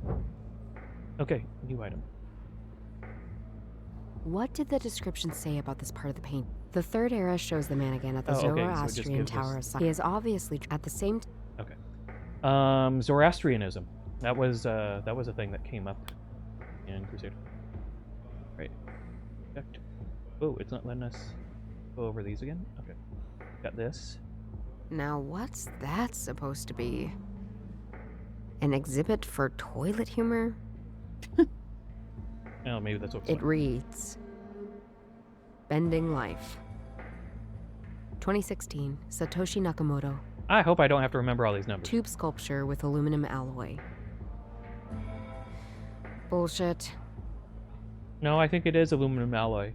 Speaker 2: Okay, new item.
Speaker 4: What did the description say about this part of the paint? The 3rd era shows the man again at the
Speaker 2: Oh, okay, so it just
Speaker 4: Zoroastrian
Speaker 2: gives
Speaker 4: Tower of
Speaker 2: us-
Speaker 4: Science. He is obviously at the same
Speaker 2: Okay. Zoroastrianism. That was a thing that came up in Crusade. Right. Checked. Oh, it's not letting us go over these again? Okay. Got this.
Speaker 4: Now what's that supposed to be? An exhibit for toilet humor?
Speaker 2: Oh, maybe that's what it's
Speaker 4: It
Speaker 2: like.
Speaker 4: reads, Bending Life. 2016, Satoshi Nakamoto.
Speaker 2: I hope I don't have to remember all these numbers.
Speaker 4: Tube sculpture with aluminum alloy. Bullshit.
Speaker 2: No, I think it is aluminum alloy.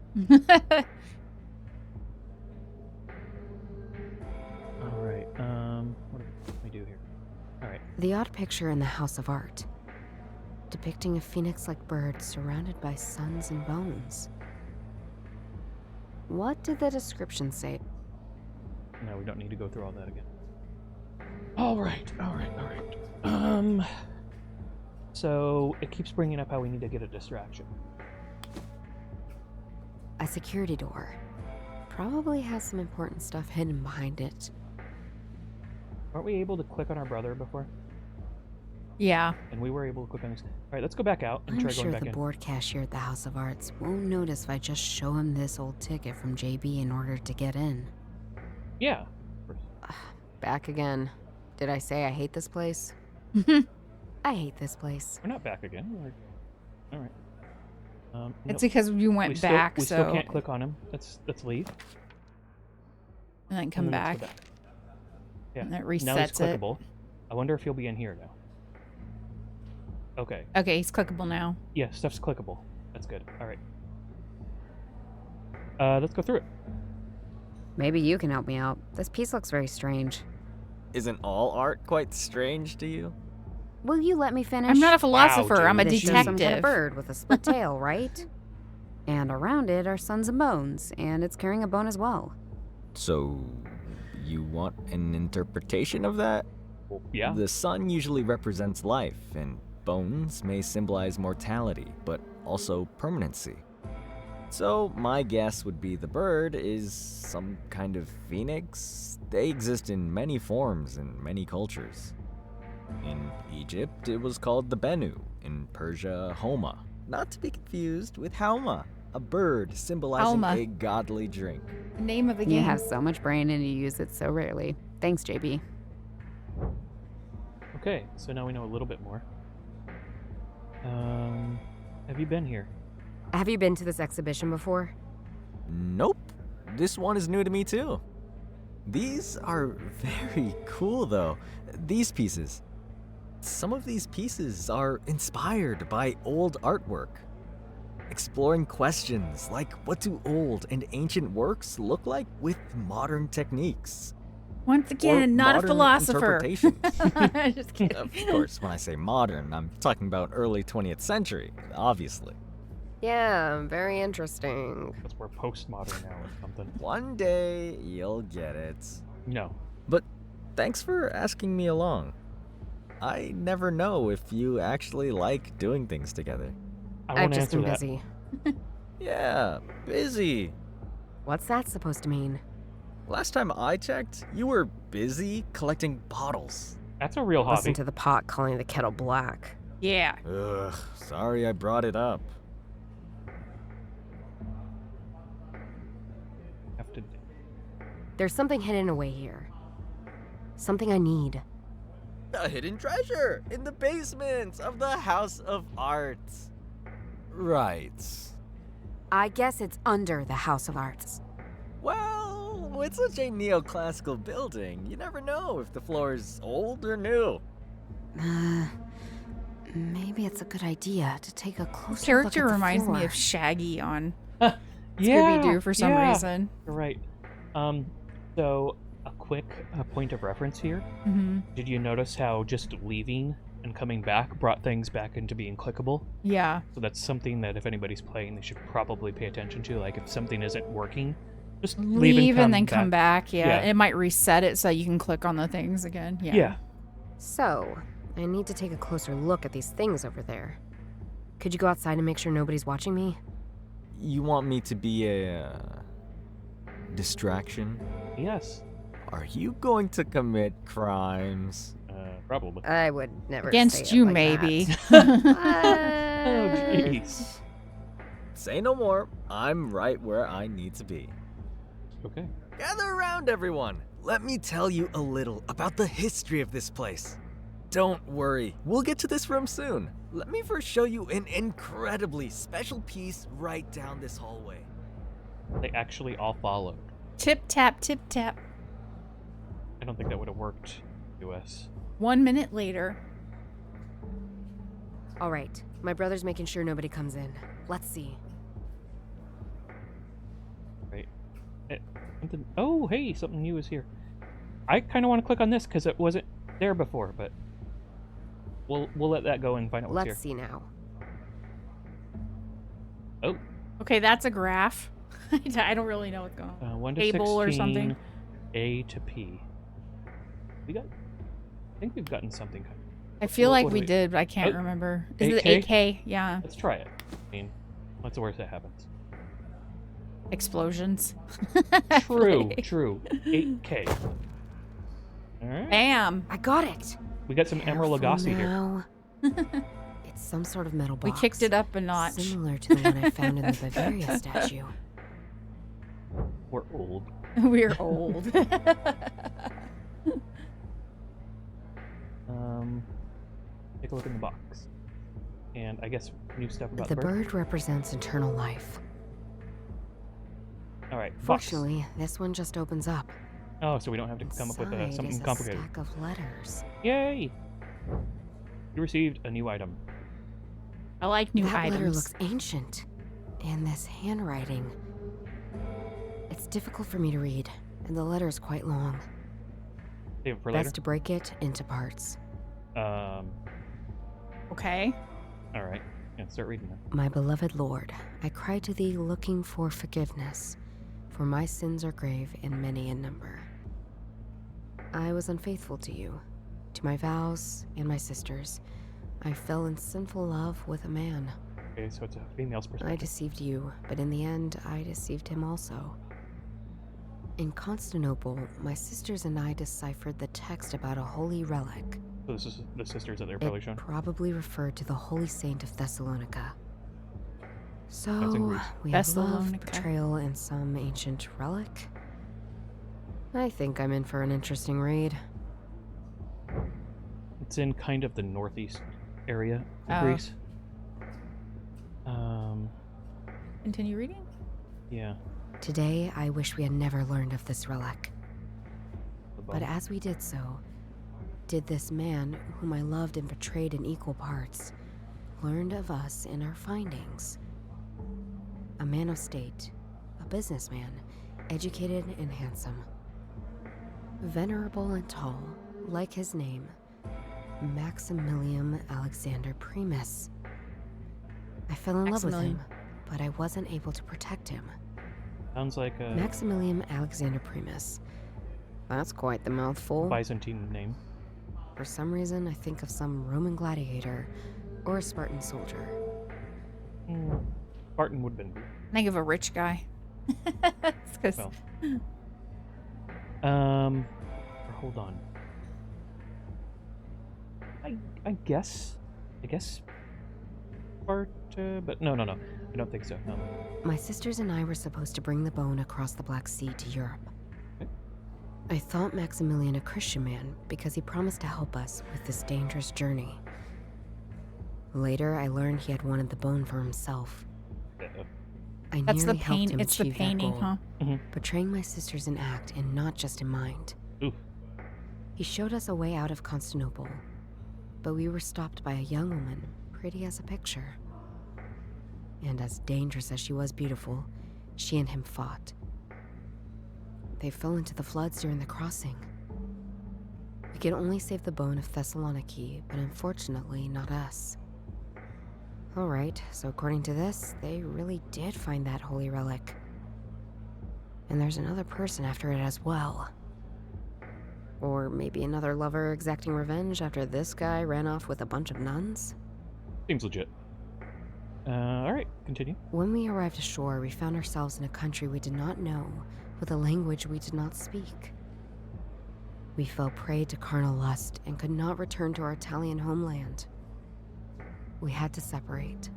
Speaker 2: Alright, what do we do here? Alright.
Speaker 4: The odd picture in the House of Art, depicting a phoenix-like bird surrounded by suns and bones. What did the description say?
Speaker 2: No, we don't need to go through all that again. Alright. So, it keeps bringing up how we need to get a distraction.
Speaker 4: A security door. Probably has some important stuff hidden behind it.
Speaker 2: Weren't we able to click on our brother before?
Speaker 1: Yeah.
Speaker 2: And we were able to click on his... Alright, let's go back out and
Speaker 4: I'm
Speaker 2: try
Speaker 4: sure
Speaker 2: going back
Speaker 4: the
Speaker 2: in.
Speaker 4: board cashier at the House of Arts won't notice if I just show him this old ticket from JB in order to get in.
Speaker 2: Yeah.
Speaker 4: Back again. Did I say I hate this place? I hate this place.
Speaker 2: We're not back again. Alright.
Speaker 1: It's because you went back,
Speaker 2: we
Speaker 1: so...
Speaker 2: still can't click on him. Let's leave.
Speaker 1: And then come
Speaker 2: And then let's
Speaker 1: back.
Speaker 2: go Yeah.
Speaker 1: And it
Speaker 2: Now he's
Speaker 1: resets it.
Speaker 2: clickable. I wonder if he'll be in here now. Okay.
Speaker 1: Okay, he's clickable now.
Speaker 2: Yeah, stuff's clickable. That's good. Alright. Let's go through it.
Speaker 10: Maybe you can help me out. This piece looks very strange.
Speaker 12: Isn't all art quite strange to you?
Speaker 10: Will you let me finish?
Speaker 1: I'm not a philosopher,
Speaker 2: Wow,
Speaker 1: I'm a
Speaker 10: This is
Speaker 1: detective.
Speaker 10: some kind of bird with a split tail, right? And around it are suns and bones, and it's carrying a bone as well.
Speaker 12: So, you want an interpretation of that?
Speaker 2: Yeah.
Speaker 12: The sun usually represents life, and bones may symbolize mortality, but also permanency. So, my guess would be the bird is some kind of phoenix. They exist in many forms in many cultures. In Egypt, it was called the Bennu. In Persia, Hauma. Not to be confused with Hauma, a bird symbolizing
Speaker 1: Hauma.
Speaker 12: a godly drink.
Speaker 1: Name of the game.
Speaker 10: You have so much brain and you use it so rarely. Thanks, JB.
Speaker 2: Okay, so now we know a little bit more. Have you been here?
Speaker 4: Have you been to this exhibition before?
Speaker 12: Nope. This one is new to me too. These are very cool though. These pieces. Some of these pieces are inspired by old artwork. Exploring questions like what do old and ancient works look like with modern techniques?
Speaker 1: Once
Speaker 12: Or
Speaker 1: again, not a
Speaker 12: modern
Speaker 1: philosopher.
Speaker 12: interpretations.
Speaker 1: Just kidding.
Speaker 12: Of course, when I say modern, I'm talking about early 20th century, obviously.
Speaker 4: Yeah, very interesting.
Speaker 2: Because we're postmodern now or something.
Speaker 12: One day, you'll get it.
Speaker 2: No.
Speaker 12: But thanks for asking me along. I never know if you actually like doing things together.
Speaker 2: I
Speaker 4: I've
Speaker 2: won't
Speaker 4: just
Speaker 2: answer
Speaker 4: been
Speaker 2: that.
Speaker 4: busy.
Speaker 12: Yeah, busy.
Speaker 4: What's that supposed to mean?
Speaker 12: Last time I checked, you were busy collecting bottles.
Speaker 2: That's a real hobby.
Speaker 4: Listen to the pot calling the kettle black.
Speaker 1: Yeah.
Speaker 12: Ugh, sorry I brought it up.
Speaker 2: Have to...
Speaker 4: There's something hidden away here. Something I need.
Speaker 12: A hidden treasure in the basement of the House of Art.
Speaker 9: Right.
Speaker 4: I guess it's under the House of Arts.
Speaker 12: Well, it's such a neoclassical building. You never know if the floor is old or new.
Speaker 4: Maybe it's a good idea to take a closer
Speaker 1: This character
Speaker 4: look at the
Speaker 1: reminds me
Speaker 4: floor.
Speaker 1: of Shaggy on
Speaker 2: Yeah,
Speaker 1: Scooby-Doo for some
Speaker 2: yeah.
Speaker 1: reason.
Speaker 2: You're right. So a quick point of reference here.
Speaker 1: Mm-hmm.
Speaker 2: Did you notice how just leaving and coming back brought things back into being clickable?
Speaker 1: Yeah.
Speaker 2: So that's something that if anybody's playing, they should probably pay attention to. Like if something isn't working, just
Speaker 1: Leave and then come
Speaker 2: back.
Speaker 1: back. Yeah. It might reset it so you can click on the things again. Yeah.
Speaker 2: Yeah.
Speaker 4: So, I need to take a closer look at these things over there. Could you go outside and make sure nobody's watching me?
Speaker 12: You want me to be a distraction?
Speaker 2: Yes.
Speaker 12: Are you going to commit crimes?
Speaker 2: Probably.
Speaker 4: I would never
Speaker 1: Against
Speaker 4: say
Speaker 1: you,
Speaker 4: it like
Speaker 1: maybe.
Speaker 4: that.
Speaker 2: Oh, jeez.
Speaker 12: Say no more. I'm right where I need to be.
Speaker 2: Okay.
Speaker 12: Gather around, everyone. Let me tell you a little about the history of this place. Don't worry, we'll get to this room soon. Let me first show you an incredibly special piece right down this hallway.
Speaker 2: They actually all followed.
Speaker 1: Tip tap, tip tap.
Speaker 2: I don't think that would have worked in the US.
Speaker 1: 1 minute later.
Speaker 4: All right, my brother's making sure nobody comes in. Let's see.
Speaker 2: Right. Oh, hey, something new is here. I kind of want to click on this because it wasn't there before, but we'll let that go and find out what's
Speaker 4: Let's see now.
Speaker 2: here. Oh.
Speaker 1: Okay, that's a graph. I don't really know what's going on.
Speaker 2: 1 to
Speaker 1: Table
Speaker 2: 16,
Speaker 1: or something.
Speaker 2: A to P. I think we've gotten something.
Speaker 1: I feel like
Speaker 2: what
Speaker 1: we
Speaker 2: do
Speaker 1: did, but I can't
Speaker 2: Oh,
Speaker 1: remember. Is it
Speaker 2: 8K?
Speaker 1: 8K? Yeah.
Speaker 2: Let's try it. I mean, what's the worst that happens?
Speaker 1: Explosions.
Speaker 2: True, true. 8K. All right.
Speaker 1: Bam.
Speaker 4: I got it.
Speaker 2: We got some Emerald Lagasse here.
Speaker 4: Now. It's some sort of metal
Speaker 1: We
Speaker 4: box.
Speaker 1: kicked it up a notch.
Speaker 4: Similar to the one I found in the Bavaria statue.
Speaker 2: We're old.
Speaker 1: We're old.
Speaker 2: Take a look in the box. And I guess new stuff about
Speaker 4: The bird represents eternal life.
Speaker 2: All right. Box.
Speaker 4: Fortunately, this one just opens up.
Speaker 2: Oh, so we don't have to come up with
Speaker 4: Inside
Speaker 2: something
Speaker 4: is a
Speaker 2: complicated.
Speaker 4: stack of letters.
Speaker 2: Yay! You received a new item.
Speaker 1: I like new
Speaker 4: that
Speaker 1: items.
Speaker 4: letter looks ancient. And this handwriting. It's difficult for me to read, and the letter is quite long.
Speaker 2: Save it for
Speaker 4: Best
Speaker 2: later.
Speaker 4: to break it into parts.
Speaker 1: Okay.
Speaker 2: All right. Yeah, start reading then.
Speaker 4: My beloved Lord, I cry to thee looking for forgiveness, for my sins are grave and many in number. I was unfaithful to you, to my vows and my sisters. I fell in sinful love with a man.
Speaker 2: Okay, so it's a female's
Speaker 4: I
Speaker 2: perspective.
Speaker 4: deceived you, but in the end, I deceived him also. In Constantinople, my sisters and I deciphered the text about a holy relic.
Speaker 2: So this is the sisters that they're probably
Speaker 4: It
Speaker 2: showing.
Speaker 4: probably referred to the holy saint of Thessalonica.
Speaker 2: That's in
Speaker 4: So,
Speaker 2: Greece.
Speaker 4: we have love,
Speaker 1: Thessalonica.
Speaker 4: betrayal, and some ancient relic. I think I'm in for an interesting read.
Speaker 2: It's in kind of the northeast area of
Speaker 1: Oh.
Speaker 2: Greece.
Speaker 1: Continue reading?
Speaker 2: Yeah.
Speaker 4: Today, I wish we had never learned of this relic.
Speaker 2: The
Speaker 4: But
Speaker 2: bone.
Speaker 4: as we did so, did this man, whom I loved and betrayed in equal parts, learned of us in our findings. A man of state, a businessman, educated and handsome. Venerable and tall, like his name, Maximilian Alexander Primus. I fell in love with him,
Speaker 1: Maximilian.
Speaker 4: but I wasn't able to protect him.
Speaker 2: Sounds like a
Speaker 4: Maximilian Alexander Primus. That's quite the mouthful.
Speaker 2: Byzantine name.
Speaker 4: For some reason, I think of some Roman gladiator or a Spartan soldier.
Speaker 2: Spartan would have been.
Speaker 1: Think of a rich guy. It's 'cause-
Speaker 2: Well. Hold on. I guess. Sparta, but no. I don't think so. No.
Speaker 4: My sisters and I were supposed to bring the bone across the Black Sea to Europe.
Speaker 2: Okay.
Speaker 4: I thought Maximilian a Christian man because he promised to help us with this dangerous journey. Later, I learned he had wanted the bone for himself. I
Speaker 1: That's
Speaker 4: nearly
Speaker 1: the
Speaker 4: helped
Speaker 1: pain.
Speaker 4: him
Speaker 1: It's the
Speaker 4: achieve that
Speaker 1: painting,
Speaker 4: goal,
Speaker 1: huh?
Speaker 4: Betraying my sisters in act and not just in mind.
Speaker 2: Ooh.
Speaker 4: He showed us a way out of Constantinople, but we were stopped by a young woman, pretty as a picture. And as dangerous as she was beautiful, she and him fought. They fell into the floods during the crossing. We could only save the bone of Thessaloniki, but unfortunately not us. Alright, so according to this, they really did find that holy relic. And there's another person after it as well. Or maybe another lover exacting revenge after this guy ran off with a bunch of nuns?
Speaker 2: Seems legit. Alright, continue.
Speaker 4: When we arrived ashore, we found ourselves in a country we did not know, with a language we did not speak. We fell prey to carnal lust and could not return to our Italian homeland. We had to separate.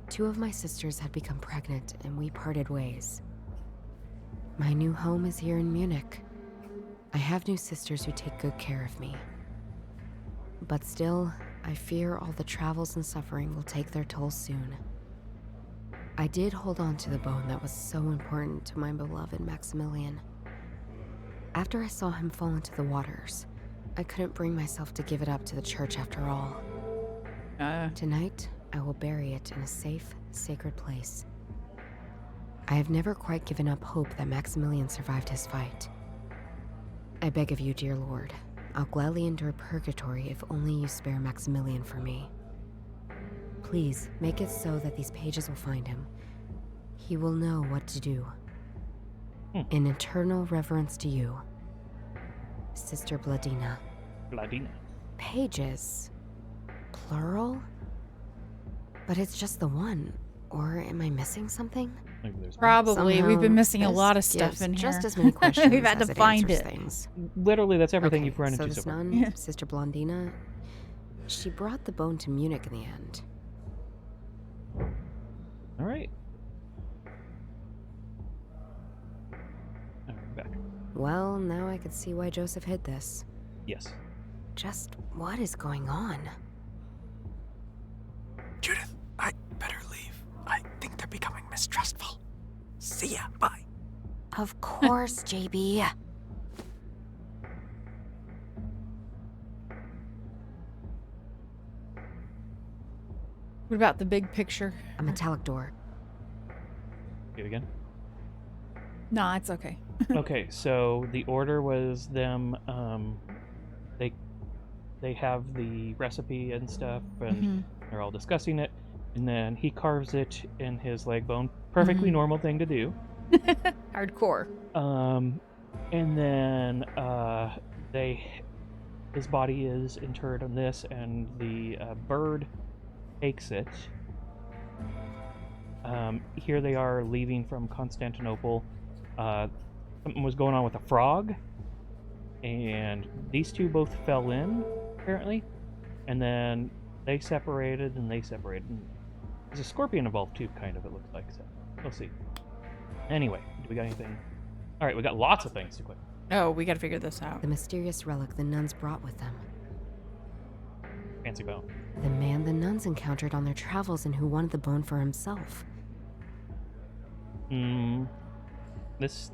Speaker 4: 2 of my sisters had become pregnant and we parted ways. My new home is here in Munich. I have new sisters who take good care of me. But still, I fear all the travels and suffering will take their toll soon. I did hold on to the bone that was so important to my beloved Maximilian. After I saw him fall into the waters, I couldn't bring myself to give it up to the church after all. Tonight, I will bury it in a safe, sacred place. I have never quite given up hope that Maximilian survived his fight. I beg of you, dear Lord, I'll gladly endure purgatory if only you spare Maximilian for me. Please, make it so that these pages will find him. He will know what to do. In eternal reverence to you, Sister Bladina.
Speaker 2: Bladina.
Speaker 4: Pages. Plural? But it's just the one. Or am I missing something?
Speaker 2: Maybe there's
Speaker 1: Probably. We've been
Speaker 4: Somehow,
Speaker 1: missing a
Speaker 4: this
Speaker 1: lot of stuff
Speaker 4: gives
Speaker 1: in here.
Speaker 4: just as many questions
Speaker 1: We've had
Speaker 4: as
Speaker 1: to
Speaker 4: it
Speaker 1: find
Speaker 4: answers
Speaker 1: it.
Speaker 4: things.
Speaker 2: Literally, that's everything
Speaker 4: Okay,
Speaker 2: you've run
Speaker 4: so
Speaker 2: into
Speaker 4: this
Speaker 2: so far.
Speaker 4: nun, Sister Blondina, she brought the bone to Munich in the end.
Speaker 2: Alright. Alright, back.
Speaker 4: Well, now I could see why Joseph hid this.
Speaker 2: Yes.
Speaker 4: Just what is going on?
Speaker 11: Judith, I better leave. I think they're becoming mistrustful. See ya, bye.
Speaker 4: Of course, JB.
Speaker 1: What about the big picture?
Speaker 4: A metallic door.
Speaker 2: Do it again.
Speaker 1: Nah, it's okay.
Speaker 2: Okay, so the order was them, they have the recipe and stuff, and they're all discussing it, and then he carves it in his leg bone. Perfectly normal thing to do.
Speaker 1: Hardcore.
Speaker 2: And then his body is interred on this, and the bird takes it. Here they are leaving from Constantinople. Something was going on with a frog, and these two both fell in, apparently, and then they separated, and there's a scorpion involved too, kind of, it looks like, so we'll see. Anyway, do we got anything? Alright, we got lots of things to click.
Speaker 1: Oh, we gotta figure this out.
Speaker 4: The mysterious relic the nuns brought with them.
Speaker 2: Fancy bone.
Speaker 4: The man the nuns encountered on their travels and who wanted the bone for himself.
Speaker 2: This...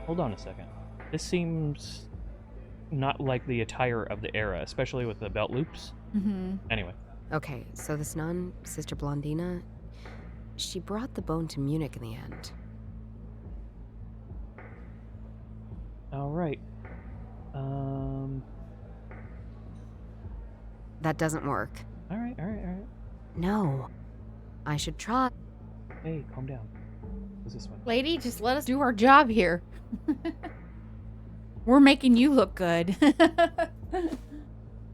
Speaker 2: Hold on a second. This seems not like the attire of the era, especially with the belt loops. Anyway.
Speaker 4: Okay, so this nun, Sister Blondina, she brought the bone to Munich in the end.
Speaker 2: Alright.
Speaker 4: That doesn't work.
Speaker 2: Alright.
Speaker 4: No. I should try.
Speaker 2: Hey, calm down. What's this one?
Speaker 1: Lady, just let us do our job here. We're making you look good.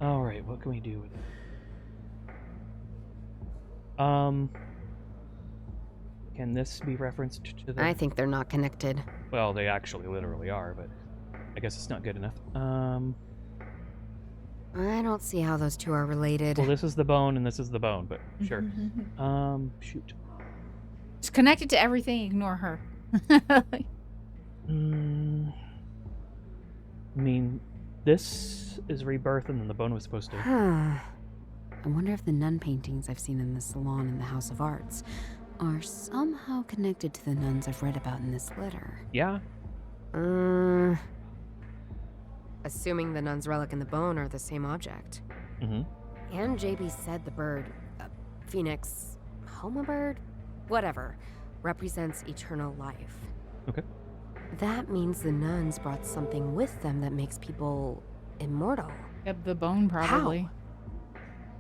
Speaker 2: Alright, what can we do with it? Can this be referenced to the...
Speaker 4: I think they're not connected.
Speaker 2: Well, they actually literally are, but I guess it's not good enough.
Speaker 4: I don't see how those two are related.
Speaker 2: Well, this is the bone and this is the bone, but sure. Shoot.
Speaker 1: It's connected to everything. Ignore her.
Speaker 2: I mean, this is rebirth, and then the bone was supposed to...
Speaker 4: I wonder if the nun paintings I've seen in the salon in the House of Arts are somehow connected to the nuns I've read about in this letter.
Speaker 2: Yeah.
Speaker 5: Assuming the nun's relic and the bone are the same object.
Speaker 2: Mm-hmm.
Speaker 5: And JB said the bird, Phoenix, Hauma bird, whatever, represents eternal life.
Speaker 2: Okay.
Speaker 5: That means the nuns brought something with them that makes people immortal.
Speaker 1: Yep, the bone probably.
Speaker 5: How?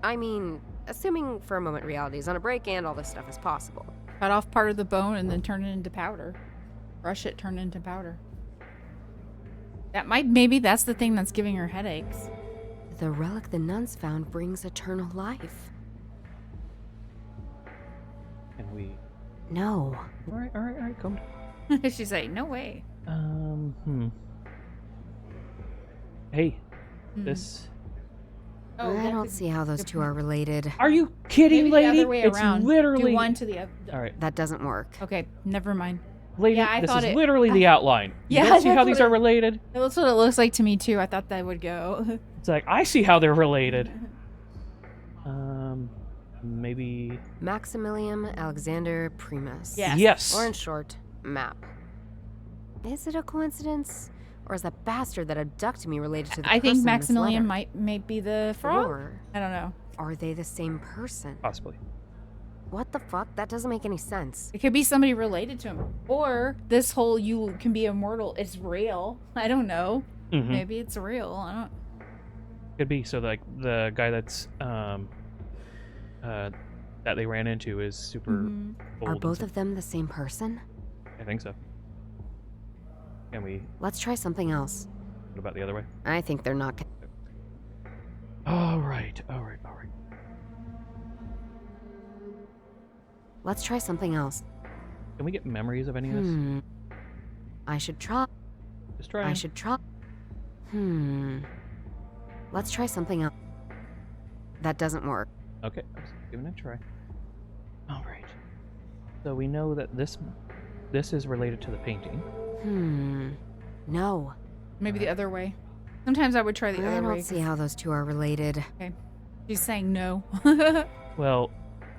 Speaker 5: I mean, assuming for a moment reality is on a break and all this stuff is possible.
Speaker 1: Cut off part of the bone and then turn it into powder. Brush it, turn it into powder. Maybe that's the thing that's giving her headaches.
Speaker 5: The relic the nuns found brings eternal life.
Speaker 2: And we...
Speaker 5: No.
Speaker 2: All right, calm down.
Speaker 1: She's like, no way.
Speaker 2: Hey, this...
Speaker 1: Oh,
Speaker 5: I don't see how those two are related.
Speaker 2: Are you kidding,
Speaker 1: Maybe
Speaker 2: lady?
Speaker 1: the other way
Speaker 2: It's
Speaker 1: around.
Speaker 2: literally...
Speaker 1: Do one to the other.
Speaker 2: All right.
Speaker 5: That doesn't work.
Speaker 1: Okay, never mind.
Speaker 2: Lady,
Speaker 1: Yeah, I
Speaker 2: this
Speaker 1: thought
Speaker 2: is
Speaker 1: it-
Speaker 2: literally the outline. You
Speaker 1: Yeah,
Speaker 2: don't see how
Speaker 1: that's
Speaker 2: these
Speaker 1: what
Speaker 2: are related?
Speaker 1: That's what it looks like to me too. I thought that would go.
Speaker 2: It's like, I see how they're related. Maybe...
Speaker 5: Maximilian Alexander Primus.
Speaker 1: Yes.
Speaker 2: Yes.
Speaker 5: Or in short, MAP. Is it a coincidence? Or is that bastard that abducted me related to the
Speaker 1: I
Speaker 5: person
Speaker 1: think
Speaker 5: in this
Speaker 1: Maximilian
Speaker 5: letter?
Speaker 1: might be the frog.
Speaker 5: Or
Speaker 1: I don't know.
Speaker 5: are they the same person?
Speaker 2: Possibly.
Speaker 5: What the fuck? That doesn't make any sense.
Speaker 1: It could be somebody related to him, or this whole "you can be immortal" is real. I don't know.
Speaker 2: Mhm.
Speaker 1: Maybe it's real. I don't.
Speaker 2: Could be. So, like, the guy that's... that they ran into is super
Speaker 1: Mhm.
Speaker 2: old.
Speaker 5: Are
Speaker 2: and
Speaker 5: both
Speaker 2: stuff.
Speaker 5: of them the same person?
Speaker 2: I think so. Can we...
Speaker 5: Let's try something else.
Speaker 2: What about the other way?
Speaker 5: I think they're not.
Speaker 2: All right.
Speaker 5: Let's try something else.
Speaker 2: Can we get memories of any of this?
Speaker 5: I should try.
Speaker 2: Just try.
Speaker 5: I should try. Let's try something else. That doesn't work.
Speaker 2: Okay, I was giving it a try. All right. So we know that this is related to the painting.
Speaker 5: No.
Speaker 1: Maybe the other way. Sometimes I would try the
Speaker 5: I
Speaker 1: other
Speaker 5: don't
Speaker 1: way.
Speaker 5: see how those two are related.
Speaker 1: Okay. She's saying no.
Speaker 2: Well,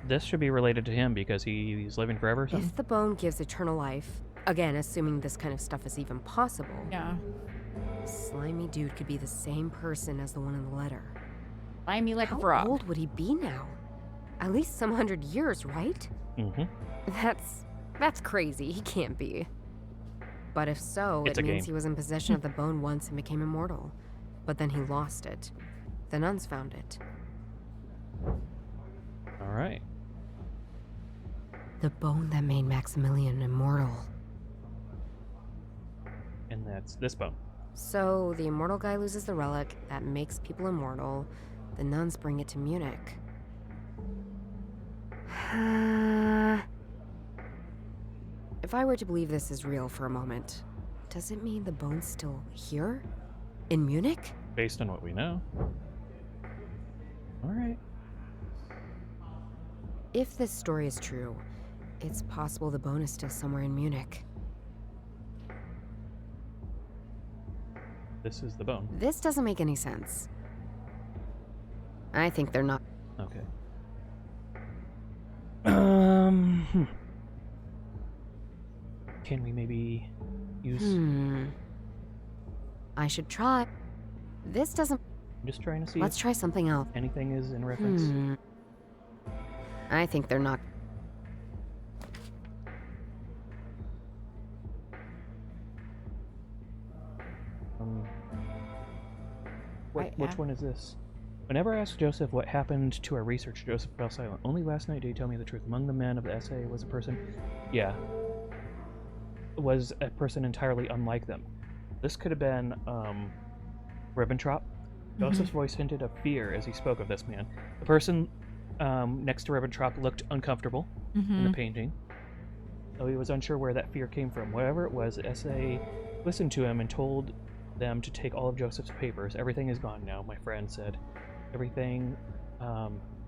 Speaker 2: this should be related to him because he's living forever or something.
Speaker 5: If the bone gives eternal life, again, assuming this kind of stuff is even possible,
Speaker 1: Yeah.
Speaker 5: slimy dude could be the same person as the one in the letter.
Speaker 1: Buy me like a
Speaker 5: How
Speaker 1: frog.
Speaker 5: old would he be now? At least some 100 years, right?
Speaker 2: Mm-hmm.
Speaker 5: That's crazy. He can't be. But if so,
Speaker 2: It's
Speaker 5: it
Speaker 2: a
Speaker 5: means
Speaker 2: game.
Speaker 5: he was in possession of the bone once and became immortal. But then he lost it. The nuns found it.
Speaker 2: All right.
Speaker 5: The bone that made Maximilian immortal.
Speaker 2: And that's this bone.
Speaker 5: So the immortal guy loses the relic that makes people immortal. The nuns bring it to Munich. If I were to believe this is real for a moment, does it mean the bone's still here? In Munich?
Speaker 2: Based on what we know. All right.
Speaker 5: If this story is true, it's possible the bone is still somewhere in Munich.
Speaker 2: This is the bone.
Speaker 5: This doesn't make any sense. I think they're not.
Speaker 2: Okay. Can we maybe use...
Speaker 5: I should try. This doesn't.
Speaker 2: I'm just trying to see
Speaker 5: Let's
Speaker 2: if
Speaker 5: try something else.
Speaker 2: anything is in reference.
Speaker 5: I think they're not.
Speaker 2: Which one is this? Whenever I asked Joseph what happened to our research, Joseph fell silent. Only last night did he tell me the truth. Among the men of the essay was a person... Yeah. Was a person entirely unlike them. This could have been, Ribbentrop. Joseph's voice hinted of fear as he spoke of this man. The person next to Ribbentrop looked uncomfortable in the painting, though he was unsure where that fear came from. Whatever it was, the essay listened to him and told them to take all of Joseph's papers. Everything is gone now, my friend said. Everything,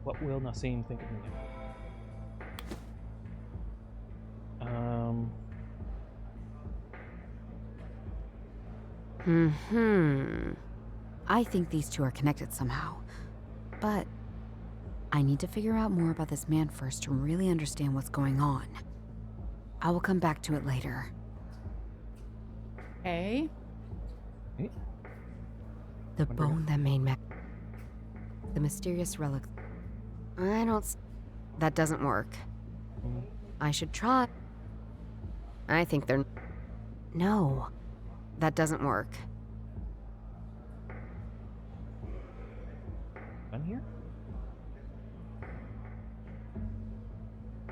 Speaker 2: what will Nassim think of me now?
Speaker 4: I think these two are connected somehow. But I need to figure out more about this man first to really understand what's going on. I will come back to it later.
Speaker 1: Okay.
Speaker 4: The bone that made the mysterious relic. I don't. That doesn't work. I should try. I think they're. No, that doesn't work.
Speaker 2: On here?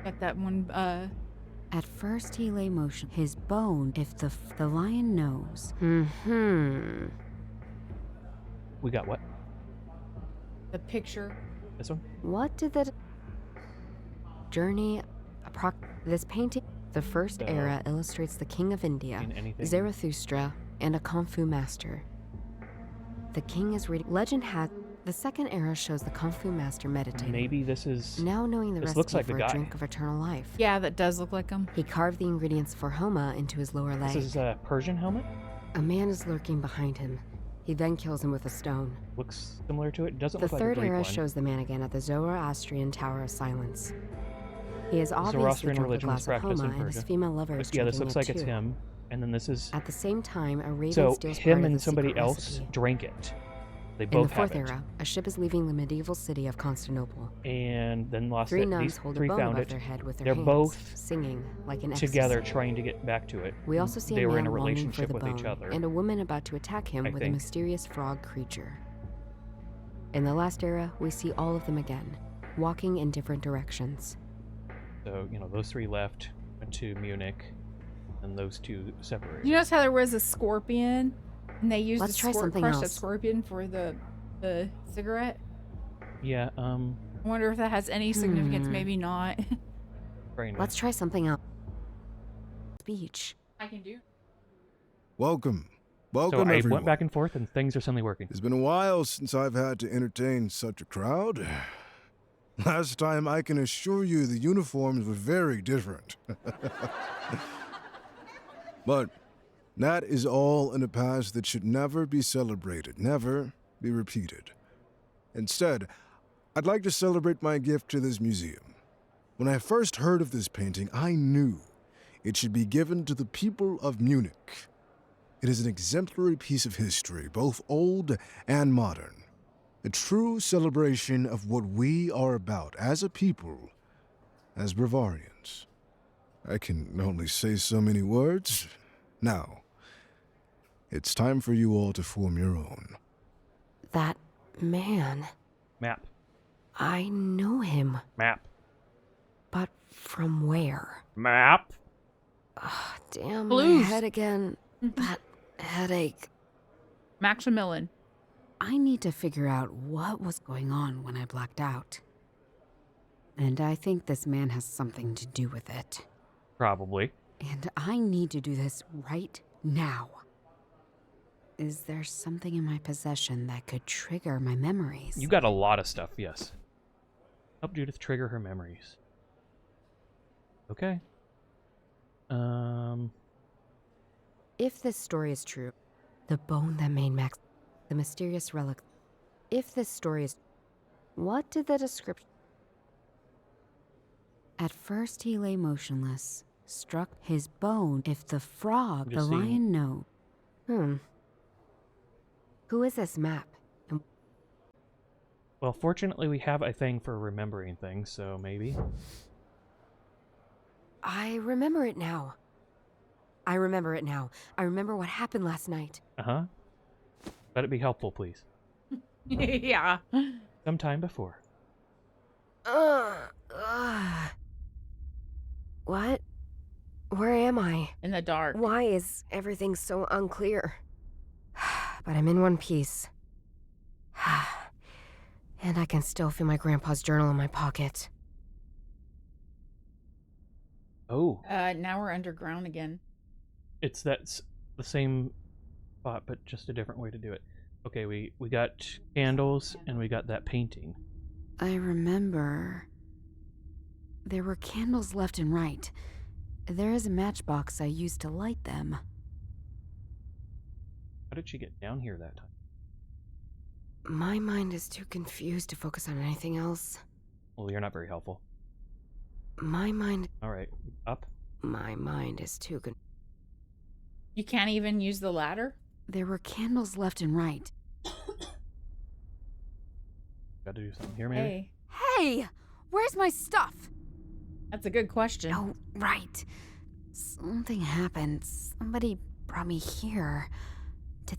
Speaker 1: Got that one.
Speaker 4: At first, he lay motion. His bone, if the lion knows.
Speaker 2: We got what?
Speaker 1: The picture.
Speaker 2: This one?
Speaker 4: What did that journey? This painting, the first era, illustrates the king of India, Zarathustra, and a kung fu master. The king is reading. Legend has. The second era shows the kung fu master meditating.
Speaker 2: Maybe this is.
Speaker 4: Now knowing the
Speaker 2: this
Speaker 4: recipe
Speaker 2: looks like
Speaker 4: for
Speaker 2: the
Speaker 4: a
Speaker 2: guy.
Speaker 4: drink of eternal life.
Speaker 1: Yeah, that does look like him.
Speaker 4: He carved the ingredients for Hauma into his lower leg.
Speaker 2: This is a Persian helmet?
Speaker 4: A man is lurking behind him. He then kills him with a stone.
Speaker 2: Looks similar to it. Doesn't
Speaker 4: The
Speaker 2: look like a
Speaker 4: third
Speaker 2: Greek
Speaker 4: era
Speaker 2: one.
Speaker 4: shows the man again at the Zoroastrian Tower of Silence. He is obviously
Speaker 2: Zoroastrian
Speaker 4: drunk a
Speaker 2: religion was
Speaker 4: glass of
Speaker 2: practiced
Speaker 4: Hauma,
Speaker 2: in
Speaker 4: and his
Speaker 2: Persia.
Speaker 4: female lover is
Speaker 2: Yeah, this
Speaker 4: drinking
Speaker 2: looks
Speaker 4: it
Speaker 2: like it's
Speaker 4: too.
Speaker 2: him. And then this is.
Speaker 4: At the same time, a raven
Speaker 2: So
Speaker 4: steals
Speaker 2: him
Speaker 4: part of
Speaker 2: and
Speaker 4: the
Speaker 2: somebody
Speaker 4: secret
Speaker 2: else
Speaker 4: recipe.
Speaker 2: drank it. They
Speaker 4: In
Speaker 2: both
Speaker 4: the fourth
Speaker 2: have it.
Speaker 4: era, a ship is leaving the medieval city of Constantinople.
Speaker 2: And then lost
Speaker 4: Three
Speaker 2: it.
Speaker 4: nuns
Speaker 2: These
Speaker 4: hold a
Speaker 2: three
Speaker 4: bone
Speaker 2: found
Speaker 4: above
Speaker 2: it.
Speaker 4: their head with their
Speaker 2: They're
Speaker 4: hands,
Speaker 2: both
Speaker 4: singing like an
Speaker 2: together
Speaker 4: ecstasy.
Speaker 2: trying to get back to it.
Speaker 4: We also see
Speaker 2: they
Speaker 4: a
Speaker 2: were
Speaker 4: man
Speaker 2: in a
Speaker 4: longing for
Speaker 2: relationship
Speaker 4: the
Speaker 2: with
Speaker 4: bone,
Speaker 2: each other.
Speaker 4: and a woman about to attack him
Speaker 2: I
Speaker 4: with a
Speaker 2: think.
Speaker 4: mysterious frog creature. In the last era, we see all of them again, walking in different directions.
Speaker 2: So, those three left, went to Munich, and those two separated.
Speaker 1: You notice how there was a scorpion, and they used
Speaker 4: Let's
Speaker 1: the
Speaker 4: try something
Speaker 1: crushed that
Speaker 4: else.
Speaker 1: scorpion for the cigarette.
Speaker 2: Yeah,
Speaker 1: I wonder if that has any significance. Maybe not.
Speaker 2: very nice.
Speaker 4: Let's try something else. Speech.
Speaker 1: I can do.
Speaker 13: Welcome.
Speaker 2: So
Speaker 13: Welcome,
Speaker 2: I
Speaker 13: everyone.
Speaker 2: went back and forth, and things are suddenly working.
Speaker 13: It's been a while since I've had to entertain such a crowd. Last time, I can assure you the uniforms were very different. But that is all in the past that should never be celebrated, never be repeated. Instead, I'd like to celebrate my gift to this museum. When I first heard of this painting, I knew it should be given to the people of Munich. It is an exemplary piece of history, both old and modern. A true celebration of what we are about as a people, as Bavarians. I can only say so many words. Now, it's time for you all to form your own.
Speaker 4: That man.
Speaker 2: Map.
Speaker 4: I know him.
Speaker 2: Map.
Speaker 4: But from where?
Speaker 2: Map.
Speaker 4: Damn,
Speaker 1: Blues.
Speaker 4: my head again. That headache.
Speaker 1: Maximilian.
Speaker 4: I need to figure out what was going on when I blacked out. And I think this man has something to do with it.
Speaker 2: Probably.
Speaker 4: And I need to do this right now. Is there something in my possession that could trigger my memories?
Speaker 2: You got a lot of stuff, yes. Help Judith trigger her memories. Okay.
Speaker 4: If this story is true, the bone that made Max, the mysterious relic. If this story is, what did the description? At first he lay motionless, struck his bone. If the frog, the
Speaker 2: Just seeing-
Speaker 4: lion, no. Who is this map? And
Speaker 2: Well, fortunately, we have a thing for remembering things, so maybe.
Speaker 4: I remember it now. I remember it now. I remember what happened last night.
Speaker 2: Uh-huh. Let it be helpful, please.
Speaker 1: Yeah.
Speaker 2: Sometime before.
Speaker 4: What? Where am I?
Speaker 1: In the dark.
Speaker 4: Why is everything so unclear? But I'm in one piece. And I can still feel my grandpa's journal in my pocket.
Speaker 2: Oh.
Speaker 1: Now we're underground again.
Speaker 2: It's the same spot, but just a different way to do it. Okay, we got candles, and we got that painting.
Speaker 4: I remember. There were candles left and right. There is a matchbox I used to light them.
Speaker 2: How did she get down here that time?
Speaker 4: My mind is too confused to focus on anything else.
Speaker 2: Well, you're not very helpful.
Speaker 5: My mind.
Speaker 2: Alright, up.
Speaker 5: My mind is too good.
Speaker 1: You can't even use the ladder?
Speaker 10: There were candles left and right.
Speaker 2: Gotta do something here, maybe?
Speaker 1: Hey,
Speaker 10: Hey! Where's my stuff?
Speaker 1: that's a good question.
Speaker 10: Oh, right. Something happened. Somebody brought me here. Did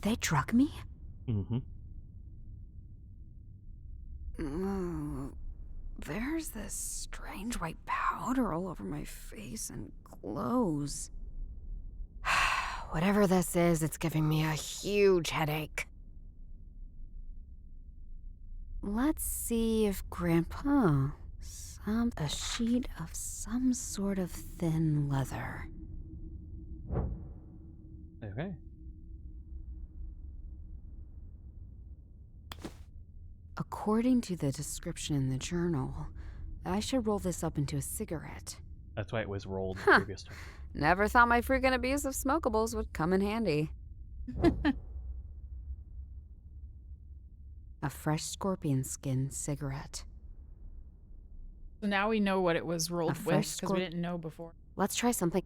Speaker 10: they drug me?
Speaker 2: Mm-hmm.
Speaker 10: Oh, there's this strange white powder all over my face and clothes.
Speaker 5: Whatever this is, it's giving me a huge headache.
Speaker 10: Let's see if Grandpa a sheet of some sort of thin leather.
Speaker 2: Okay.
Speaker 10: According to the description in the journal, I should roll this up into a cigarette.
Speaker 2: That's why it was rolled the
Speaker 10: Huh.
Speaker 2: previous time.
Speaker 10: Never thought my freaking abuse of smokables would come in handy. A fresh scorpion skin cigarette.
Speaker 1: So now we know what it was rolled with
Speaker 10: fresh
Speaker 1: because we didn't know before.
Speaker 5: Let's try something.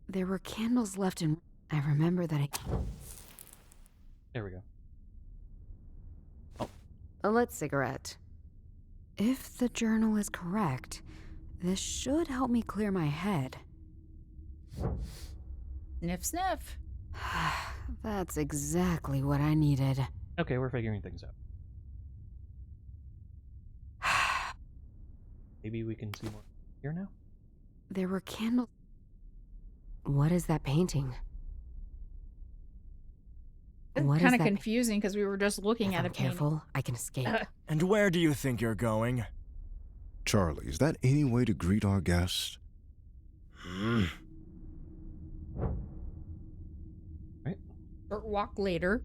Speaker 10: There were candles left and I remember that
Speaker 2: There we go.
Speaker 5: A lit cigarette.
Speaker 10: if the journal is correct, this should help me clear my head.
Speaker 1: Sniff, sniff.
Speaker 10: That's exactly what I needed.
Speaker 2: Okay, we're figuring things out. Maybe we can see more here now?
Speaker 10: There were candles.
Speaker 5: What is that painting?
Speaker 1: It's
Speaker 5: What is
Speaker 1: kind of
Speaker 5: that?
Speaker 1: confusing because we were just looking
Speaker 5: If
Speaker 1: at
Speaker 5: I'm
Speaker 1: a painting.
Speaker 5: careful, I can escape.
Speaker 11: And where do you think you're going?
Speaker 13: Charlie, is that any way to greet our guest?
Speaker 1: Short walk later.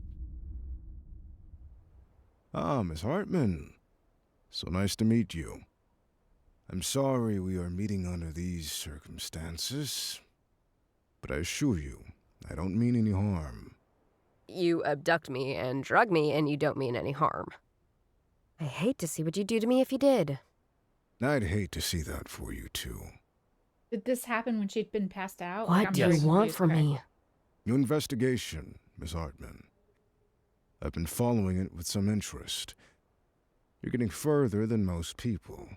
Speaker 13: Ah, Miss Hartman. So nice to meet you. I'm sorry we are meeting under these circumstances, but I assure you, I don't mean any harm.
Speaker 5: You abduct me and drug me, and you don't mean any harm. I hate to see what you'd do to me if you did.
Speaker 13: I'd hate to see that for you, too.
Speaker 1: Did this happen when she'd been passed out?
Speaker 5: What
Speaker 1: I'm
Speaker 5: do
Speaker 1: very
Speaker 5: you want
Speaker 1: confused.
Speaker 5: from
Speaker 1: Okay.
Speaker 5: me?
Speaker 13: Your investigation, Miss Hartman. I've been following it with some interest. You're getting further than most people.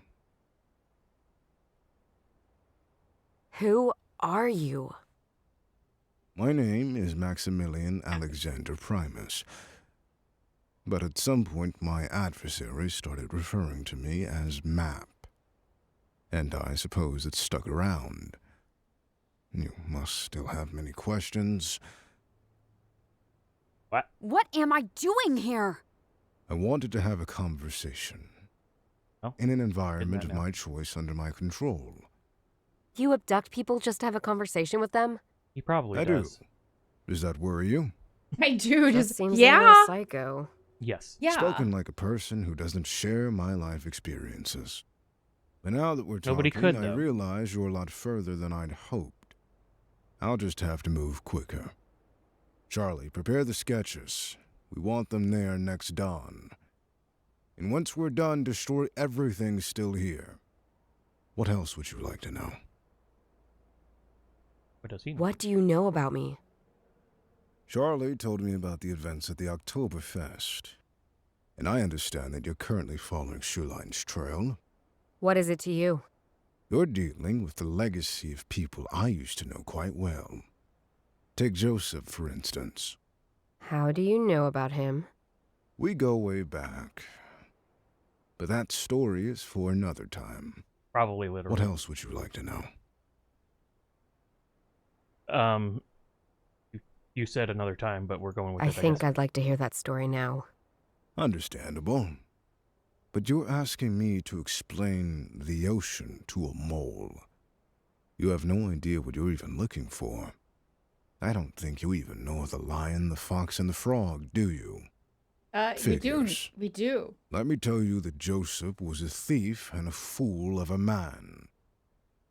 Speaker 5: Who are you?
Speaker 13: My name is Maximilian Alexander Primus. But at some point, my adversary started referring to me as Map. And I suppose it stuck around. You must still have many questions.
Speaker 2: What?
Speaker 10: What am I doing here?
Speaker 13: I wanted to have a conversation.
Speaker 2: Oh,
Speaker 13: in an environment of
Speaker 2: now.
Speaker 13: my choice under my control.
Speaker 5: You abduct people just to have a conversation with them?
Speaker 2: He probably
Speaker 13: I
Speaker 2: does.
Speaker 13: do. Does that worry you?
Speaker 1: I do.
Speaker 5: Just
Speaker 1: Just
Speaker 5: seems a
Speaker 1: yeah.
Speaker 5: little psycho.
Speaker 2: Yes.
Speaker 1: Yeah.
Speaker 13: Spoken like a person who doesn't share my life experiences. But now that we're
Speaker 2: Nobody
Speaker 13: talking,
Speaker 2: could,
Speaker 13: I
Speaker 2: though.
Speaker 13: realize you're a lot further than I'd hoped. I'll just have to move quicker. Charlie, prepare the sketches. We want them there next dawn. And once we're done, destroy everything still here. What else would you like to know?
Speaker 2: What does he know?
Speaker 5: What do you know about me?
Speaker 13: Charlie told me about the events at the Oktoberfest. And I understand that you're currently following Schulein's trail.
Speaker 5: What is it to you?
Speaker 13: You're dealing with the legacy of people I used to know quite well. Take Joseph, for instance.
Speaker 5: How do you know about him?
Speaker 13: We go way back. But that story is for another time.
Speaker 2: Probably literally.
Speaker 13: What else would you like to know?
Speaker 2: You said another time, but we're going with
Speaker 5: I
Speaker 2: it.
Speaker 5: think
Speaker 2: guess.
Speaker 5: I'd like to hear that story now.
Speaker 13: Understandable. But you're asking me to explain the ocean to a mole. You have no idea what you're even looking for. I don't think you even know the lion, the fox, and the frog, do you?
Speaker 1: We do.
Speaker 13: Figures.
Speaker 1: We do.
Speaker 13: Let me tell you that Joseph was a thief and a fool of a man.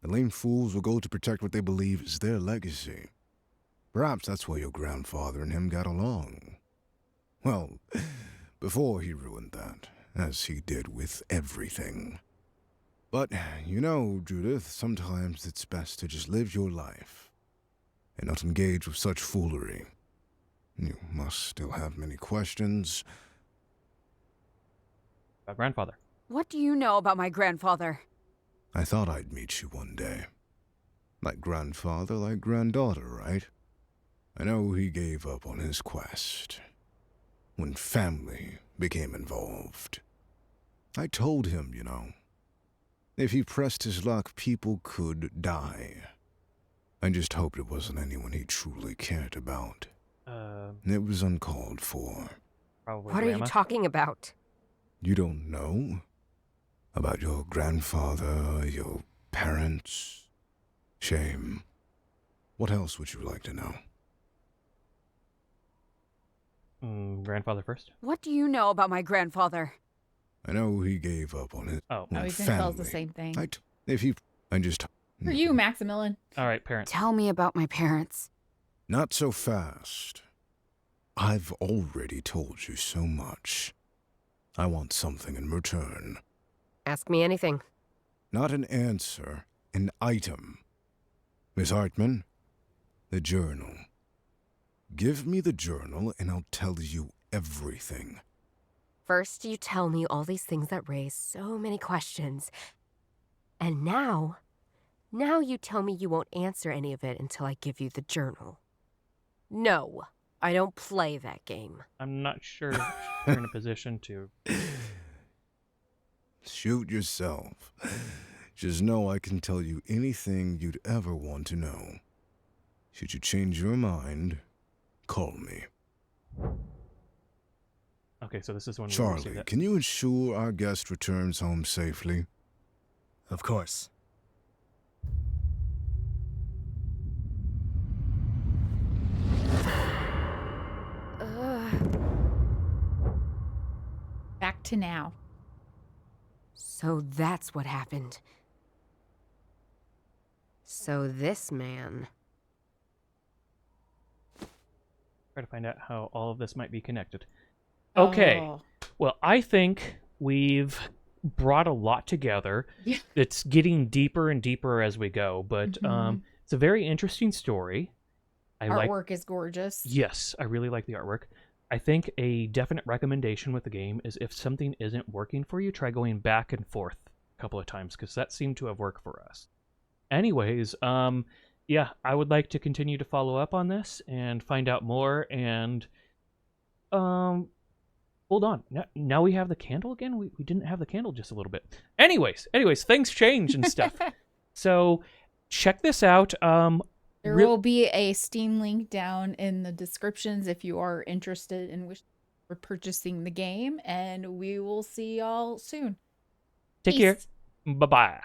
Speaker 13: The lame fools will go to protect what they believe is their legacy. Perhaps that's why your grandfather and him got along. Well, before he ruined that, as he did with everything. But, you know, Judith, sometimes it's best to just live your life and not engage with such foolery. You must still have many questions.
Speaker 2: About grandfather.
Speaker 10: What do you know about my grandfather?
Speaker 13: I thought I'd meet you one day. Like grandfather, like granddaughter, right? I know he gave up on his quest when family became involved. I told him, you know, if he pressed his luck, people could die. I just hoped it wasn't anyone he truly cared about. It was uncalled for.
Speaker 2: Probably
Speaker 5: What are you talking about?
Speaker 13: You don't know? About your grandfather, your parents? Shame. What else would you like to know?
Speaker 2: Grandfather first.
Speaker 10: What do you know about my grandfather?
Speaker 13: I know he gave up on his
Speaker 1: Oh, he's gonna tell us the same thing.
Speaker 13: For
Speaker 1: you, Maximilian.
Speaker 2: All right, parents.
Speaker 10: Tell me about my parents.
Speaker 13: Not so fast. I've already told you so much. I want something in return.
Speaker 5: Ask me anything.
Speaker 13: Not an answer, an item. Miss Hartman, the journal. Give me the journal and I'll tell you everything.
Speaker 5: First, you tell me all these things that raise so many questions. And now you tell me you won't answer any of it until I give you the journal. No, I don't play that game.
Speaker 2: I'm not sure you're in a position to...
Speaker 13: Shoot yourself. Just know I can tell you anything you'd ever want to know. Should you change your mind, call me.
Speaker 2: Okay, so this is when we
Speaker 13: Charlie, can you ensure our guest returns home safely?
Speaker 11: Of course.
Speaker 1: Back to now.
Speaker 5: So that's what happened. So this man...
Speaker 2: Try to find out how all of this might be connected. Okay.
Speaker 1: Oh.
Speaker 2: Well, I think we've brought a lot together.
Speaker 1: Yeah.
Speaker 2: It's getting deeper and deeper as we go, but it's a very interesting story.
Speaker 1: Artwork is gorgeous.
Speaker 2: Yes, I really like the artwork. I think a definite recommendation with the game is if something isn't working for you, try going back and forth a couple of times, because that seemed to have worked for us. Anyways, yeah, I would like to continue to follow up on this and find out more, and hold on. Now we have the candle again? We didn't have the candle just a little bit. Anyways, things change and stuff. So check this out.
Speaker 1: There will be a Steam link down in the descriptions if you are interested in purchasing the game, and we will see y'all soon.
Speaker 2: Take care. Bye-bye.